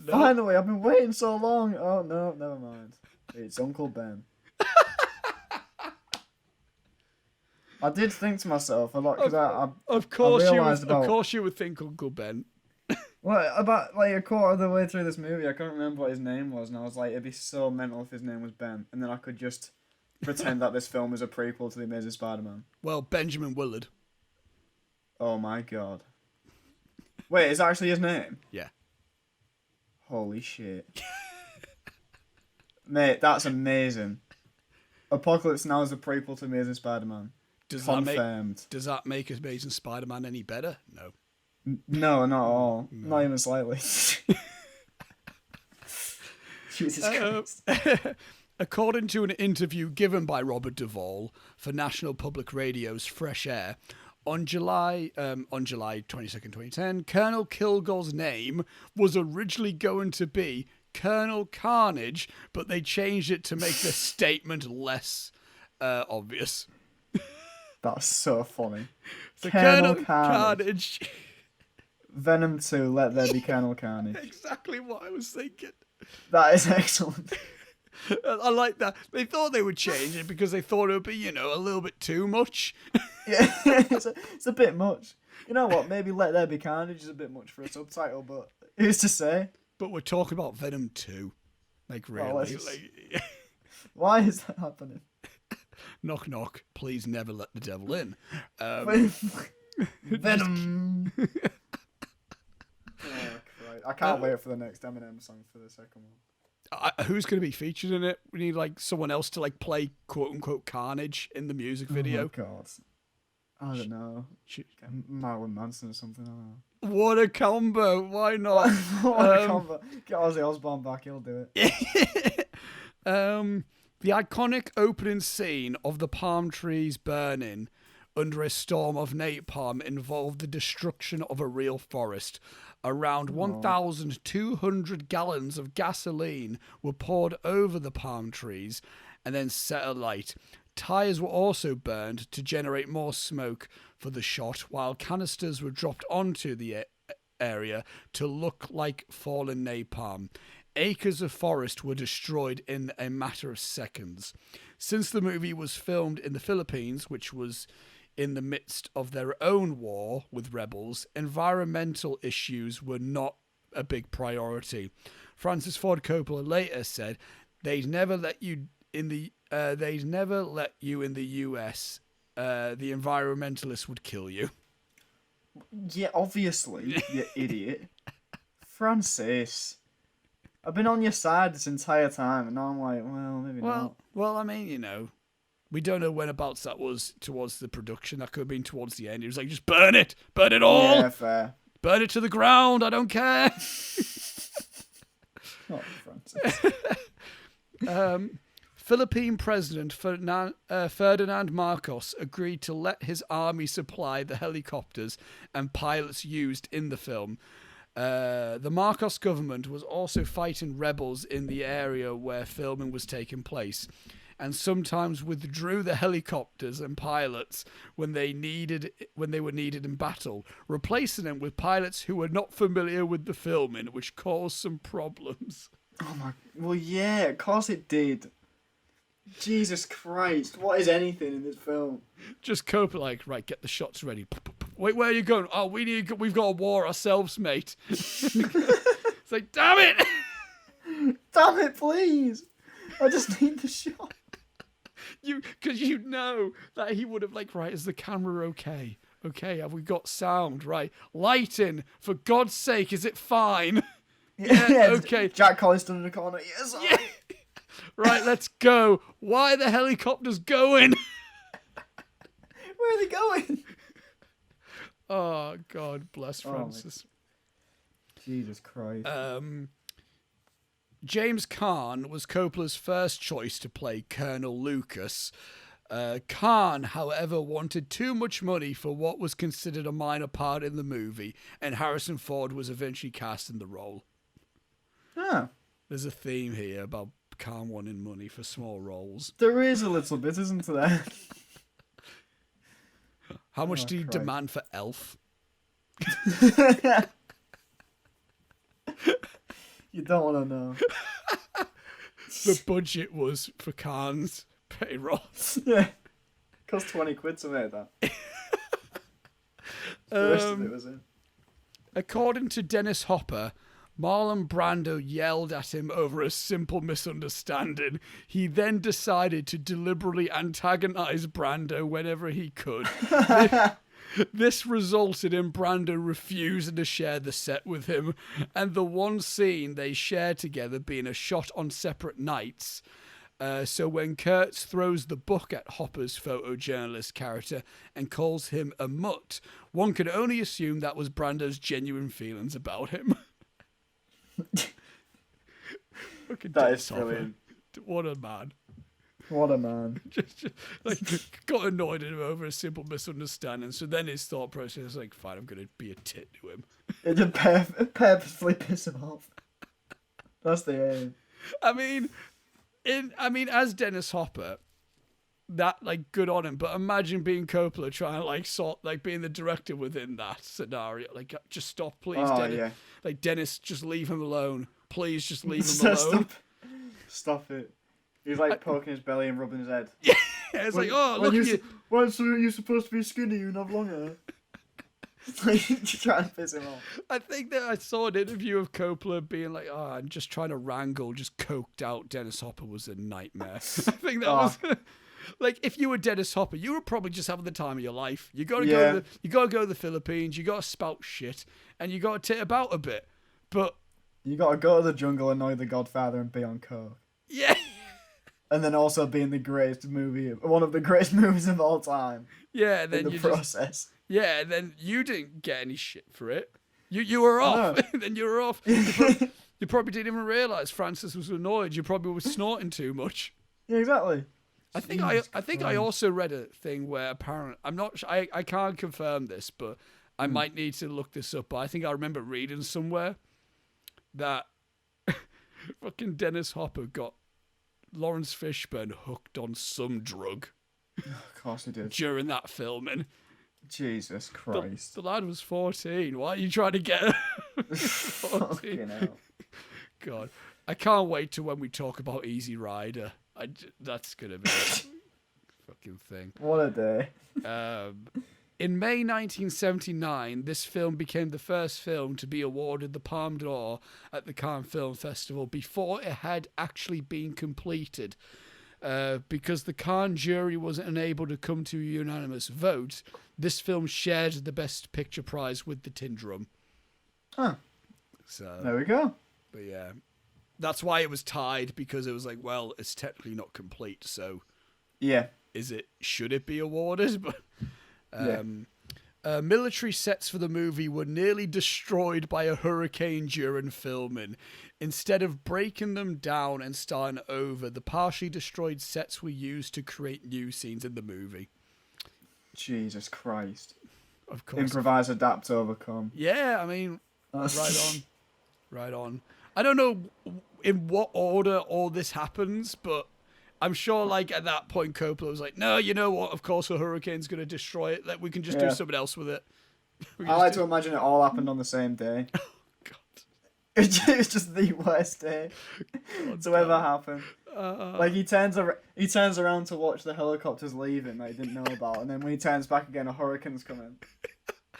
No. Finally, I've been waiting so long. Oh, no, never mind. It's Uncle Ben. I did think to myself a lot, because I realised Of course you would think Uncle Ben. Well, about like a quarter of the way through this movie, I couldn't remember what his name was, and I was like, it'd be so mental if his name was Ben, and then I could just pretend that this film is a prequel to The Amazing Spider-Man. Well, Benjamin Willard. Oh my God. Wait, is that actually his name? Yeah. Holy shit. Mate, that's amazing. Apocalypse Now is a prequel to Amazing Spider-Man. Confirmed. Does that make Amazing Spider-Man any better? No. No, not at all. No. Not even slightly. Jesus Christ. According to an interview given by Robert Duvall for National Public Radio's Fresh Air, on July 22nd, 2010, Colonel Kilgore's name was originally going to be Colonel Carnage, but they changed it to make the statement less obvious. That's so funny. So Colonel Carnage. Venom 2, Let There Be Colonel Carnage. Exactly what I was thinking. That is excellent. I like that. They thought they would change it because they thought it would be, a little bit too much. Yeah, it's a bit much. You know what? Maybe Let There Be Carnage is a bit much for a subtitle, but who's to say? But we're talking about Venom 2. Like, really? Why is that happening? Knock, knock. Please never let the devil in. Venom. I can't wait for the next Eminem song for the second one. Who's going to be featured in it? We need someone else to play quote unquote Carnage in the music video. Oh my God, I don't know. Marilyn Manson or something. I don't know. What a combo! Why not? What a combo! Get Ozzy Osbourne back, he'll do it. The iconic opening scene of the palm trees burning under a storm of napalm involved the destruction of a real forest. Around 1,200 gallons of gasoline were poured over the palm trees and then set alight. Tires were also burned to generate more smoke for the shot, while canisters were dropped onto the area to look like fallen napalm. Acres of forest were destroyed in a matter of seconds. Since the movie was filmed in the Philippines, which was in the midst of their own war with rebels, environmental issues were not a big priority. Francis Ford Coppola later said, "They'd never let you in the US. The environmentalists would kill you." Yeah, obviously, you idiot. Francis, I've been on your side this entire time, and now I'm like, well, maybe not. Well, I mean, we don't know whenabouts that was towards the production. That could have been towards the end. It was like, just burn it all. Yeah, fair. Burn it to the ground. I don't care. Not Francis. Philippine President Ferdinand Marcos agreed to let his army supply the helicopters and pilots used in the film. The Marcos government was also fighting rebels in the area where filming was taking place, and sometimes withdrew the helicopters and pilots when they were needed in battle, replacing them with pilots who were not familiar with the filming, which caused some problems. Oh my! Well, yeah, of course it did. Jesus Christ! What is anything in this film? Just Coppola, right, get the shots ready. Wait, where are you going? Oh, we've got a war ourselves, mate. It's like, damn it! Damn it, please! I just need the shot. Because you know that he would have right, is the camera okay? Okay, have we got sound? Right, lighting, for God's sake, is it fine? Yeah, okay. Jack Colliston in the corner, yes, yeah. Right, let's go. Why are the helicopters going? Where are they going? Oh, God bless Francis. Jesus Christ. James Caan was Coppola's first choice to play Colonel Lucas. Caan, however, wanted too much money for what was considered a minor part in the movie, and Harrison Ford was eventually cast in the role. Yeah. There's a theme here about Caan wanting money for small roles. There is a little bit, isn't there? How much do you demand for Elf? You don't want to know. The budget was for Caan's payroll. Yeah. Cost 20 quid to make that. The rest of it was in. According to Dennis Hopper, Marlon Brando yelled at him over a simple misunderstanding. He then decided to deliberately antagonize Brando whenever he could. This resulted in Brando refusing to share the set with him, and the one scene they share together being a shot on separate nights. So when Kurtz throws the book at Hopper's photojournalist character and calls him a mutt, one could only assume that was Brando's genuine feelings about him. That is brilliant. What a man. What a man. just like got annoyed at him over a simple misunderstanding. So then his thought process is like, fine, I'm going to be a tit to him. It just purposefully piss him off. That's the aim. I mean, as Dennis Hopper, that like good on him. But imagine being Coppola trying to like sort like being the director within that scenario. Like, just stop, please, Dennis. Yeah. Like, Dennis, just leave him alone. Please, just leave him alone. Stop it. He's like poking his belly and rubbing his head. Yeah, it's like, oh, look at you. Why so you're supposed to be skinny? You have long hair. Like, you're trying to piss him off. I think that I saw an interview of Coppola being like, oh, I'm just trying to wrangle just coked out Dennis Hopper was a nightmare. I think that was like, if you were Dennis Hopper, you were probably just having the time of your life. You gotta go to the Philippines, you gotta spout shit, and you gotta tit about a bit. But you gotta go to the jungle, annoy the Godfather, and be on coke. Yeah. And then also be in one of the greatest movies of all time. Yeah, and then in the process. Yeah, and then you didn't get any shit for it. You were off. Then you were off. You probably didn't even realise Francis was annoyed. You probably were snorting too much. Yeah, exactly. I think I also read a thing where apparently I can't confirm this, but I might need to look this up. But I think I remember reading somewhere that fucking Dennis Hopper got Lawrence Fishburne hooked on some drug. Of course he did. During that filming. Jesus Christ. The lad was 14. Why are you trying to get 14? Fucking hell. God. I can't wait till when we talk about Easy Rider. That's going to be a fucking thing. What a day. In May 1979, this film became the first film to be awarded the Palme d'Or at the Cannes Film Festival before it had actually been completed. Because the Cannes jury was unable to come to a unanimous vote, this film shared the Best Picture prize with The Tin Drum. Huh. So there we go. But yeah, that's why it was tied, because it was like, well, it's technically not complete, so yeah, should it be awarded? But military sets for the movie were nearly destroyed by a hurricane during filming. Instead of breaking them down and starting over, the partially destroyed sets were used to create new scenes in the movie. Jesus Christ. Of course. Improvise, adapt, overcome. Yeah, I mean, right on. I don't know in what order all this happens, but I'm sure, like, at that point, Coppola was like, no, you know what? Of course a hurricane's going to destroy it. Like, we can just do something else with it. I like to imagine it all happened on the same day. Oh, God. It was just the worst day to ever happen. Like, he turns around to watch the helicopters leaving that he didn't know about, and then when he turns back again, a hurricane's coming.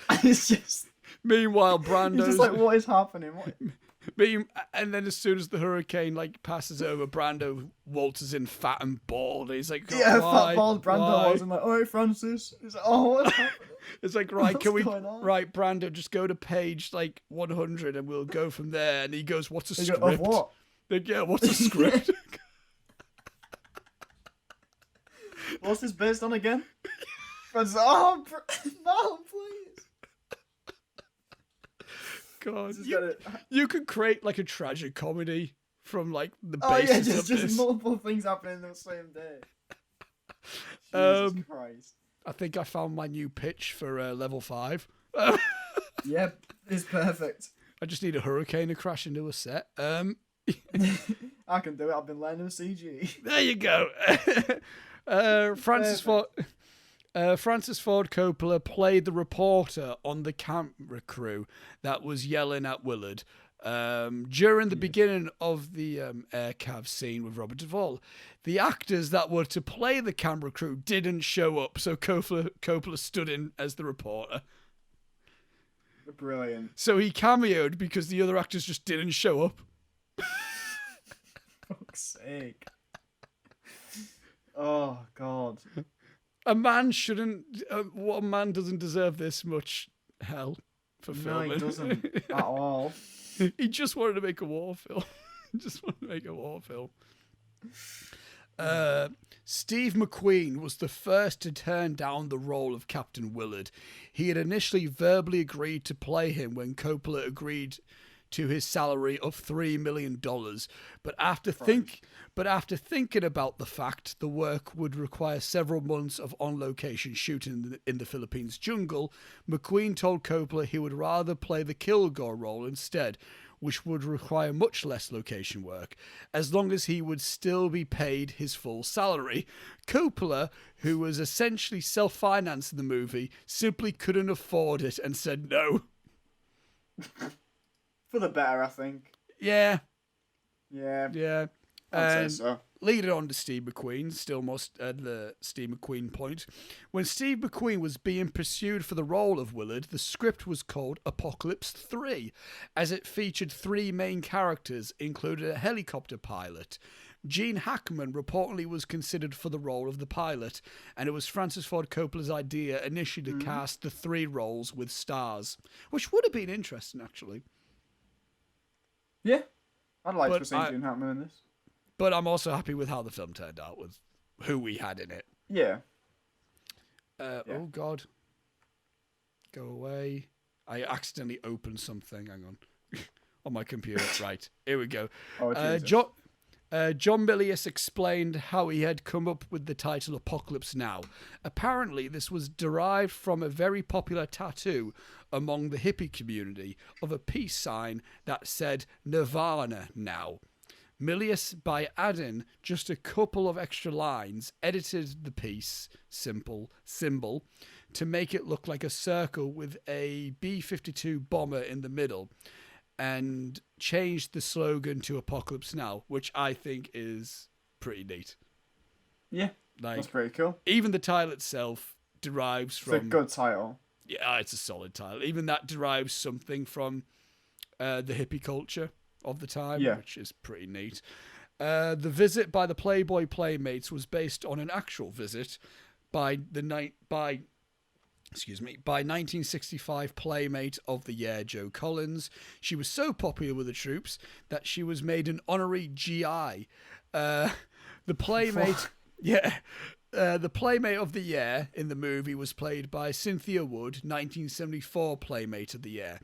And it's just... Meanwhile, Brando's... He's just like, what is happening? And then as soon as the hurricane like passes over, Brando waltzes in fat and bald. He's like, fat bald Brando was. I'm like, all right, Francis. He's like, oh, what's happening? It's like, right, right, Brando, just go to page like 100 and we'll go from there. And he goes, what's a script? Of what? Like, yeah, what's a script? What's this based on again? Francis, no, please. God, you could create like a tragic comedy from like the basis of this. Just multiple things happening the same day. Jesus Christ! I think I found my new pitch for level 5. Yep, it's perfect. I just need a hurricane to crash into a set. I can do it. I've been learning CG. There you go. Francis Ford Coppola played the reporter on the camera crew that was yelling at Willard during the beginning of the air cav scene with Robert Duvall. The actors that were to play the camera crew didn't show up, so Coppola stood in as the reporter. Brilliant. So he cameoed because the other actors just didn't show up. For fuck's sake. Oh, God. A man shouldn't. What man doesn't deserve this much hell for filming? No, he doesn't at all. He just wanted to make a war film. Just wanted to make a war film. Steve McQueen was the first to turn down the role of Captain Willard. He had initially verbally agreed to play him when Coppola agreed to his salary of $3 million. But after thinking about the fact the work would require several months of on-location shooting in the Philippines jungle, McQueen told Coppola he would rather play the Kilgore role instead, which would require much less location work, as long as he would still be paid his full salary. Coppola, who was essentially self-financing the movie, simply couldn't afford it and said no. For the better, I think. Yeah. Yeah. I'd say so. Leading on to Steve McQueen, still most the Steve McQueen point. When Steve McQueen was being pursued for the role of Willard, the script was called Apocalypse 3, as it featured 3 main characters, including a helicopter pilot. Gene Hackman reportedly was considered for the role of the pilot, and it was Francis Ford Coppola's idea initially to cast the 3 roles with stars, which would have been interesting, actually. Yeah, I'd like to see Gene Hackman in this. But I'm also happy with how the film turned out, with who we had in it. Yeah. Oh, God. Go away. I accidentally opened something. Hang on. On my computer. Right. Here we go. John Milius explained how he had come up with the title Apocalypse Now. Apparently, this was derived from a very popular tattoo among the hippie community of a peace sign that said Nirvana Now. Milius, by adding just a couple of extra lines, edited the piece symbol to make it look like a circle with a B-52 bomber in the middle, and changed the slogan to Apocalypse Now, which I think is pretty neat. Yeah, that's pretty cool. Even the title itself derives from... It's a good title. Yeah, it's a solid title. Even that derives something from the hippie culture of the time, which is pretty neat. The visit by the Playboy Playmates was based on an actual visit by 1965 Playmate of the Year Jo Collins. She was so popular with the troops that she was made an honorary GI. The Playmate, the Playmate of the Year in the movie was played by Cynthia Wood, 1974 Playmate of the Year.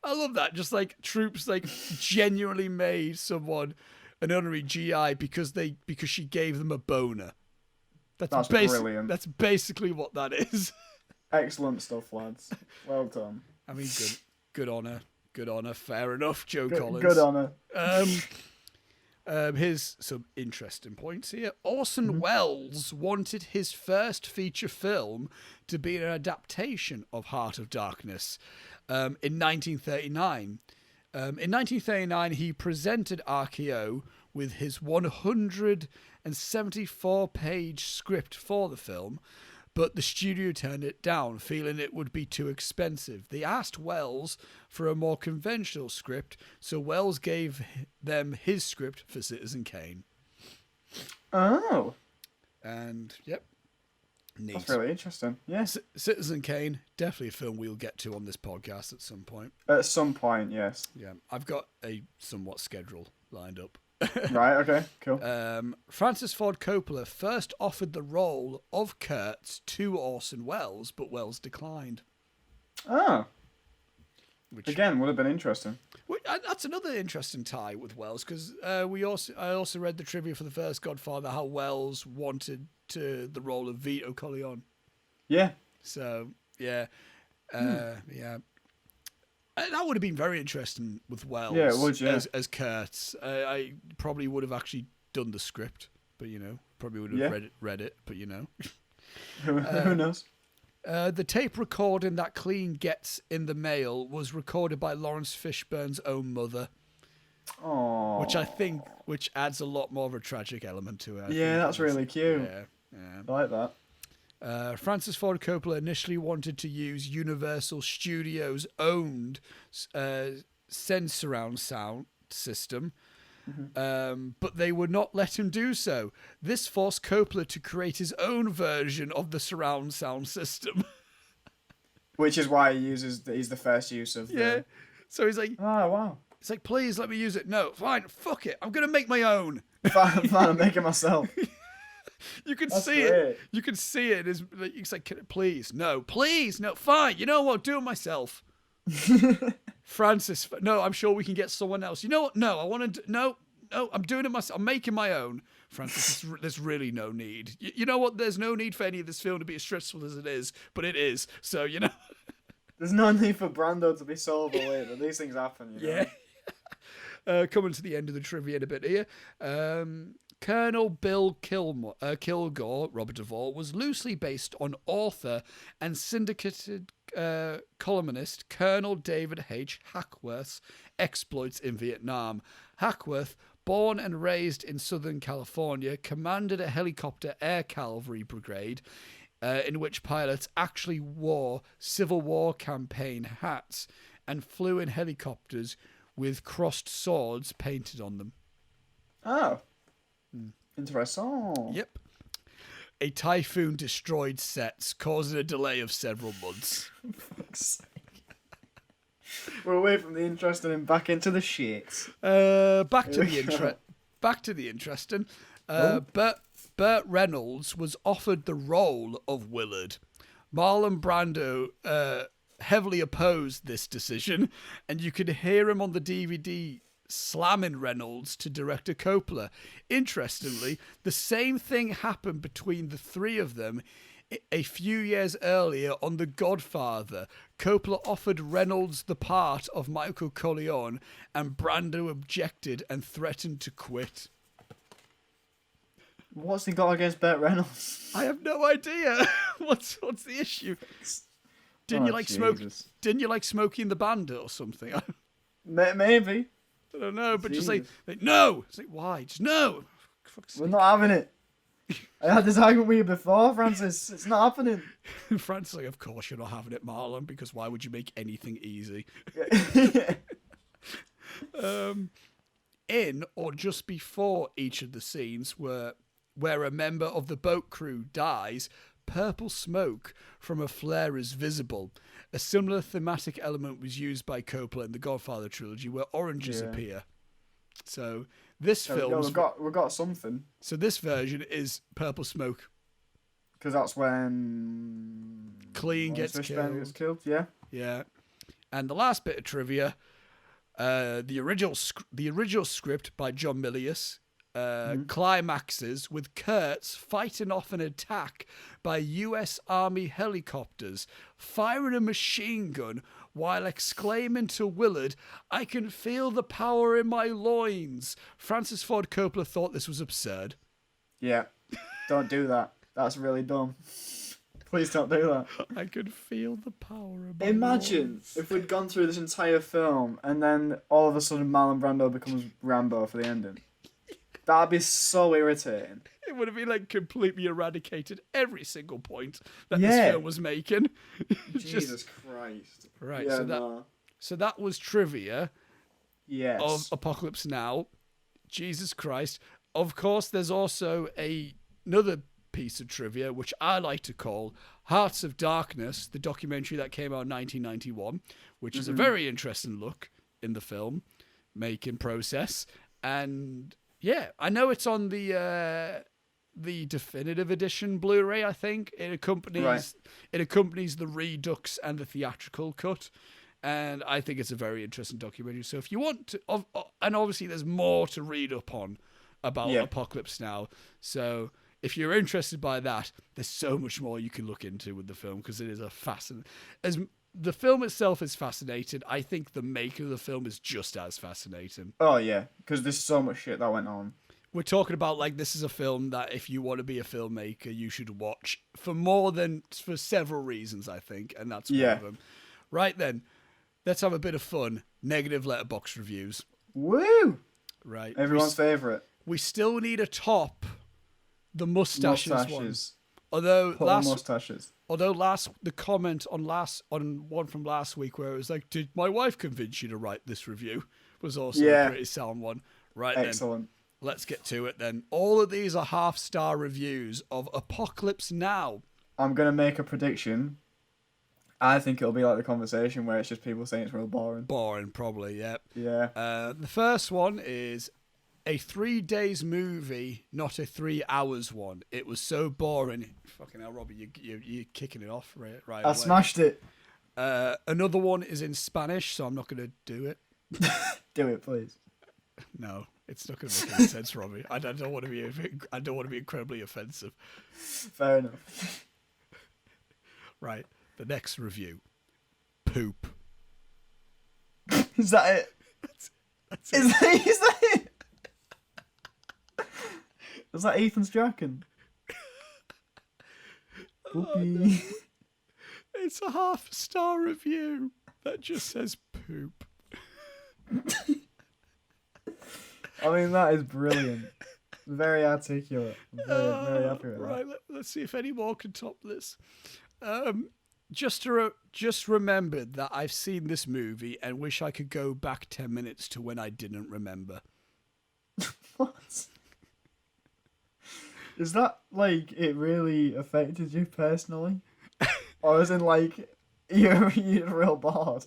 I love that. Just like troops, like genuinely made someone an honorary GI because she gave them a boner. That's brilliant. That's basically what that is. Excellent stuff, lads. Well done. I mean, good honor. Fair enough, Jo Collins. Good honor. Here's some interesting points here. Orson Welles wanted his first feature film to be an adaptation of Heart of Darkness in 1939. In 1939, he presented RKO with his 174-page script for the film, but the studio turned it down, feeling it would be too expensive. They asked Welles for a more conventional script, so Welles gave them his script for Citizen Kane. Oh. And, yep. Neat. That's really interesting. Yeah. Citizen Kane, definitely a film we'll get to on this podcast at some point. At some point, yes. Yeah. I've got a somewhat schedule lined up. Right, okay, cool. Francis Ford Coppola first offered the role of Kurtz to Orson Welles, but Welles declined. Oh. Which, again, would have been interesting. That's another interesting tie with Welles, because I also read the trivia for the first Godfather, how Welles wanted the role of Vito Corleone. Yeah. So, yeah. Yeah. That would have been very interesting with Welles. Yeah, it would, yeah. As Kurtz. I probably would have actually done the script, but, probably would have read it, but, Who knows? The tape recording that Clean gets in the mail was recorded by Lawrence Fishburne's own mother. Aww. Which adds a lot more of a tragic element to it. That's really cute. Yeah. I like that. Francis Ford Coppola initially wanted to use Universal Studios' owned Sensurround sound system, but they would not let him do so. This forced Coppola to create his own version of the surround sound system. Which is why he's the first use of the... Yeah. So he's like, oh, wow. It's like, please let me use it. No, fine, fuck it. I'm going to make my own. Fine, I'm making myself. You can That's see great. it. You can see it. It's like, please, no, fine. You know what? I'll do it myself. Francis, no, I'm sure we can get someone else. You know what? No, I want to, no, I'm doing it myself. I'm making my own. Francis, there's really no need. You know what? There's no need for any of this film to be as stressful as it is, but it is. So, you know. There's no need for Brando to be so overweight, but these things happen, you know? Yeah. Coming to the end of the trivia in a bit here. Colonel Bill Kilgore, Robert Duvall, was loosely based on author and syndicated columnist Colonel David H. Hackworth's exploits in Vietnam. Hackworth, born and raised in Southern California, commanded a helicopter air cavalry brigade in which pilots actually wore Civil War campaign hats and flew in helicopters with crossed swords painted on them. Oh. Interesting. Yep. A typhoon destroyed sets, causing a delay of several months. For fuck's sake. We're away from the interesting and back into the shits. Back to the interesting. Burt Reynolds was offered the role of Willard. Marlon Brando heavily opposed this decision, and you could hear him on the DVD slamming Reynolds to director Coppola. Interestingly, the same thing happened between the three of them a few years earlier on The Godfather. Coppola offered Reynolds the part of Michael Corleone, and Brando objected and threatened to quit. What's he got against Burt Reynolds? I have no idea. What's the issue? Didn't you like Jesus. Didn't you like Smokey and the Bandit or something? Maybe. I don't know, but Jesus. just like no. It's like, why? Just no. We're not having it. I had this argument with you before, Francis. It's not happening. Francis, like, of course you're not having it, Marlon, because why would you make anything easy? In or just before each of the scenes where a member of the boat crew dies, purple smoke from a flare is visible. A similar thematic element was used by Coppola in the Godfather trilogy, where oranges appear. So this film, we've got something. So this version is purple smoke, because that's when Clean gets killed. Yeah. Yeah. And the last bit of trivia, the original script by John Milius climaxes with Kurtz fighting off an attack by US Army helicopters, firing a machine gun while exclaiming to Willard, "I can feel the power in my loins." Francis Ford Coppola thought this was absurd. Yeah. Don't do that. That's really dumb. Please don't do that. I could feel the power in my Imagine loins. if we'd gone through this entire film and then all of a sudden Marlon Brando becomes Rambo for the ending. That'd be so irritating. It would have been like completely eradicated every single point that this film was making. Jesus Christ. Right, Yeah, so that was trivia yes. of Apocalypse Now. Jesus Christ. Of course, there's also another piece of trivia, which I like to call Hearts of Darkness, the documentary that came out in 1991, which is a very interesting look in the film making process. And yeah, I know it's on the definitive edition Blu-ray. I think it accompanies the Redux and the theatrical cut, and I think it's a very interesting documentary. So if you want to, and obviously there's more to read up on about Apocalypse Now. So if you're interested by that, there's so much more you can look into with the film, because it is a fascinating. As the film itself is fascinating, I think the making of the film is just as fascinating. Oh yeah, because there's so much shit that went on. We're talking about, like, this is a film that if you want to be a filmmaker, you should watch for several reasons, I think, and that's one of them. Right then, let's have a bit of fun. Negative Letterboxd reviews. Woo! Right. Everyone's favourite. We still need a top the mustaches one. Although mustaches. The comment on one from last week where it was like, "Did my wife convince you to write this review?" was also a pretty sound one. Right Excellent. then, let's get to it then. All of these are half-star reviews of Apocalypse Now. I'm going to make a prediction. I think it'll be like The Conversation, where it's just people saying it's real boring. Boring, probably, yeah. Yeah. The first one is a 3 days movie, not a 3 hours one. It was so boring. Fucking hell, Robbie, you're kicking it off right I away. smashed it. Another one is in Spanish, so I'm not going to do it. Do it, please. No, it's not going to make any sense, Robbie. I don't want to be incredibly offensive. Fair enough. Right. The next review. Poop. Is that it? That's it. Is that it? Was that Ethan Strachan? Poopy. It's a half-star review that just says poop. I mean, that is brilliant. Very articulate. Very happy with that. Right, let's see if any more can top this. Just remembered that I've seen this movie and wish I could go back 10 minutes to when I didn't remember. What? Is that, like, it really affected you personally? Or is it like, you're real bored?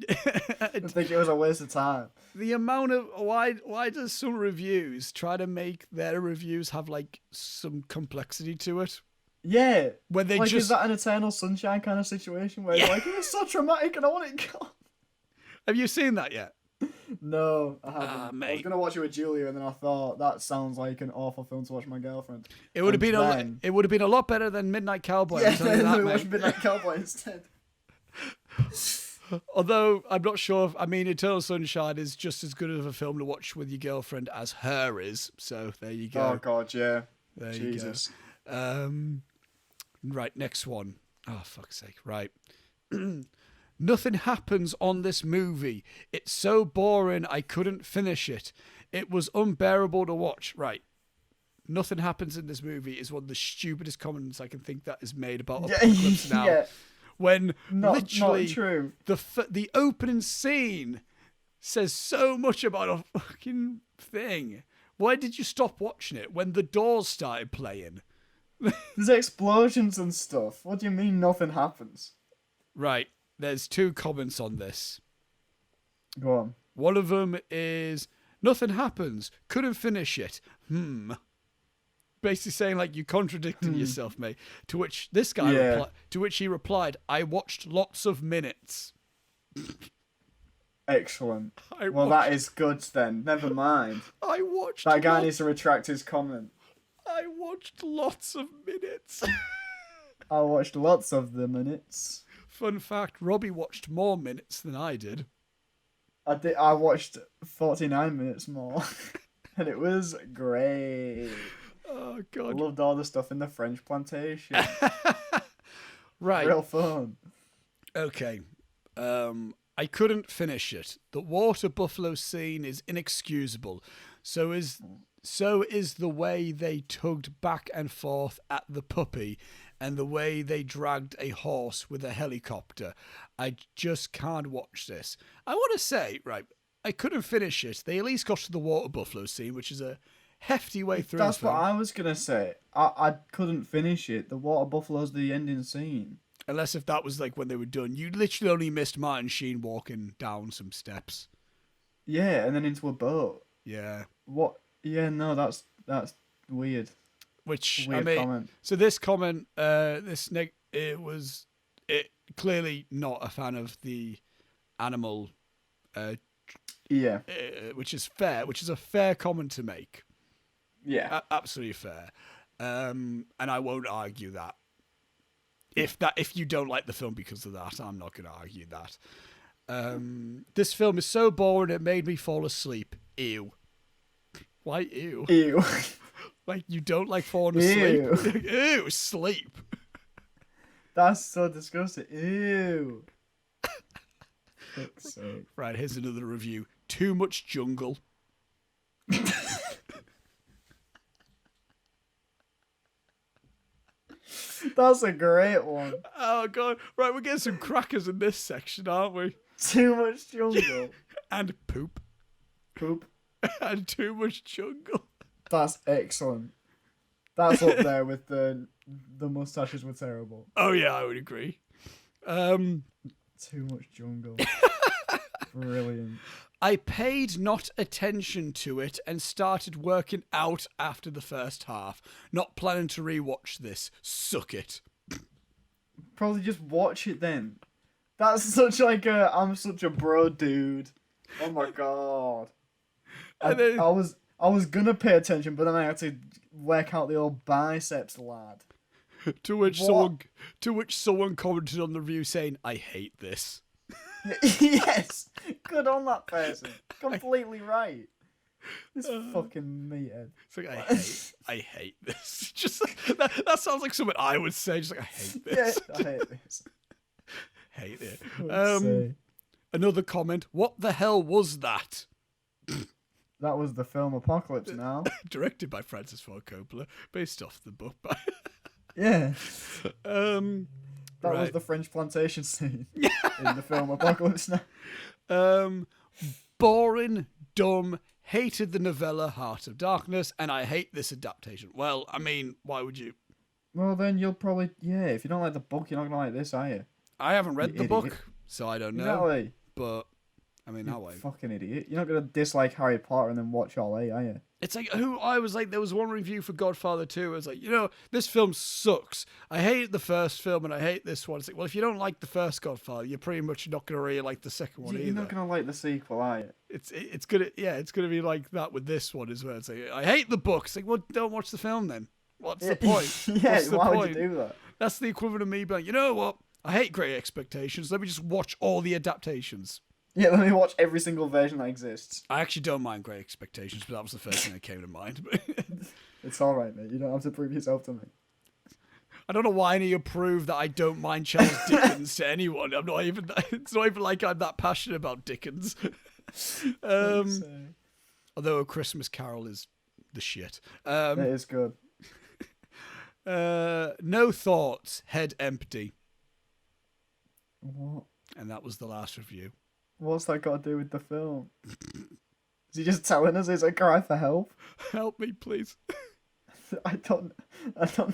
I think it was a waste of time. The amount of... Why does some reviews try to make their reviews have, like, some complexity to it? Yeah. When they like, just... is that an Eternal Sunshine kind of situation where you're like, it was so traumatic and I want it gone? Have you seen that yet? No, I haven't. I was Mate. going to watch it with Julia and then I thought, that sounds like an awful film to watch with my girlfriend. It would have been then... it would have been a lot better than Midnight Cowboy. Yeah, I'm telling you that, we mate. watched Midnight Cowboy instead. Although I'm not sure if, I mean, Eternal Sunshine is just as good of a film to watch with your girlfriend as Her is. So there you go. Oh God, yeah. There Jesus. you go. Right, next one. Oh, fuck's sake. Right. Nothing happens on this movie. It's so boring I couldn't finish it. It was unbearable to watch. Right. Nothing happens in this movie is one of the stupidest comments I can think that is made about Apocalypse Now. Yeah. When literally not true. the opening scene says so much about a fucking thing. Why did you stop watching it when the Doors started playing? There's explosions and stuff. What do you mean nothing happens? Right, there's 2 comments on this. Go on. One of them is, nothing happens, couldn't finish it. Basically saying, like, you contradicting yourself, mate. To which this guy he replied, I watched lots of minutes. Excellent. That is good then. Never mind. I watched... That guy needs to retract his comment. I watched lots of minutes. I watched lots of the minutes. Fun fact, Robbie watched more minutes than I did. I watched 49 minutes more. And it was great. Oh, God. I loved all the stuff in the French plantation. Right. Real fun. Okay. I couldn't finish it. The water buffalo scene is inexcusable. So is the way they tugged back and forth at the puppy and the way they dragged a horse with a helicopter. I just can't watch this. I want to say, right, I couldn't finish it. They at least got to the water buffalo scene, which is a hefty way through. That's what I was going to say. I couldn't finish it. The water buffalo's the ending scene. Unless if that was like when they were done. You literally only missed Martin Sheen walking down some steps. Yeah, and then into a boat. Yeah. What? Yeah, no, that's weird. Which, weird I mean, comment. So this comment, it was clearly not a fan of the animal, which is fair, which is a fair comment to make. Yeah. Absolutely fair. And I won't argue that. If you don't like the film because of that, I'm not going to argue that. This film is so boring it made me fall asleep. Ew. Why ew? Ew. Like, you don't like falling asleep? Ew, sleep. That's so disgusting. Ew. Right, here's another review. Too much jungle. That's a great one. Oh, God. Right, we're getting some crackers in this section, aren't we? Too much jungle. And poop. Poop. And Too Much Jungle. That's excellent. That's up there with the mustaches were terrible. Oh yeah, I would agree. Too Much Jungle. Brilliant. I paid not attention to it and started working out after the first half. Not planning to rewatch this. Suck it. Probably just watch it then. That's such like a I'm such a bro dude. Oh my god. I was gonna pay attention, but then I had to work out the old biceps, lad. To which someone commented on the review saying, "I hate this." Yes, good on that person. Completely right. This fucking meathead. It's like I hate this. Just like, that sounds like something I would say. Just like I hate this. Yeah, I hate this. Hate it. Another comment. What the hell was that? That was the film Apocalypse Now. Directed by Francis Ford Coppola, based off the book by. Yeah. That Right. was the French plantation scene in the film Apocalypse Now. Boring, dumb, hated the novella Heart of Darkness, and I hate this adaptation. Well, I mean, why would you? Well, then you'll probably if you don't like the book, you're not gonna like this, are you? I haven't read the idiot. book, so I don't know. Exactly. But I mean, how Fucking idiot! You're not gonna dislike Harry Potter and then watch all 8, are you? It's like there was one review for Godfather 2. It was like, this film sucks. I hate the first film and I hate this one. It's like, well, if you don't like the first Godfather, you're pretty much not gonna really like the second one either. You're not gonna like the sequel, are you? It's gonna be like that with this one as well. It's like, I hate the book. It's like, well, don't watch the film then. What's the point? Yeah, What's the why point? would you do that? That's the equivalent of me being, you know what? I hate Great Expectations. Let me just watch all the adaptations. Yeah, let me watch every single version that exists. I actually don't mind Great Expectations, but that was the first thing that came to mind. It's alright, mate. You don't have to prove yourself to me. I don't know why I need to prove that I don't mind Charles Dickens to anyone. It's not even like I'm that passionate about Dickens. Although A Christmas Carol is the shit. It is good. No thoughts, head empty. What? And that was the last review. What's that got to do with the film? Is he just telling us it's a cry for help? Help me, please. I don't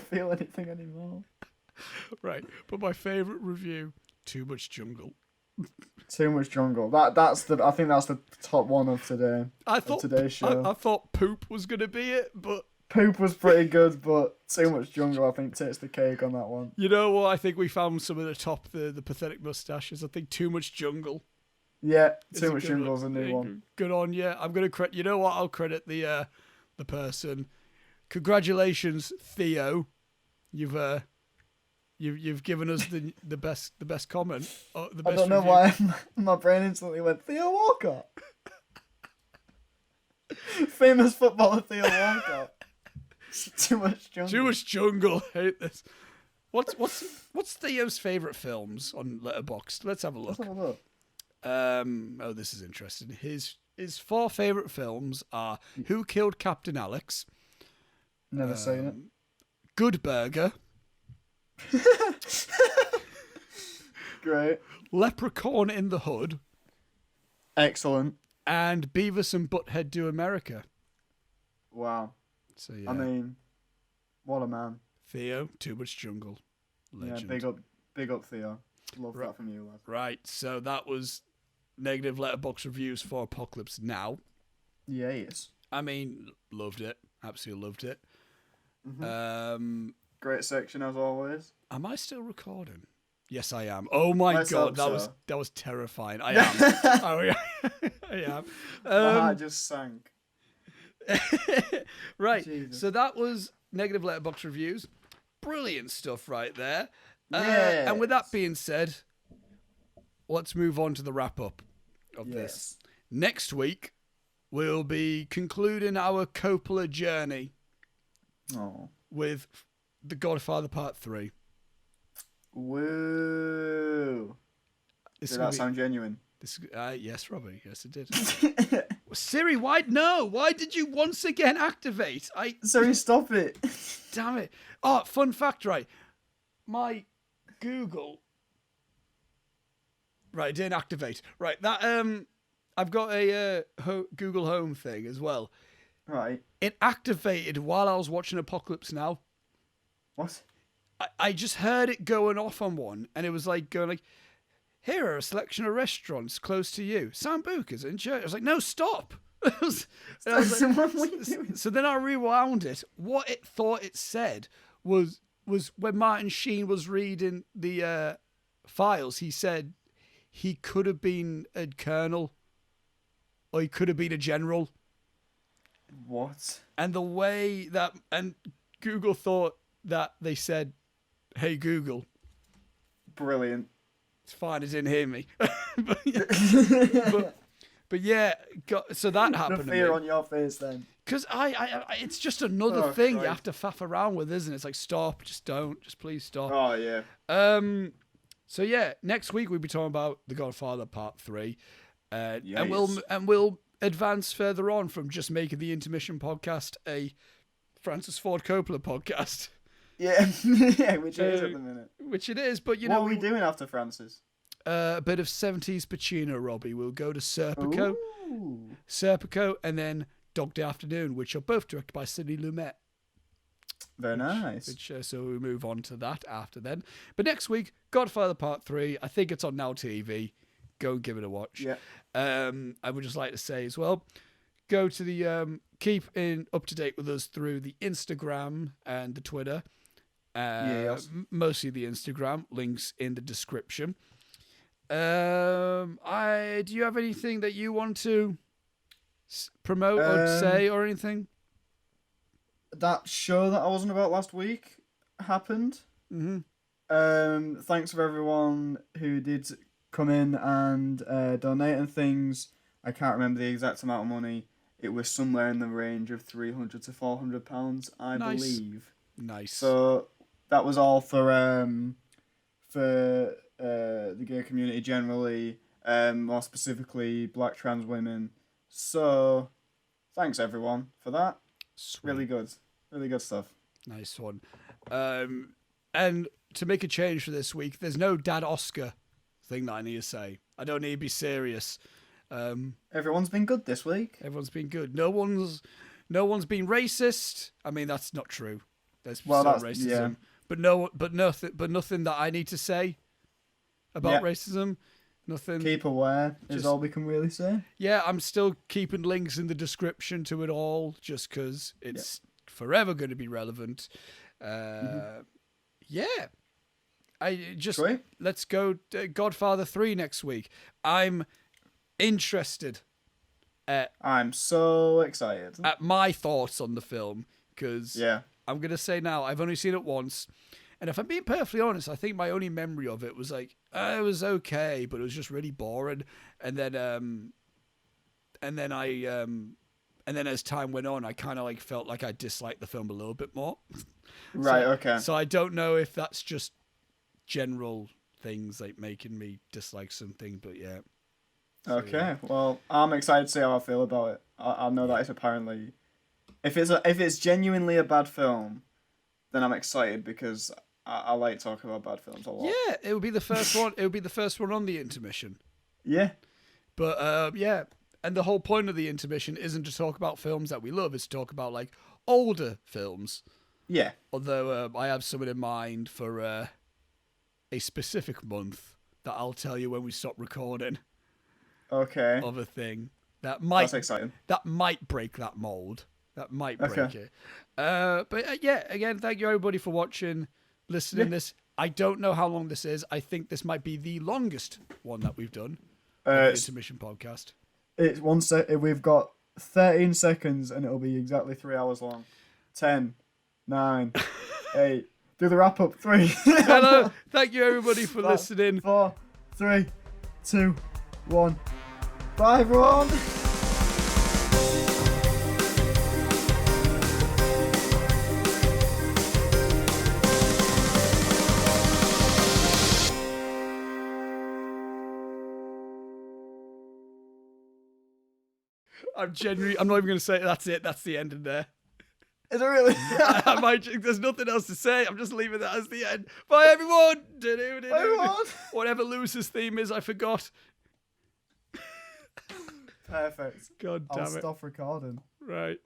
feel anything anymore. Right, but my favourite review, Too Much Jungle. Too Much Jungle. I think that's the top one of today. Today's show. I thought Poop was gonna be it, but Poop was pretty good, but Too Much Jungle I think takes the cake on that one. you know what? I think we found some of the top, the pathetic mustaches. I think Too Much Jungle. Yeah, It's Too Much Jungle's a new yeah, one. Good on you. I'm gonna credit. You know what? I'll credit the person. Congratulations, Theo. You've given us the best comment. The best I don't know review. why my brain instantly went Theo Walcott. Famous footballer Theo Walcott. Too Much Jungle. Too Much Jungle. Hate this. What's Theo's favourite films on Letterboxd? Let's have a look. Let's have a look. Oh, this is interesting. His 4 favourite films are Who Killed Captain Alex? Never seen it. Good Burger, Great. Leprechaun in the Hood, Excellent. and Beavis and Butthead Do America. Wow. So yeah, I mean, what a man. Theo, Too Much Jungle, legend. Yeah, big up Theo. Love that from you, lad. Right, so that was negative Letterboxd reviews for Apocalypse Now. Yes. I mean, loved it. Absolutely loved it. Mm-hmm. Great section as always. Am I still recording? Yes, I am. Oh my Let's god, hope that was terrifying. I am. Oh yeah, I am. My heart just sank. Right. Jesus. So that was negative Letterboxd reviews. Brilliant stuff right there. Yes. And with that being said, let's move on to the wrap up of this. Next week, we'll be concluding our Coppola journey with The Godfather Part 3. Woo. Did that sound genuine? Yes, Robbie. Yes, it did. Siri, why did you once again activate? Sorry, stop it. Damn it. Oh, fun fact, right. My Google. Right, it didn't activate. Right, that I've got a Google Home thing as well. Right. It activated while I was watching Apocalypse Now. What? I just heard it going off on one, and it was like going like, "Here are a selection of restaurants close to you. Sambuca's in church." I was like, "No, stop!" I was like, What were you doing? so then I rewound it. What it thought it said was when Martin Sheen was reading the files. He said he could have been a colonel, or he could have been a general. What? And the way that Google thought that they said, "Hey Google." Brilliant. It's fine, it didn't hear me. but yeah, so that happened The to fear me. on your face then. Because I it's just another Oh, thing you Christ. have to faff around with, isn't it? It's like, stop, just don't, just please stop. Oh, yeah. So yeah, next week we'll be talking about The Godfather Part 3. And Yes. we'll advance further on from just making the Intermission Podcast a Francis Ford Coppola podcast. Yeah, yeah, which it is at the minute. Which it is, but you What know, are we doing after Francis? a bit of 70s Pacino, Robbie. We'll go to Serpico, Ooh. and then Dog Day Afternoon, which are both directed by Sidney Lumet. Very nice. So we move on to that after then. But next week, Godfather Part 3. I think it's on Now TV. Go and give it a watch. Yeah. I would just like to say as well, go to the keep up to date with us through the Instagram and the Twitter. Yes. Mostly the Instagram. Links in the description. Do you have anything that you want to promote or say or anything? That show that I wasn't about last week happened. Mm-hmm. Thanks for everyone who did come in and donate and things. I can't remember the exact amount of money. It was somewhere in the range of £300 to £400, I believe. Nice. So that was all for the gay community generally, more specifically Black trans women. So thanks everyone for that. Sweet. Really good stuff. Nice one. And to make a change for this week, there's no Dad Oscar thing that I need to say. I don't need to be serious. Everyone's been good this week. Everyone's been good. No one's been racist. I mean, that's not true. There's Well, still that's- racism, yeah. but nothing that I need to say about racism. Nothing. Keep aware is Just- all we can really say. Yeah, I'm still keeping links in the description to it all, just because it's forever going to be relevant. Yeah. Sweet. Let's go to Godfather 3 next week. I'm interested I'm so excited. at my thoughts on the film, because Yeah. I'm going to say now, I've only seen it once. And if I'm being perfectly honest, I think my only memory of it was like, it was okay, but it was just really boring. And then as time went on, I kind of like felt like I disliked the film a little bit more. Right, okay. So I don't know if that's just general things like making me dislike something, but yeah. Okay, well, I'm excited to see how I feel about it. I know that it's apparently... If it's genuinely a bad film, then I'm excited because I like talking about bad films a lot. Yeah, it would be the first one. It would be the first one on the intermission. Yeah. But yeah, and the whole point of the intermission isn't to talk about films that we love. It's to talk about like older films. Yeah. Although I have someone in mind for a specific month that I'll tell you when we stop recording. Okay. Of a thing that might That's exciting. That might break that mold. That might break Okay. it. But yeah, again, thank you everybody for watching, listening. This I don't know how long this is. I think this might be the longest one that we've done. The Intermission Podcast. It's 1 sec. We've got 13 seconds, and it'll be exactly 3 hours long. 10, 9, 8. Do the wrap up. 3. Hello, thank you everybody for listening. 4, 3, 2, 1. Bye, everyone. I'm not even going to say it. That's it. That's the end of there. Is it really? There's nothing else to say. I'm just leaving that as the end. Bye, everyone. Everyone. Whatever Lewis's theme is, I forgot. God damn I'll it. stop recording. Right.